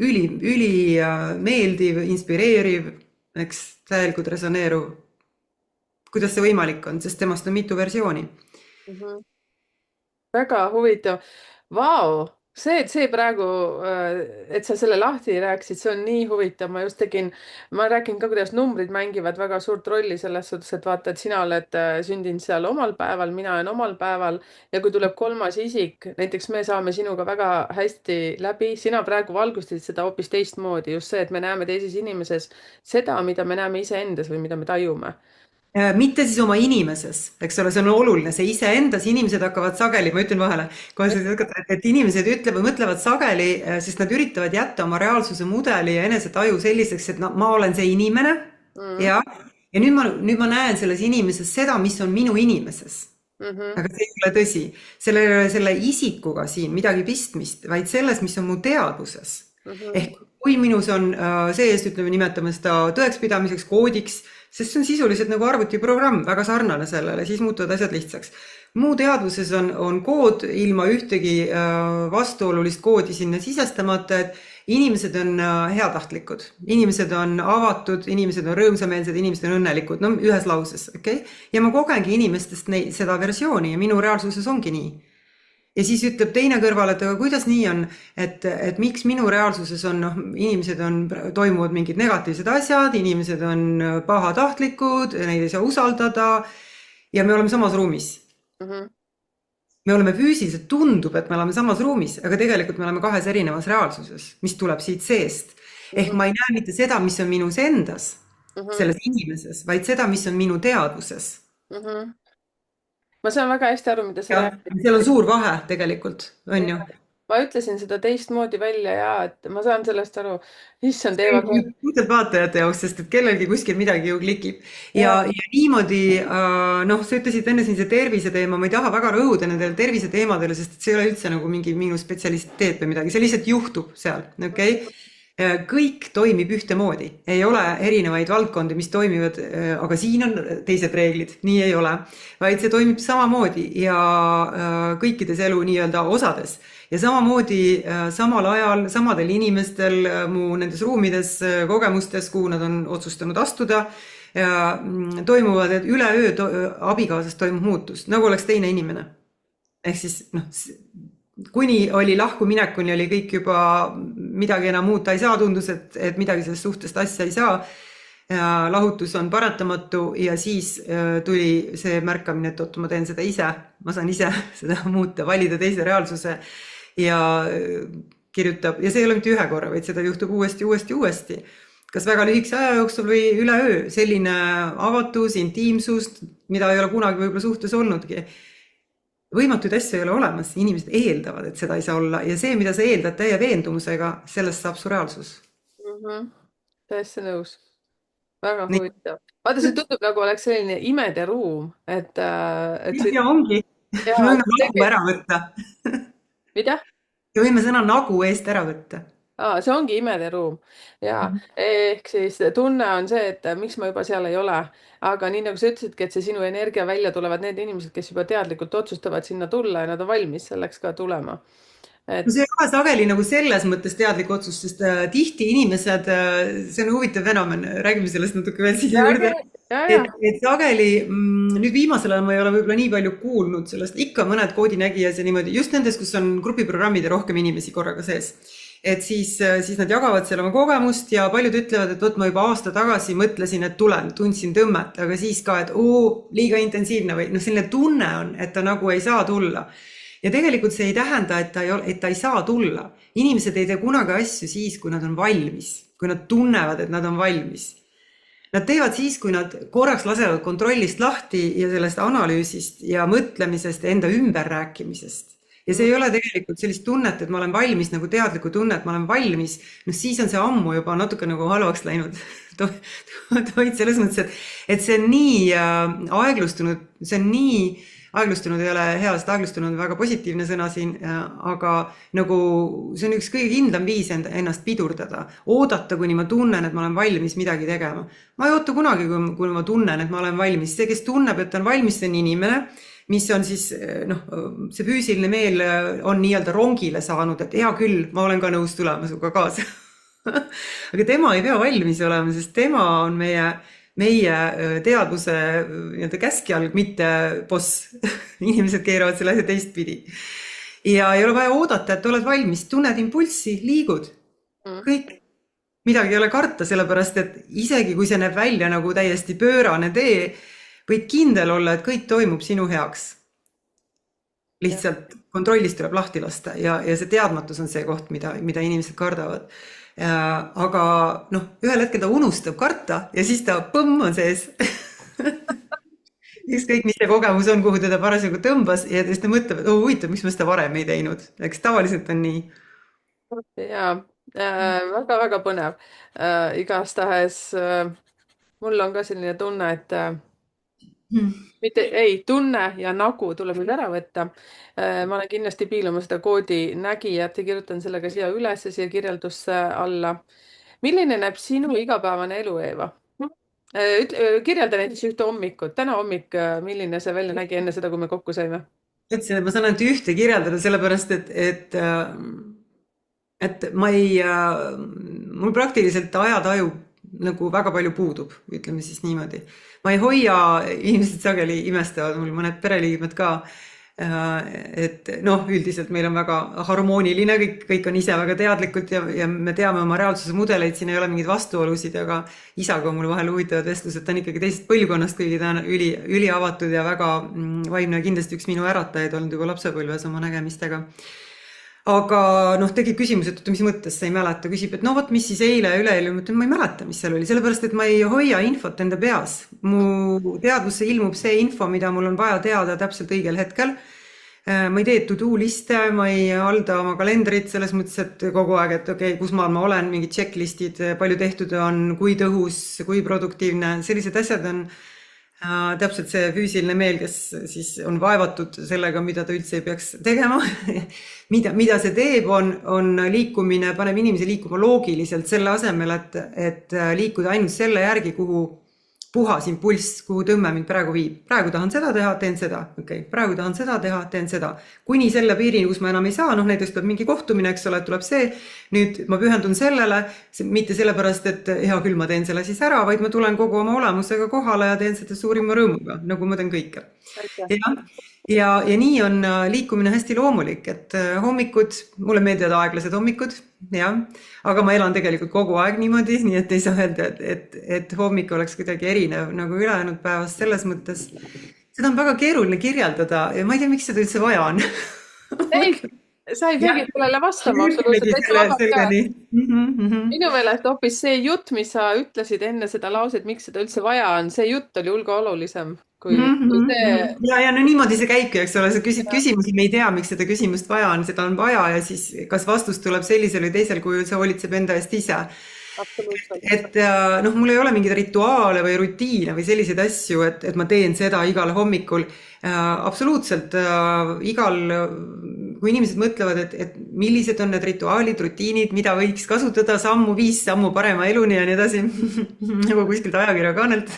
üli meeldiv, inspireeriv, eks täielikult resoneeruv. Kuidas see võimalik on, sest temast on mitu versiooni. Väga huvitav. Vau, see praegu, et sa selle lahti rääkisid, see on nii huvitav. Ma räägin ka, kuidas numbrid mängivad väga suurt rolli selles suhtes, et vaata, et sina oled sündinud seal omal päeval, mina olen omal päeval ja kui tuleb kolmas isik, näiteks me saame sinuga väga hästi läbi, sina praegu valgustasid seda hoopis teistmoodi, just see, et me näeme teises inimeses seda, mida me näeme iseendas või mida me tajume. Mitte siis oma inimeses, eks ole, see on oluline, see iseendas, inimesed hakkavad sageli, ma ütlen vahele, et inimesed mõtlevad sageli, sest nad üritavad jätta oma reaalsuse mudeli ja enesetaju selliseks, et ma olen see inimene ja nüüd ma näen selles inimeses seda, mis on minu inimeses. Aga see ei ole tõsi. Selle isikuga siin midagi pistmist, vaid selles, mis on mu teadvuses. Ehk kui minus on sees, nimetame seda tõekspidamiseks, koodiks, sest see on sisuliselt nagu arvutiprogramm, väga sarnane sellele, siis muutuvad asjad lihtsaks. Muu teadvuses on kood ilma ühtegi vastuolulist koodi sinna sisestamata, et inimesed on heatahtlikud, inimesed on avatud, inimesed on rõõmsameelsed, inimesed on õnnelikud, ühes lauses, okei? Ja ma kogengi inimestest seda versiooni ja minu reaalsuses ongi nii. Ja siis ütleb teine kõrval, et aga kuidas nii on, et miks minu reaalsuses on, toimuvad mingid negatiivsed asjad, inimesed on pahatahtlikud, neid ei saa usaldada ja me oleme samas ruumis. Me oleme füüsiliselt, tundub, et me oleme samas ruumis, aga tegelikult me oleme kahes erinevas reaalsuses, mis tuleb siit seest. Ehk ma ei näe mitte seda, mis on minus endas, selles inimeses, vaid seda, mis on minu teadvuses. Ma saan väga hästi aru, mida sa räägid. Seal on suur vahe tegelikult, on ju? Ma ütlesin seda teistmoodi välja ja et ma saan sellest aru. Issand, Eeva. Puhtalt vaatajate jaoks, sest et kellelgi kuskil midagi ju klikib. Ja niimoodi, sa ütlesid enne siin see tervise teema, ma ei taha väga rõhuda nendele tervise teemadele, sest see ei ole üldse nagu mingi minu spetsialiteet või midagi, see lihtsalt juhtub seal, okei? Kõik toimib ühtemoodi, ei ole erinevaid valdkondi, mis toimivad, aga siin on teised reeglid, nii ei ole, vaid see toimib samamoodi ja kõikides elu nii-öelda osades. Ja samamoodi samal ajal, samadel inimestel mu nendes ruumides, kogemustes, kuhu nad on otsustanud astuda, toimuvad, et üleöö abikaasast toimub muutus, nagu oleks teine inimene. Ehk siis, kuni oli lahkuminekuni, oli kõik juba midagi enam muuta ei saa, tundus, et midagi sellest suhtest asja ei saa. Lahutus on paratamatu ja siis tuli see märkamine, et ma teen seda ise, ma saan ise seda muuta, valida teise reaalsuse ja kirjutab, ja see ei ole mitte ühe korra, vaid seda juhtub uuesti. Kas väga lühikese aja jooksul või üleöö, selline avatus, intiimsus, mida ei ole kunagi võib-olla suhtes olnudki. Võimatuid asju ei ole olemas, inimesed eeldavad, et seda ei saa olla ja see, mida sa eeldad täie veendumusega, sellest saab su reaalsus. Täiesti nõus. Väga huvitav. Vaata, see tundub nagu oleks selline imede ruum, et... Ja ongi. Me võime nagu ära võtta. Mida? Ja võime sõna nagu eest ära võtta. See ongi imede ruum. Ja ehk siis tunne on see, et miks ma juba seal ei ole. Aga nii nagu sa ütlesidki, et see sinu energia välja tulevad need inimesed, kes juba teadlikult otsustavad sinna tulla ja nad on valmis selleks ka tulema. See ei ole sageli nagu selles mõttes teadlik otsus, sest tihti inimesed, see on huvitav fenomen, räägime sellest natuke veel siin juurde. Et sageli, nüüd viimasel ajal ma ei ole võib-olla nii palju kuulnud sellest, ikka mõned koodinägijas ja niimoodi, just nendes, kus on grupiprogrammid ja rohkem inimesi korraga sees. Et siis nad jagavad seal oma kogemust ja paljud ütlevad, et ma juba aasta tagasi mõtlesin, et tulen, tundsin tõmmet, aga siis ka, et liiga intensiivne või selline tunne on, et ta nagu ei saa tulla. Ja tegelikult see ei tähenda, et ta ei saa tulla. Inimesed ei tee kunagi asju siis, kui nad on valmis, kui nad tunnevad, et nad on valmis. Nad teevad siis, kui nad korraks lasevad kontrollist lahti ja sellest analüüsist ja mõtlemisest ja enda ümberrääkimisest. ja see ei ole tegelikult sellist tunnet, et ma olen valmis, nagu teadlikku tunnet, ma olen valmis, noh siis on see ammu juba natuke nagu halvaks läinud. Toit selles mõttes, et see on nii aeglustunud, see on nii aeglustunud, ei ole hea, sest aeglustunud on väga positiivne sõna siin, aga nagu see on üks kõige kindlam viis ennast pidurdada, oodata, kuni ma tunnen, et ma olen valmis midagi tegema. Ma ei oota kunagi, kui ma tunnen, et ma olen valmis. See, kes tunneb, et on valmis, see on inimene, mis on siis, noh, see füüsiline meel on nii-öelda rongile saanud, et hea küll, ma olen ka nõus tulema suga kaasa. Aga tema ei pea valmis olema, sest tema on meie teadvuse nii-öelda käskjalg, mitte boss. Inimesed keeravad selle asja teistpidi. Ja ei ole vaja oodata, et oled valmis, tunned impulssi, liigud. Kõik. Midagi ei ole karta, sellepärast, et isegi kui see näeb välja nagu täiesti pöörane tee, võid kindel olla, et kõik toimub sinu heaks. Lihtsalt kontrollist tuleb lahti lasta ja see teadmatus on see koht, mida inimesed kardavad. Aga noh, ühel hetkel ta unustab karta ja siis ta põmm on sees. Ükskõik, mis see kogemus on, kuhu teda parasjagu tõmbas ja siis ta mõtleb, et huvitav, miks ma seda varem ei teinud. Eks tavaliselt on nii. Jaa, väga-väga põnev. Igastahes mul on ka selline tunne, et tunne ja nagu tuleb nüüd ära võtta. Ma olen kindlasti piiluma seda koodi nägijat ja kirjutan selle ka siia üles, siia kirjeldusse alla. Milline näeb sinu igapäevane elu, Eeva? Kirjelda näiteks ühte hommikut. Täna hommik, milline see välja nägi enne seda, kui me kokku saime? Ütlesin, et ma saan ainult ühte kirjeldada, sellepärast, et mul praktiliselt ajataju nagu väga palju puudub, ütleme siis niimoodi. Ma ei hoia, inimesed sageli imestavad, mul mõned pereliikmed ka, et noh, üldiselt meil on väga harmooniline, kõik on ise väga teadlikult ja me teame oma reaalsuse mudeleid, siin ei ole mingid vastuolusid, aga isaga on mul vahel huvitavad vestlused, ta on ikkagi teisest põlvkonnast, kuigi ta on üli avatud ja väga vaimne, kindlasti üks minu äratajaid olnud juba lapsepõlves oma nägemistega. Aga noh, tekib küsimus, et mis mõttes sa ei mäleta, küsib, et no vot, mis siis eile ja üleeile, ma ütlen, ma ei mäleta, mis seal oli, sellepärast, et ma ei hoia infot enda peas. Mu teadvusse ilmub see info, mida mul on vaja teada täpselt õigel hetkel. Ma ei tee to-do liste, ma ei halda oma kalendrit selles mõttes, et kogu aeg, et okei, kus maal ma olen, mingid checklistid, palju tehtud on, kui tõhus, kui produktiivne, sellised asjad on täpselt see füüsiline meel, kes siis on vaevatud sellega, mida ta üldse ei peaks tegema. Mida see teeb, on liikumine, paneb inimese liikuma loogiliselt selle asemel, et liikuda ainult selle järgi, kuhu puhas impulss, kuhu tõmme mind praegu viib. Praegu tahan seda teha, teen seda. Okay. Praegu tahan seda teha, teen seda. Kuni selle piirini, kus ma enam ei saa, noh näiteks tuleb mingi kohtumine, eks ole, tuleb see. Nüüd ma pühendun sellele, mitte sellepärast, et hea küll ma teen selle siis ära, vaid ma tulen kogu oma olemusega kohale ja teen seda suurima rõõmuga, nagu ma teen kõike. Ja nii on liikumine hästi loomulik, et hommikud, mulle meeldivad aeglased hommikud, jah, aga ma elan tegelikult kogu aeg niimoodi, nii et ei saa öelda, et hommik oleks kuidagi erinev nagu ülejäänud päevast selles mõttes. Seda on väga keeruline kirjeldada ja ma ei tea, miks seda üldse vaja on. Ei, sa ei peagi sellele vastama absoluutselt. Minu meelest hoopis see jutt, mis sa ütlesid enne seda lauset, miks seda üldse vaja on, see jutt oli hulga olulisem. Kui see... Ja no niimoodi see käibki, eks ole, sa küsid küsimusi, me ei tea, miks seda küsimust vaja on, seda on vaja ja siis kas vastus tuleb sellisel või teisel kujul, see hoolitseb enda eest ise. Et noh, mul ei ole mingeid rituaale või rutiine või selliseid asju, et ma teen seda igal hommikul. Absoluutselt kui inimesed mõtlevad, et millised on need rituaalid, rutiinid, mida võiks kasutada sammu 5 sammu parema eluni ja nii edasi, nagu kuskilt ajakirjakaanelt.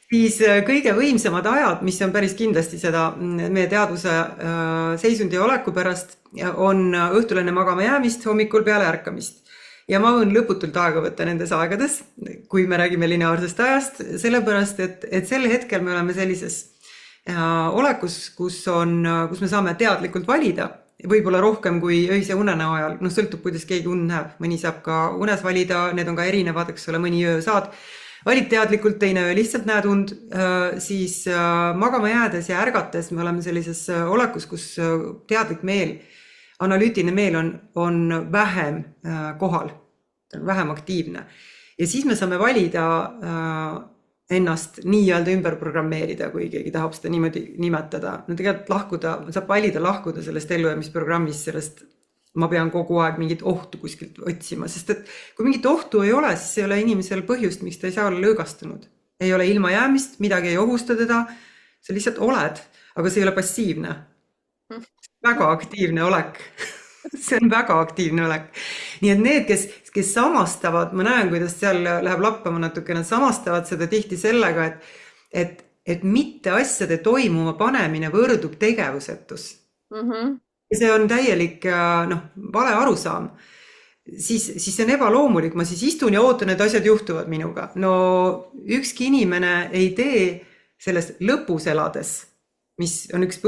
Siis kõige võimsamad ajad, mis on päris kindlasti seda meie teadvuse seisundi ja oleku pärast, on õhtul enne magama jäämist, hommikul peale ärkamist. Ja ma võin lõputult aega võtta nendes aegades, kui me räägime lineaarsest ajast, sellepärast, et sel hetkel me oleme sellises olekus, kus me saame teadlikult valida, võib-olla rohkem kui öise unenäo ajal, noh sõltub, kuidas keegi und näeb, mõni saab ka unes valida, need on ka erinevad, eks ole, mõni öö saad valid teadlikult, teine öö lihtsalt näed und, siis magama jäädes ja ärgates me oleme sellises olekus, kus teadlik meel, analüütiline meel on vähem kohal, vähem aktiivne. Ja siis me saame valida ennast nii-öelda ümber programmeerida, kui keegi tahab seda niimoodi nimetada. No tegelikult lahkuda, saab valida lahkuda sellest ellujäämisprogrammist, sellest ma pean kogu aeg mingit ohtu kuskilt otsima, sest et kui mingit ohtu ei ole, siis ei ole inimesel põhjust, miks ta ei saa olla lõõgastunud. Ei ole ilmajäämist, midagi ei ohusta teda, sa lihtsalt oled, aga see ei ole passiivne. Väga aktiivne olek. See on väga aktiivne olek. Nii et need, kes samastavad, ma näen, kuidas seal läheb lappama natuke, nad samastavad seda tihti sellega, et mitte asjade toimuma panemine võrdub tegevusetus. See on täielik vale arusaam. Siis see on ebaloomulik, ma siis istun ja ootan, et asjad juhtuvad minuga. No ükski inimene ei tee selles lõpus elades, mis on üks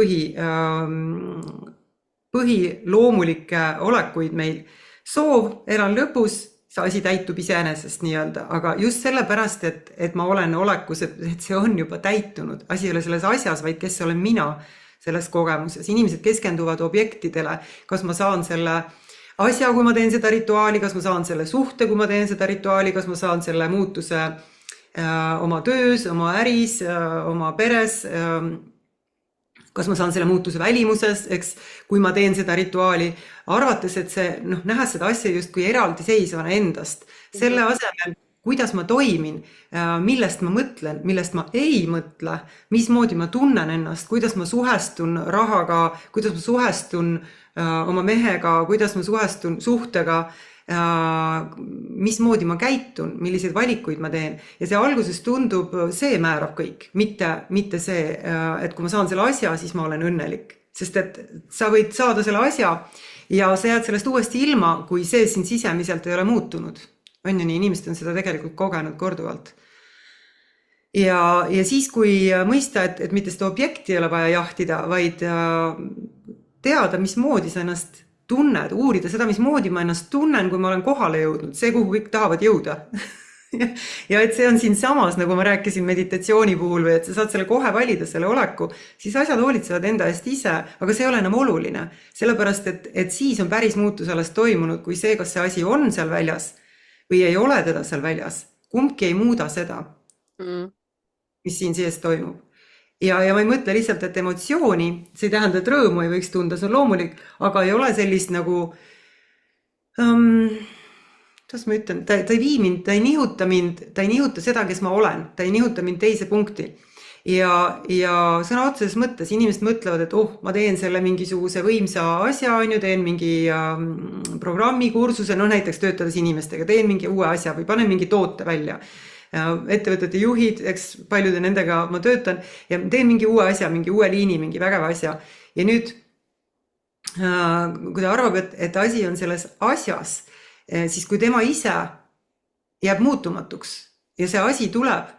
põhiloomulikke olekuid meil. Soov, elan lõpus, see asi täitub iseenesest nii-öelda, aga just sellepärast, et ma olen olekus, et see on juba täitunud. Asi ei ole selles asjas, vaid kes olen mina selles kogemuses. Inimesed keskenduvad objektidele, kas ma saan selle asja, kui ma teen seda rituaali, kas ma saan selle suhte, kui ma teen seda rituaali, kas ma saan selle muutuse oma töös, oma äris, oma peres, kas ma saan selle muutuse välimuses, eks, kui ma teen seda rituaali, arvates, et see, nähes seda asja just kui eraldiseisvana endast, selle asemel, kuidas ma toimin, millest ma mõtlen, millest ma ei mõtle, mismoodi ma tunnen ennast, kuidas ma suhestun rahaga, kuidas ma suhestun oma mehega, kuidas ma suhestun suhtega, mismoodi ma käitun, milliseid valikuid ma teen. Ja see alguses tundub, see määrab kõik, mitte see, et kui ma saan selle asja, siis ma olen õnnelik. Sest et sa võid saada selle asja ja sa jääd sellest uuesti ilma, kui see siin sisemiselt ei ole muutunud. On ju nii, inimesed on seda tegelikult kogenud korduvalt. Ja siis, kui mõista, et mitte seda objekti ei ole vaja jahtida, vaid teada, mismoodi sa ennast tunned, uurida seda, mismoodi ma ennast tunnen, kui ma olen kohale jõudnud, see, kuhu kõik tahavad jõuda. Ja et see on siin samas, nagu ma rääkisin meditatsiooni puhul, või et sa saad selle kohe valida, selle oleku, siis asjad hoolitsevad enda eest ise, aga see ei ole enam oluline. Sellepärast, et siis on päris muutus alles toimunud, kui see, kas see asi on seal väljas või ei ole teda seal väljas. Kumbki ei muuda seda, mis siin sees toimub. Ja ma ei mõtle lihtsalt, et emotsiooni, see ei tähenda, et rõõmu ei võiks tunda, see on loomulik, aga ei ole sellist nagu, kuidas ma ütlen, ta ei vii mind, ta ei nihuta seda, kes ma olen, ta ei nihuta mind teise punkti. Ja sõna otseses mõttes inimesed mõtlevad, et ma teen selle mingisuguse võimsa asja, teen mingi programmi, kursuse, näiteks töötades inimestega, teen mingi uue asja või panen mingi toote välja. Ettevõtete juhid, eks paljude nendega ma töötan ja teen mingi uue asja, mingi uue liini, mingi vägeva asja. Ja nüüd, kui ta arvab, et asi on selles asjas, siis kui tema ise jääb muutumatuks ja see asi tuleb,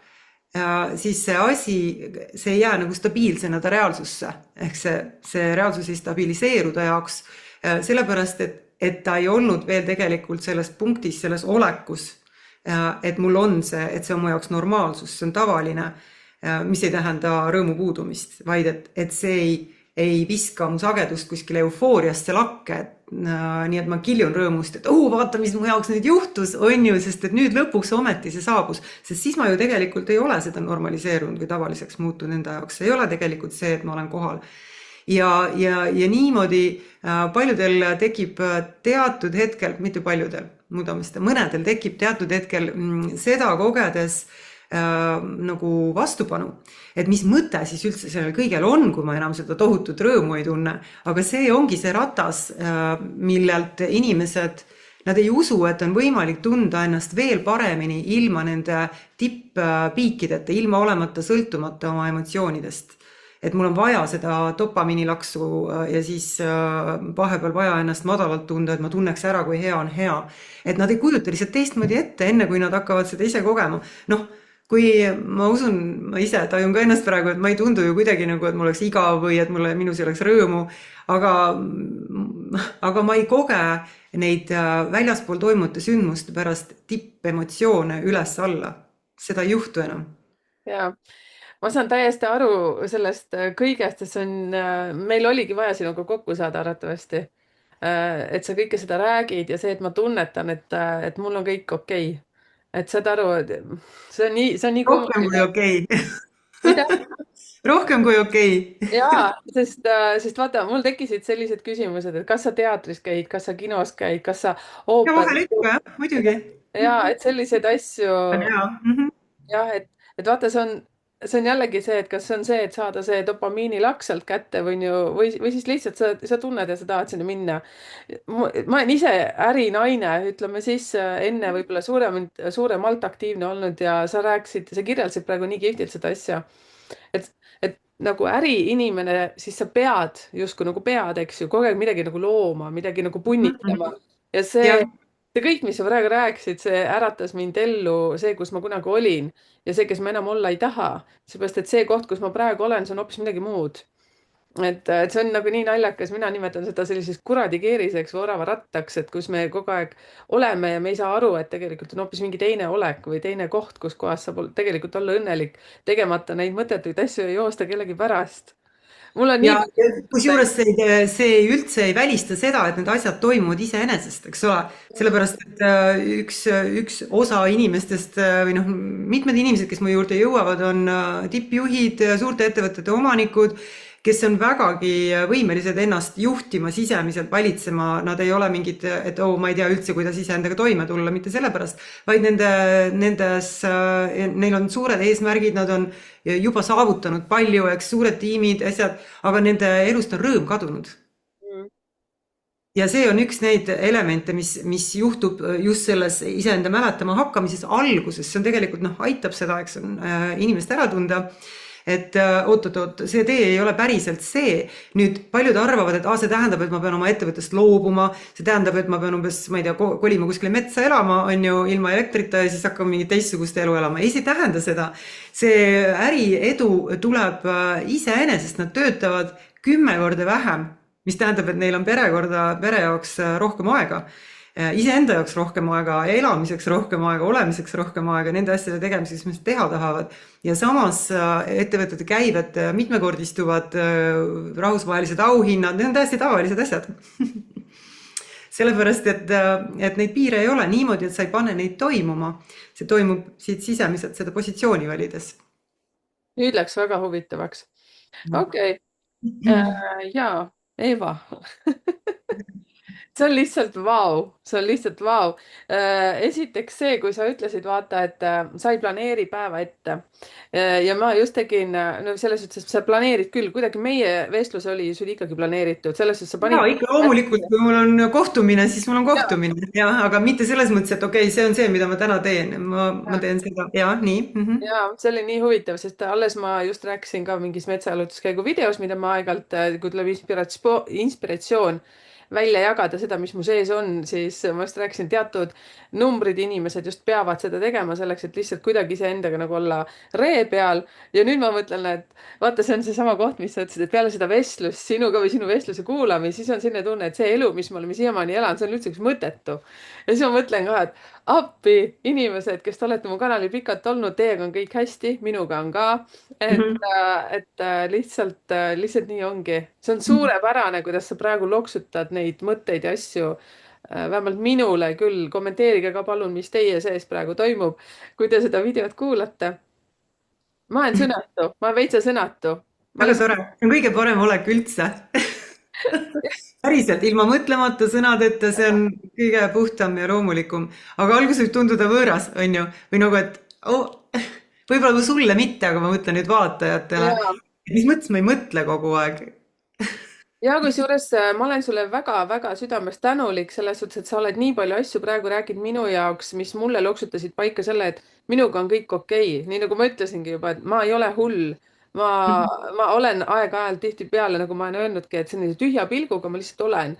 siis see ei jää nagu stabiilsena ta reaalsusse. Ehk see reaalsus ei stabiliseeru ta jaoks, sellepärast, et ta ei olnud veel tegelikult selles punktis, selles olekus, et mul on see, et see on mu jaoks normaalsus, see on tavaline, mis ei tähenda rõõmu puudumist, vaid et see ei viska mu sagedust kuskile eufooriasse lakke, nii et ma kiljun rõõmust, et vaata, mis mu jaoks nüüd juhtus, on ju, sest et nüüd lõpuks ometi see saabus, sest siis ma ju tegelikult ei ole seda normaliseerunud või tavaliseks muutunud enda jaoks, ei ole tegelikult see, et ma olen kohal. Ja niimoodi paljudel tekib teatud hetkel, mitte paljudel, mõnedel tekib teatud hetkel seda kogedes nagu vastupanu, et mis mõte siis üldse sellel kõigel on, kui ma enam seda tohutut rõõmu ei tunne, aga see ongi see ratas, millelt inimesed, nad ei usu, et on võimalik tunda ennast veel paremini ilma nende tipp-piikideta, ilma olemata sõltumata oma emotsioonidest. Et mul on vaja seda dopamiinilaksu ja siis vahepeal vaja ennast madalalt tunda, et ma tunneks ära, kui hea on hea. Et nad ei kujuta lihtsalt teistmoodi ette, enne kui nad hakkavad seda ise kogema. Kui ma usun, ma ise tajun ka ennast praegu, et ma ei tundu ju kuidagi nagu, et mul oleks igav või et minus ei oleks rõõmu, aga ma ei koge neid väljaspool toimuvate sündmuste pärast tippemotsioone üles alla. Seda ei juhtu enam. Jaa. Ma saan täiesti aru sellest kõigest, sest meil oligi vaja sinuga kokku saada arvatavasti. Et sa kõike seda räägid ja see, et ma tunnetan, et mul on kõik okei. et saad aru, et see on nii rohkem kui kummaline. okei. mida? Rohkem kui okei. jaa, sest vaata, mul tekkisid sellised küsimused, et kas sa teatris käid, kas sa kinos käid, kas sa Ja vahel ooperis. ikka, jah, muidugi. ja et selliseid asju. On hea. Mhm. jah, et vaata, see on jällegi see, et kas see on see, et saada see dopamiinilaks sealt kätte või siis lihtsalt sa tunned ja sa tahad sinna minna. ma olen ise ärinaine, ütleme siis enne võib-olla suuremalt aktiivne olnud ja sa kirjeldasid praegu nii kihvtilt seda asja, et nagu äriinimene, siis sa pead, eks ju, kogu aeg midagi nagu looma, midagi nagu Mhm, punnitama mhm. ja Jah, see kõik, mis sa praegu rääkisid, see äratas mind ellu, see, kus ma kunagi olin ja see, kes ma enam olla ei taha. seepärast, et see koht, kus ma praegu olen, see on hoopis midagi muud. et see on nagu nii naljakas, mina nimetan seda selliseks kuradikeeriseks või oravarattaks, et kus me kogu aeg oleme ja me ei saa aru, et tegelikult on hoopis mingi teine olek või teine koht, kus kohas saab tegelikult olla õnnelik, tegemata neid mõttetuid asju ja joosta kellegi pärast. mul on nii ja palju. kusjuures see üldse ei välista seda, et need asjad toimuvad iseenesest, eks ole. Sellepärast, et üks osa inimestest või noh, mitmed inimesed, kes mu juurde jõuavad, on tippjuhid, suurte ettevõtete omanikud, kes on vägagi võimelised ennast juhtima, sisemiselt valitsema. Nad ei ole mingid, et oh, ma ei tea üldse, kuidas iseendaga toime tulla, mitte sellepärast, vaid neil on suured eesmärgid, nad on juba saavutanud palju, eks, suured tiimid, asjad, aga nende elust on rõõm kadunud. Mm. Ja see on üks neid elemente, mis juhtub just selles iseenda mäletama hakkamises alguses. See on tegelikult, noh, aitab seda, eks, inimest ära tunda, et oot-oot-oot, see tee ei ole päriselt see. Nüüd paljud arvavad, et see tähendab, et ma pean oma ettevõttest loobuma, see tähendab, et ma pean umbes, ma ei tea, kolima kuskile metsa elama, on ju, ilma elektrita ja siis hakkama mingit teistsugust elu elama. Ei, see ei tähenda seda. See äriedu tuleb iseenesest, nad töötavad 10 korda vähem, mis tähendab, et neil on pere jaoks rohkem aega, iseenda jaoks rohkem aega, elamiseks rohkem aega, olemiseks rohkem aega, nende asjade tegemiseks, mis nad teha tahavad. Ja samas ettevõtete käived mitmekordistuvad, rahvusvahelised auhinnad, need on täiesti tavalised asjad. Sellepärast, et neid piire ei ole niimoodi, et sa ei pane neid toimuma. See toimub siit sisemiselt seda positsiooni valides. nüüd läks väga huvitavaks. okei. Jaa, Eeva. see on lihtsalt vau, see on lihtsalt vau. esiteks see, kui sa ütlesid, vaata, et sa ei planeeri päeva ette. ja ma just tegin, no selles suhtes, et sa planeerid küll, kuidagi meie vestlus oli sul ikkagi planeeritud, selles suhtes sa Ja panid. ikka loomulikult, kui mul on kohtumine, siis mul on kohtumine. Ja, aga mitte selles mõttes, et okei, see on see, mida ma täna teen. Ma teen seda. Ja, nii. Mhm. ja see oli nii huvitav, sest alles ma just rääkisin ka mingis metsajalutuskäigu videos, mida ma aeg-ajalt, kui tuleb inspiratsioon välja jagada seda, mis mu sees on, siis ma just rääkisin, teatud numbrid inimesed just peavad seda tegema selleks, et lihtsalt kuidagi iseendaga nagu olla ree peal. ja nüüd ma mõtlen, et vaata, see on seesama koht, mis sa ütlesid, et peale seda vestlust sinuga või sinu vestluse kuulamist, siis on selline tunne, et see elu, mis me oleme siiamaani elanud, see on üldse üks mõttetu. ja siis ma mõtlen ka, et appi, inimesed, kes te olete mu kanalil pikalt olnud, teiega on kõik hästi, minuga on ka. et, Mhm. lihtsalt nii ongi. see on suurepärane, kuidas sa praegu loksutad neid mõtteid ja asju. vähemalt minule küll, kommenteerige ka palun, mis teie sees praegu toimub, kui te seda videot kuulate. ma olen sõnatu, ma olen veitsa sõnatu. ma Väga lihtsalt. tore. See on kõige parem olek üldse. Päriselt, ilma mõtlemata sõnadeta, see on kõige puhtam ja loomulikum. Aga alguses võib tunduda võõras, on ju? Või nagu, et võib-olla sulle mitte, aga ma mõtlen nüüd vaatajatele. jaa. Mis mõttes ma ei mõtle kogu aeg? ja kusjuures ma olen sulle väga-väga südamest tänulik selles suhtes, et sa oled nii palju asju praegu rääkinud minu jaoks, mis mulle loksutasid paika selle, et minuga on kõik okei. Nii nagu ma ütlesingi juba, et ma ei ole hull. ma olen aeg-ajalt tihtipeale, nagu ma olen öelnudki, et sellise tühja pilguga ma lihtsalt olen.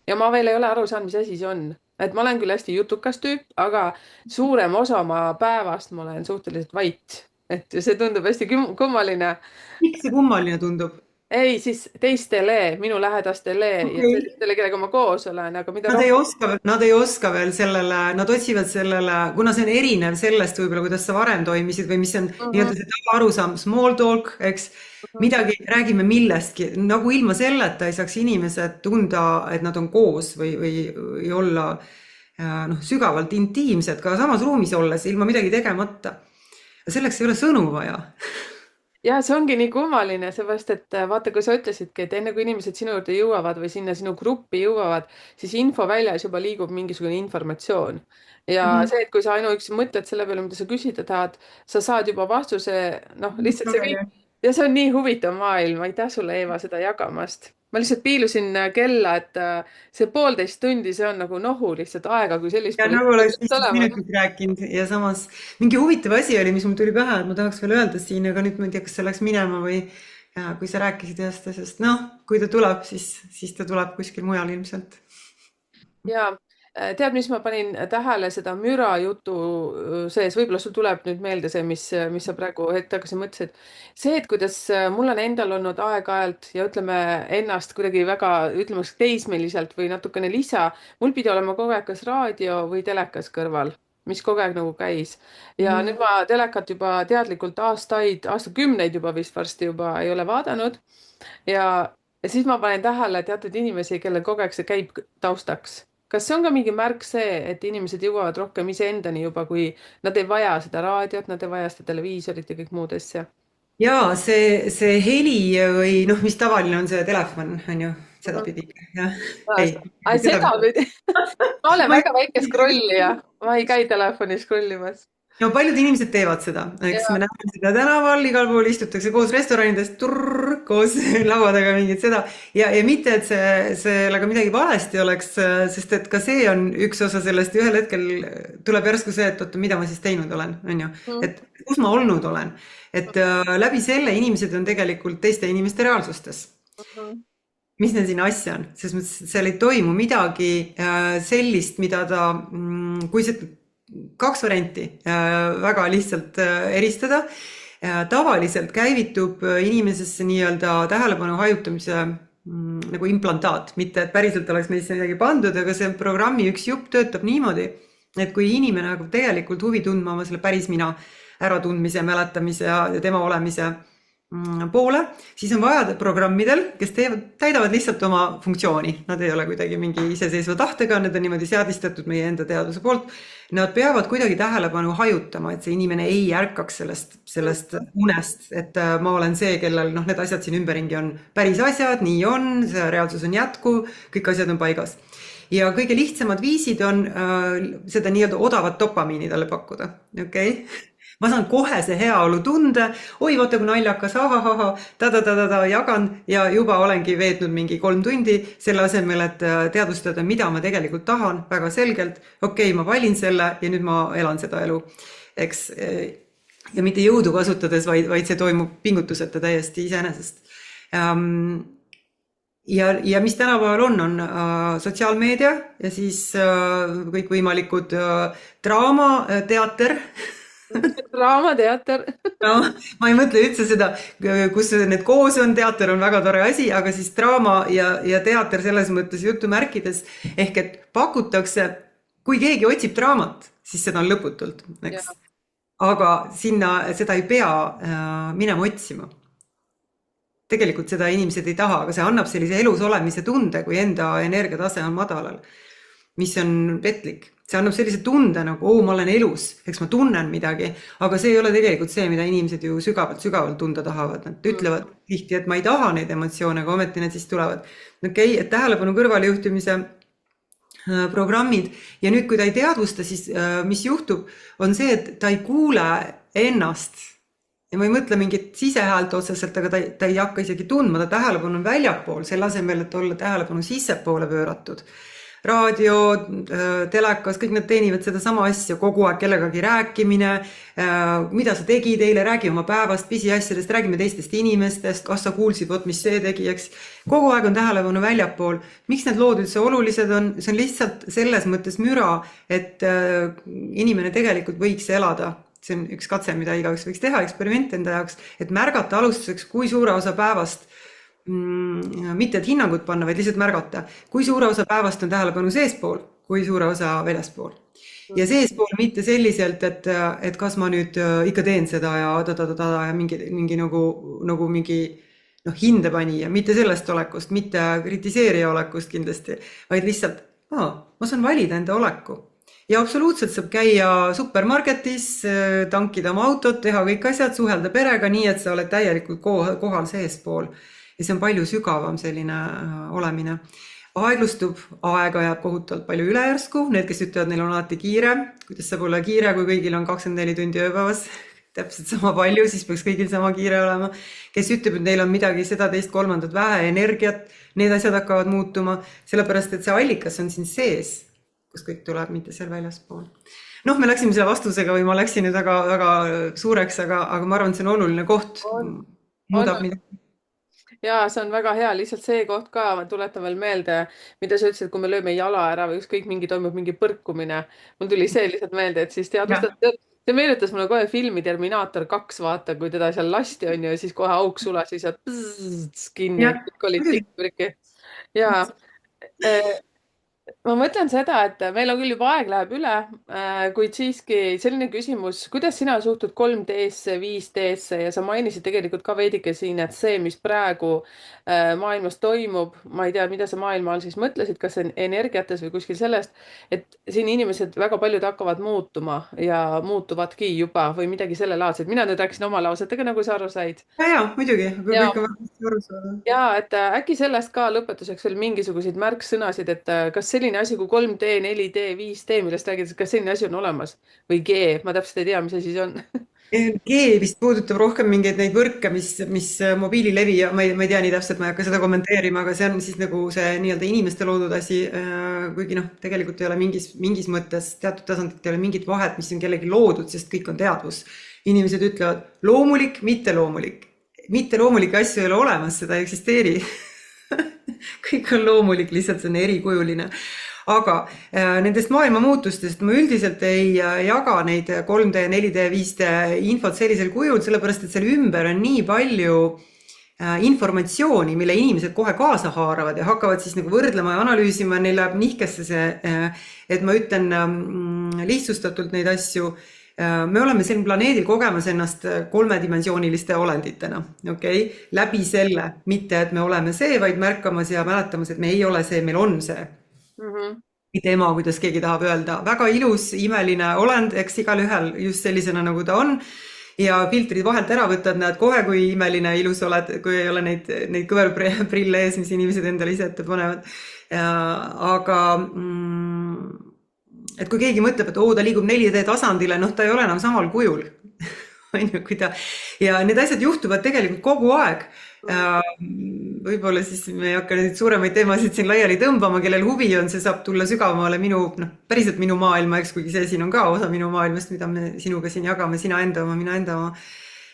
ja ma veel ei ole aru saanud, mis asi see on. et ma olen küll hästi jutukas tüüp, aga suurem osa oma päevast ma olen suhteliselt vait. et see tundub hästi kummaline. Miks see kummaline tundub? ei, siis teistele, minu lähedastele ja Okei. sellistele, kellega ma koos olen, aga mida rohkem. Nad ei oska veel sellele, nad otsivad sellele, kuna see on erinev sellest võib-olla, kuidas sa varem toimisid või mis on Mhm, nii-öelda see tavaarusaam, small talk, eks, mhm. midagi, räägime millestki, nagu ilma selleta ei saaks inimesed tunda, et nad on koos või olla noh, sügavalt intiimsed ka samas ruumis olles ilma midagi tegemata. Selleks ei ole sõnu vaja. ja see ongi nii kummaline, seepärast et vaata, kui sa ütlesidki, et enne kui inimesed sinu juurde jõuavad või sinna sinu gruppi jõuavad, siis infoväljas juba liigub mingisugune informatsioon. Ja see, et kui sa ainuüksi mõtled selle peale, mida sa küsida tahad, sa saad juba vastuse, noh, lihtsalt see kõik. Ja see on nii huvitav maailm, aitäh sulle, Eeva, seda jagamast. Ma lihtsalt piilusin kella, et see 1,5 tundi, see on nagu nohu lihtsalt aega, kui sellist Ja pole nagu oleks 15 olemas. minutit rääkinud ja samas mingi huvitav asi oli, mis mul tuli pähe, et ma tahaks veel öelda siin, aga nüüd ma ei tea, kas see läks minema või ja, kui sa rääkisid ühest asjast, noh, kui ta tuleb, siis ta tuleb kuskil mujal ilmselt. Ja tead, mis ma panin tähele seda müra jutu sees, võib-olla sul tuleb nüüd meelde see, mis sa praegu hetk tagasi mõtlesid. See, et kuidas mul on endal olnud aeg-ajalt ja ütleme ennast kuidagi väga, ütleme teismeliselt või natukene lisa, mul pidi olema kogu aeg kas raadio või telekas kõrval, mis kogu aeg nagu käis. Ja nüüd ma telekat juba teadlikult aastaid, aastakümneid juba vist varsti juba ei ole vaadanud. Ja siis ma panen tähele teatud inimesi, kellel kogu aeg see käib taustaks. Kas see on ka mingi märk see, et inimesed jõuavad rohkem iseendani juba, kui nad ei vaja seda raadiot, nad ei vaja seda televiisorit ja kõik muud asja? Ja see heli või noh, mis tavaline on see telefon, on ju, sedapidi. Jah, ei. Ai, sedapidi. Ma olen Ma väga väike scrollija. Ma ei käi telefoni scrollimas. No paljud inimesed teevad seda, eks Ja. me näeme seda tänaval, igal pool istutakse koos restoranides, koos laua taga mingit seda ja mitte, et sellega midagi valesti oleks, sest et ka see on üks osa sellest ja ühel hetkel tuleb järsku see, et oota, mida ma siis teinud olen, on ju, et kus ma olnud olen, et läbi selle inimesed on tegelikult teiste inimeste reaalsustes. Mis neil siin asja on, selles mõttes, et seal ei toimu midagi sellist, mida ta, kui see 2 varianti väga lihtsalt eristada. Tavaliselt käivitub inimesesse nii-öelda tähelepanu hajutamise nagu implantaat, mitte et päriselt oleks meisse midagi pandud, aga see programmi üks jupp töötab niimoodi, et kui inimene hakkab tegelikult huvi tundma oma selle päris mina äratundmise, mäletamise ja tema olemise poole, siis on vaja programmidel, kes täidavad lihtsalt oma funktsiooni. Nad ei ole kuidagi mingi iseseisva tahtega, need on niimoodi seadistatud meie enda teaduse poolt. Nad peavad kuidagi tähelepanu hajutama, et see inimene ei ärkaks sellest unest, et ma olen see, kellel need asjad siin ümberringi on päris asjad, nii on, see reaalsus on jätku, kõik asjad on paigas. Ja kõige lihtsamad viisid on seda nii-öelda odavat dopamiini talle pakkuda, okei? Ma saan kohe see heaolu tunde, oi, vaata kui naljakas, jagan ja juba olengi veetnud mingi 3 tundi selle asemel, et teadvustada, mida ma tegelikult tahan väga selgelt. Okei, ma valin selle ja nüüd ma elan seda elu, eks. Ja mitte jõudu kasutades, vaid see toimub pingutuseta täiesti iseenesest. Ja mis tänapäeval on sotsiaalmeedia ja siis kõik võimalikud draamateater. Draamateater. No, ma ei mõtle üldse seda, kus need koos on, teater on väga tore asi, aga siis draama ja teater selles mõttes jutumärkides, ehk et pakutakse, kui keegi otsib draamat, siis seda on lõputult, eks. Aga seda ei pea minema otsima. Tegelikult seda inimesed ei taha, aga see annab sellise elus olemise tunde, kui enda energiatase on madalal, mis on petlik. See annab sellise tunde nagu, ma olen elus, eks ma tunnen midagi, aga see ei ole tegelikult see, mida inimesed ju sügavalt tunda tahavad. Nad ütlevad tihti, et ma ei taha neid emotsioone, aga ometi need siis tulevad. Okei, et tähelepanu kõrvaljuhtimise programmid ja nüüd, kui ta ei teadvusta, siis mis juhtub, on see, et ta ei kuule ennast ja ma ei mõtle mingit sisehäält otseselt, aga ta ei hakka isegi tundma, ta tähelepanu on väljapool, selle asemel, et olla tähelepanu sissepoole pööratud. Raadio, telekas, kõik nad teenivad seda sama asja, kogu aeg kellegagi rääkimine, mida sa tegid eile, räägi oma päevast, pisiasjadest, räägime teistest inimestest, kas sa kuulsid, mis see tegi, eks. Kogu aeg on tähelepanu väljapool. Miks need lood üldse olulised on? See on lihtsalt selles mõttes müra, et inimene tegelikult võiks elada. See on üks katse, mida igaüks võiks teha, eksperiment enda jaoks, et märgata alustuseks, kui suure osa päevast mitte et hinnangut panna, vaid lihtsalt märgata, kui suure osa päevast on tähelepanu seespool, kui suure osa väljaspool. Ja seespool mitte selliselt, et kas ma nüüd ikka teen seda ja mingi nagu mingi hindepanija, mitte sellest olekust, mitte kritiseerija olekust kindlasti, vaid lihtsalt, ma saan valida enda oleku. ja absoluutselt saab käia supermarketis, tankida oma autot, teha kõik asjad, suhelda perega nii, et sa oled täielikult kohal seespool. Ja see on palju sügavam selline olemine. Aeglustub, aega jääb kohutavalt palju üle järsku, need, kes ütlevad, neil on alati kiire, kuidas saab olla kiire, kui kõigil on 24 tundi ööpäevas, täpselt sama palju, siis peaks kõigil sama kiire olema. Kes ütleb, et neil on midagi seda, teist, kolmandat, vähe energiat, need asjad hakkavad muutuma, sellepärast, et see allikas on siin sees, kus kõik tuleb, mitte seal väljaspool. Noh, me läksime selle vastusega või ma läksin nüüd väga suureks, aga ma arvan, et see on oluline koht. Muudab midagi. Ja see on väga hea, lihtsalt see koht ka, ma tuletan veel meelde, mida sa ütlesid, kui me lööme jala ära või ükskõik toimub mingi põrkumine. Mul tuli see lihtsalt meelde, et siis teadvustada, see meenutas mulle kohe filmi Terminaator 2, vaata, kui teda seal lasti on ju, ja siis kohe auk sulas, siis kinni, kõik olid tikk-prikki. Ja ma mõtlen seda, et meil on küll juba aeg läheb üle, kuid siiski selline küsimus, kuidas sina suhtud 3D-sse, 5D-sse ja sa mainisid tegelikult ka veidike siin, et see, mis praegu maailmas toimub, ma ei tea, mida sa maailma all siis mõtlesid, kas see on energiates või kuskil sellest, et siin inimesed väga paljud hakkavad muutuma ja muutuvadki juba või midagi sellelaadset. Mina nüüd rääkisin oma lausetega, nagu sa aru said. Ja, muidugi, aga kõik on väga aru saada. Ja, et äkki sellest ka lõpetuseks veel mingisuguseid märksõnasid, et kas selline asi kui 3D, 4D, 5D, millest räägitakse, kas selline asi on olemas või G, ma täpselt ei tea, mis asi see on. G vist puudutab rohkem mingeid neid võrke, mis mobiililevi ja ma ei tea nii täpselt, ma ei hakka seda kommenteerima, aga see on siis nagu see nii-öelda inimeste loodud asi, kuigi noh, tegelikult ei ole mingis mõttes teatud tasandit ei ole mingit vahet, mis on kellegi loodud, sest kõik on teadvus. Inimesed ütlevad loomulik, mitteloomulik. Mitteloomulikke asju ei ole olemas, seda ei eksisteeri. Kõik on loomulik, lihtsalt see on erikujuline. Aga nendest maailma muutustest ma üldiselt ei jaga neid 3D, 4D, 5D infot sellisel kujul, sellepärast et seal ümber on nii palju informatsiooni, mille inimesed kohe kaasa haaravad ja hakkavad siis nagu võrdlema ja analüüsima, neil läheb nihkesse see, et ma ütlen lihtsustatult neid asju. Me oleme siin planeedil kogemas ennast kolmedimensiooniliste olenditena, okei? Läbi selle, mitte et me oleme see, vaid märkamas ja mäletamas, et me ei ole see, meil on see. Mitte ema, kuidas keegi tahab öelda. Väga ilus, imeline olend, eks igal ühel just sellisena, nagu ta on. Ja filtrid vahelt ära võtad, näed kohe, kui imeline ilus oled, kui ei ole neid kõverprille ees, mis inimesed endale ise ette panevad. Aga et kui keegi mõtleb, et ta liigub 4D tasandile, noh, ta ei ole enam samal kujul. Ja need asjad juhtuvad tegelikult kogu aeg. Võib-olla siis me ei hakka neid suuremaid teemasid siin laiali tõmbama, kellel huvi on, see saab tulla sügavamale päriselt minu maailma, eks kuigi see siin on ka osa minu maailmast, mida me sinuga siin jagame, sina enda oma, mina enda oma.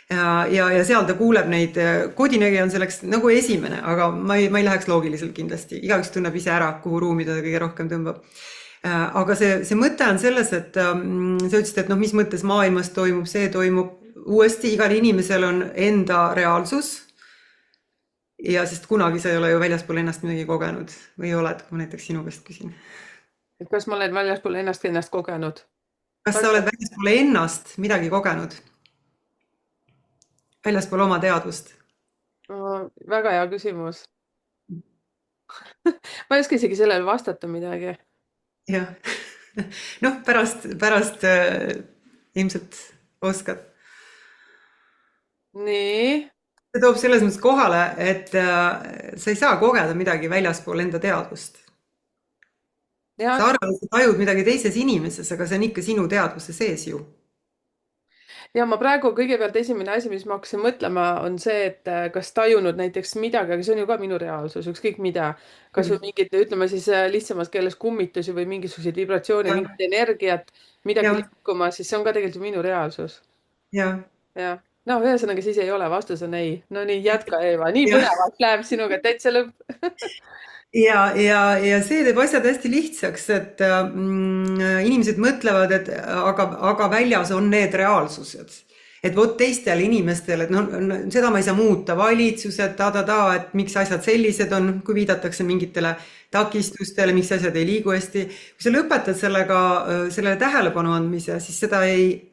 Ja seal ta kuuleb neid, koodinägija on selleks nagu esimene, aga ma ei läheks loogiliselt kindlasti. Igaüks tunneb ise ära, kuhu ruumi ta kõige rohkem tõmbab. Aga see mõte on selles, et sa ütlesid, et mis mõttes maailmas toimub, see toimub uuesti, igal inimesel on enda reaalsus ja sest kunagi sa ei ole ju väljaspool ennast midagi kogenud või oled, kui ma näiteks sinu käest küsin. Et kas ma olen väljaspool ennast kogenud? Kas sa oled väljaspool ennast midagi kogenud? Väljaspool oma teadvust? Väga hea küsimus. Ma ei oska isegi sellele vastata midagi. Jah, pärast ilmselt oskad. Nii. See toob selles mõttes kohale, et sa ei saa kogeda midagi väljaspool enda teadvust. Sa arvad, et sa tajud midagi teises inimeses, aga see on ikka sinu teadvuse sees ju. Ja ma praegu kõigepealt esimene asi, mis ma hakkasin mõtlema, on see, et kas tajunud näiteks midagi, aga see on ju ka minu reaalsus, ükskõik mida. Kas või mingid, ütleme siis lihtsamas keeles kummitusi või mingisuguseid vibratsioone, mingit energiat, midagi liikuma, siis see on ka tegelikult minu reaalsus. Ja. No, ühesõnaga siis ei ole, vastus on ei. No nii, jätka Eeva, nii põnevalt läheb sinuga täitsa lõpp. Ja see teeb asjad hästi lihtsaks, et inimesed mõtlevad, et aga väljas on need reaalsused. Et vot teistel inimestel, et seda ma ei saa muuta, valitsused, et miks asjad sellised on, kui viidatakse mingitele takistustele, miks asjad ei liigu hästi. Kui sa lõpetad sellele tähelepanu andmise, siis seda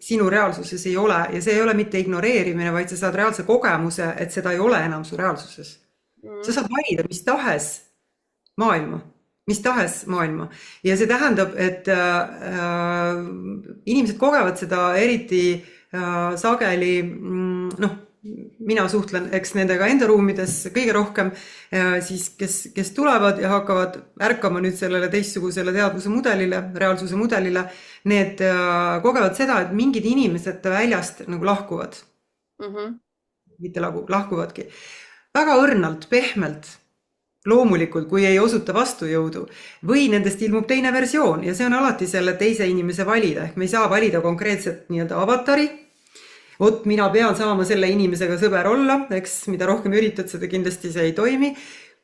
sinu reaalsuses ei ole ja see ei ole mitte ignoreerimine, vaid sa saad reaalse kogemuse, et seda ei ole enam su reaalsuses. Sa saad valida mis tahes maailma. mis tahes maailma. Ja see tähendab, et inimesed kogevad seda eriti sageli, noh, mina suhtlen, eks nendega enda ruumides kõige rohkem, siis kes tulevad ja hakkavad ärkama nüüd sellele teistsugusele teadvuse mudelile, reaalsuse mudelile, need kogevad seda, et mingid inimesed väljast nagu lahkuvad, Mhm. mitte lahkuvadki, väga õrnalt, pehmelt, loomulikult, kui ei osuta vastujõudu, või nendest ilmub teine versioon ja see on alati selle teise inimese valida, ehk me ei saa valida konkreetset nii-öelda avatari. Vot mina pean saama selle inimesega sõber olla, eks, mida rohkem üritad, seda kindlasti see ei toimi.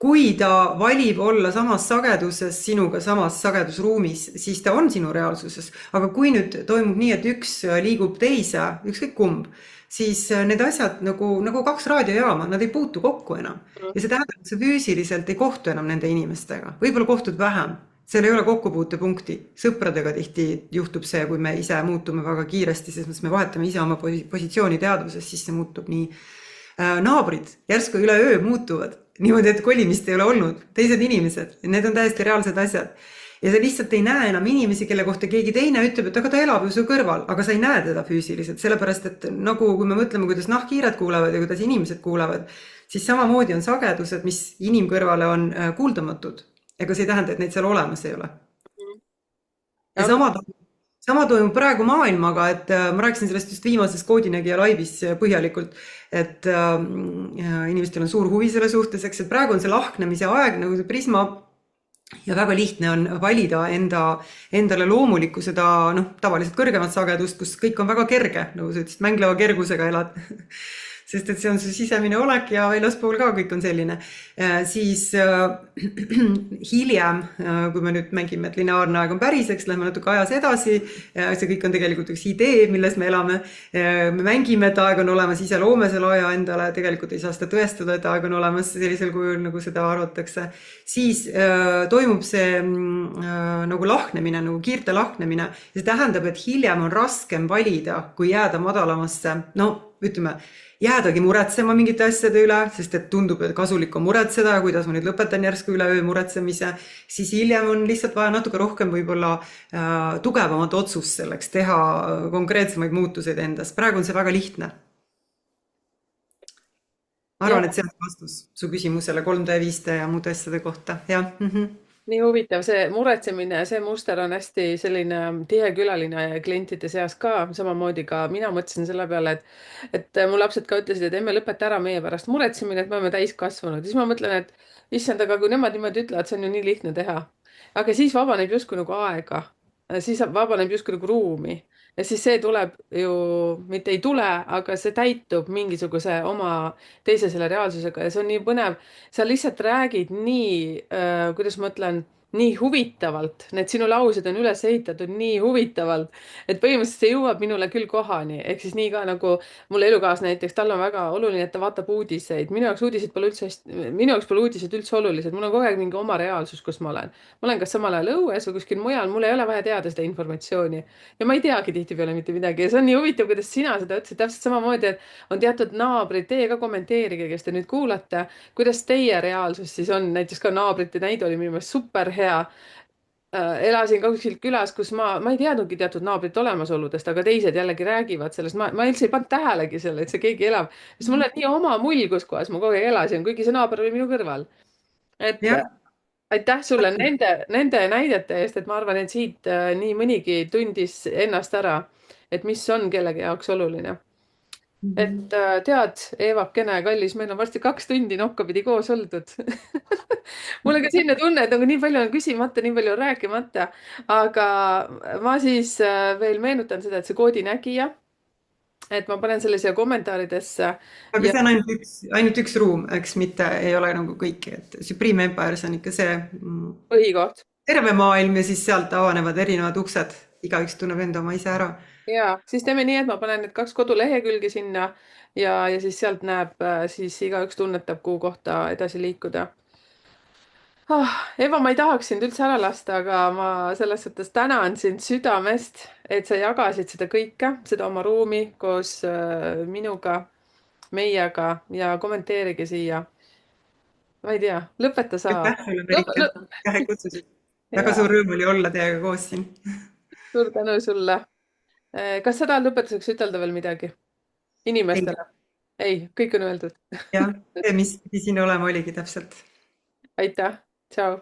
Kui ta valib olla samas sageduses sinuga samas sagedusruumis, siis ta on sinu reaalsuses. Aga kui nüüd toimub nii, et üks liigub teise, ükskõik kumb, siis need asjad nagu kaks raadiojaama, nad ei puutu kokku enam. Ja see tähendab, et sa füüsiliselt ei kohtu enam nende inimestega. Võib-olla kohtud vähem. Seal ei ole kokkupuutepunkti. Sõpradega tihti juhtub see, kui me ise muutume väga kiiresti, sest me vahetame ise oma positsiooni teadvuses, siis see muutub nii. Naabrid järsku üleöö muutuvad. Niimoodi, et kolimist ei ole olnud. Teised inimesed. Need on täiesti reaalsed asjad. Ja sa lihtsalt ei näe enam inimesi, kelle kohta keegi teine ütleb, et aga ta elab ju su kõrval, aga sa ei näe teda füüsiliselt, sellepärast et nagu kui me mõtleme, kuidas nahkhiired kuulevad ja kuidas inimesed kuulevad, siis samamoodi on sagedused, mis inimkõrvale on kuuldamatud. Ega see ei tähenda, et neid seal olemas ei ole. Ja sama toimub praegu maailmaga, et ma rääkisin sellest just viimases Koodinägija laivis põhjalikult, et inimestel on suur huvi selle suhtes, eks, et praegu on see lahknemise aeg, nagu see prisma, ja väga lihtne on valida endale loomulikku seda, tavaliselt kõrgemat sagedust, kus kõik on väga kerge, nagu sa ütlesid, mängleva kergusega elad. Sest et see on su sisemine olek ja väljaspool ka kõik on selline. Siis hiljem, kui me nüüd mängime, et lineaarne aeg on päriseks, lähme natuke ajas edasi, see kõik on tegelikult üks idee, milles me elame. Me mängime, et aeg on olemas, ise loome selle aja endale, tegelikult ei saa seda tõestada, et aeg on olemas sellisel kujul, nagu seda arvatakse. Siis toimub see nagu lahknemine, nagu kiirte lahknemine. See tähendab, et hiljem on raskem valida, kui jääda madalamasse, ütleme, jäädagi muretsema mingite asjade üle, sest et tundub, et kasulik on muretseda ja kuidas ma nüüd lõpetan järsku üleöö muretsemise, siis hiljem on lihtsalt vaja natuke rohkem võib-olla tugevamat otsust selleks, teha konkreetsemaid muutuseid endas. Praegu on see väga lihtne. Ma arvan, et see on vastus su küsimusele 3D, 5D ja muude asjade kohta. Jah. Nii huvitav, see muretsemine, see muster on hästi selline tihe külaline klientide seas ka, samamoodi ka mina mõtlesin selle peale, et mu lapsed ka ütlesid, et emme lõpeta ära meie pärast muretsemine, et me oleme täiskasvanud. Ja siis ma mõtlen, et issand, aga kui nemad niimoodi ütlevad, see on ju nii lihtne teha. Aga siis vabaneb justkui nagu aega, siis vabaneb justkui nagu ruumi. Ja siis see tuleb ju, mitte ei tule, aga see täitub mingisuguse oma teise selle reaalsusega ja see on nii põnev. Sa lihtsalt räägid nii, kuidas ma ütlen, nii huvitavalt, need sinu laused on üles ehitatud nii huvitavalt, et põhimõtteliselt see jõuab minule küll kohani, ehk siis nii ka nagu mul elukaas näiteks, tal on väga oluline, et ta vaatab uudiseid. Minu jaoks pole uudised üldse olulised, mul on kogu aeg mingi oma reaalsus, kus ma olen. Ma olen kas samal ajal õues või kuskil mujal, mul ei ole vaja teada seda informatsiooni ja ma ei teagi tihtipeale mitte midagi ja see on nii huvitav, kuidas sina seda ütlesid, täpselt samamoodi, et on teatud naabrid, teie ka kommenteerige, kes te nüüd kuulate, kuidas teie reaalsus siis on, näiteks ka naabrite näide oli minu meelest super hea. Elasin ka kuskil külas, kus ma ei teadnudki teatud naabrite olemasoludest, aga teised jällegi räägivad sellest, ma üldse ei pannud tähelegi selle, et see keegi elab, sest mul on nii oma mull, kus kohas ma kogu aeg elasin, kuigi see naaber oli minu kõrval. Et Jah. aitäh sulle nende näidete eest, et ma arvan, et siit nii mõnigi tundis ennast ära, et mis on kellegi jaoks oluline. Et tead, Eevakene, kallis, meil on varsti 2 tundi nokkapidi koos oldud. mul on ka selline tunne, et nagu nii palju on küsimata, nii palju on rääkimata, aga ma siis veel meenutan seda, et see koodinägija, et ma panen selle siia kommentaaridesse Aga ja see on ainult üks ruum, eks, mitte ei ole nagu kõiki, et Supreme Empires on ikka see põhikoht. terve maailm ja siis sealt avanevad erinevad uksed, igaüks tunneb enda oma ise ära. Ja siis teeme nii, et ma panen need 2 kodulehekülge sinna ja siis sealt näeb, siis igaüks tunnetab, kuhu kohta edasi liikuda. Eva, ma ei tahaks sind üldse ära lasta, aga ma selles suhtes tänan sind südamest, et sa jagasid seda kõike, seda oma ruumi koos minuga, meiega ja kommenteerige siia. ma ei tea, lõpeta sa. aitäh sulle, Lõp- Merike, lõp- aitäh, et kutsusid. väga ja suur rõõm oli olla teiega koos siin. suur tänu sulle. Kas sa tahad lõpetuseks ütelda veel midagi ei, inimestele? ei, kõik on öeldud. jah, see, mis pidi siin olema, oligi täpselt. aitäh, tšau.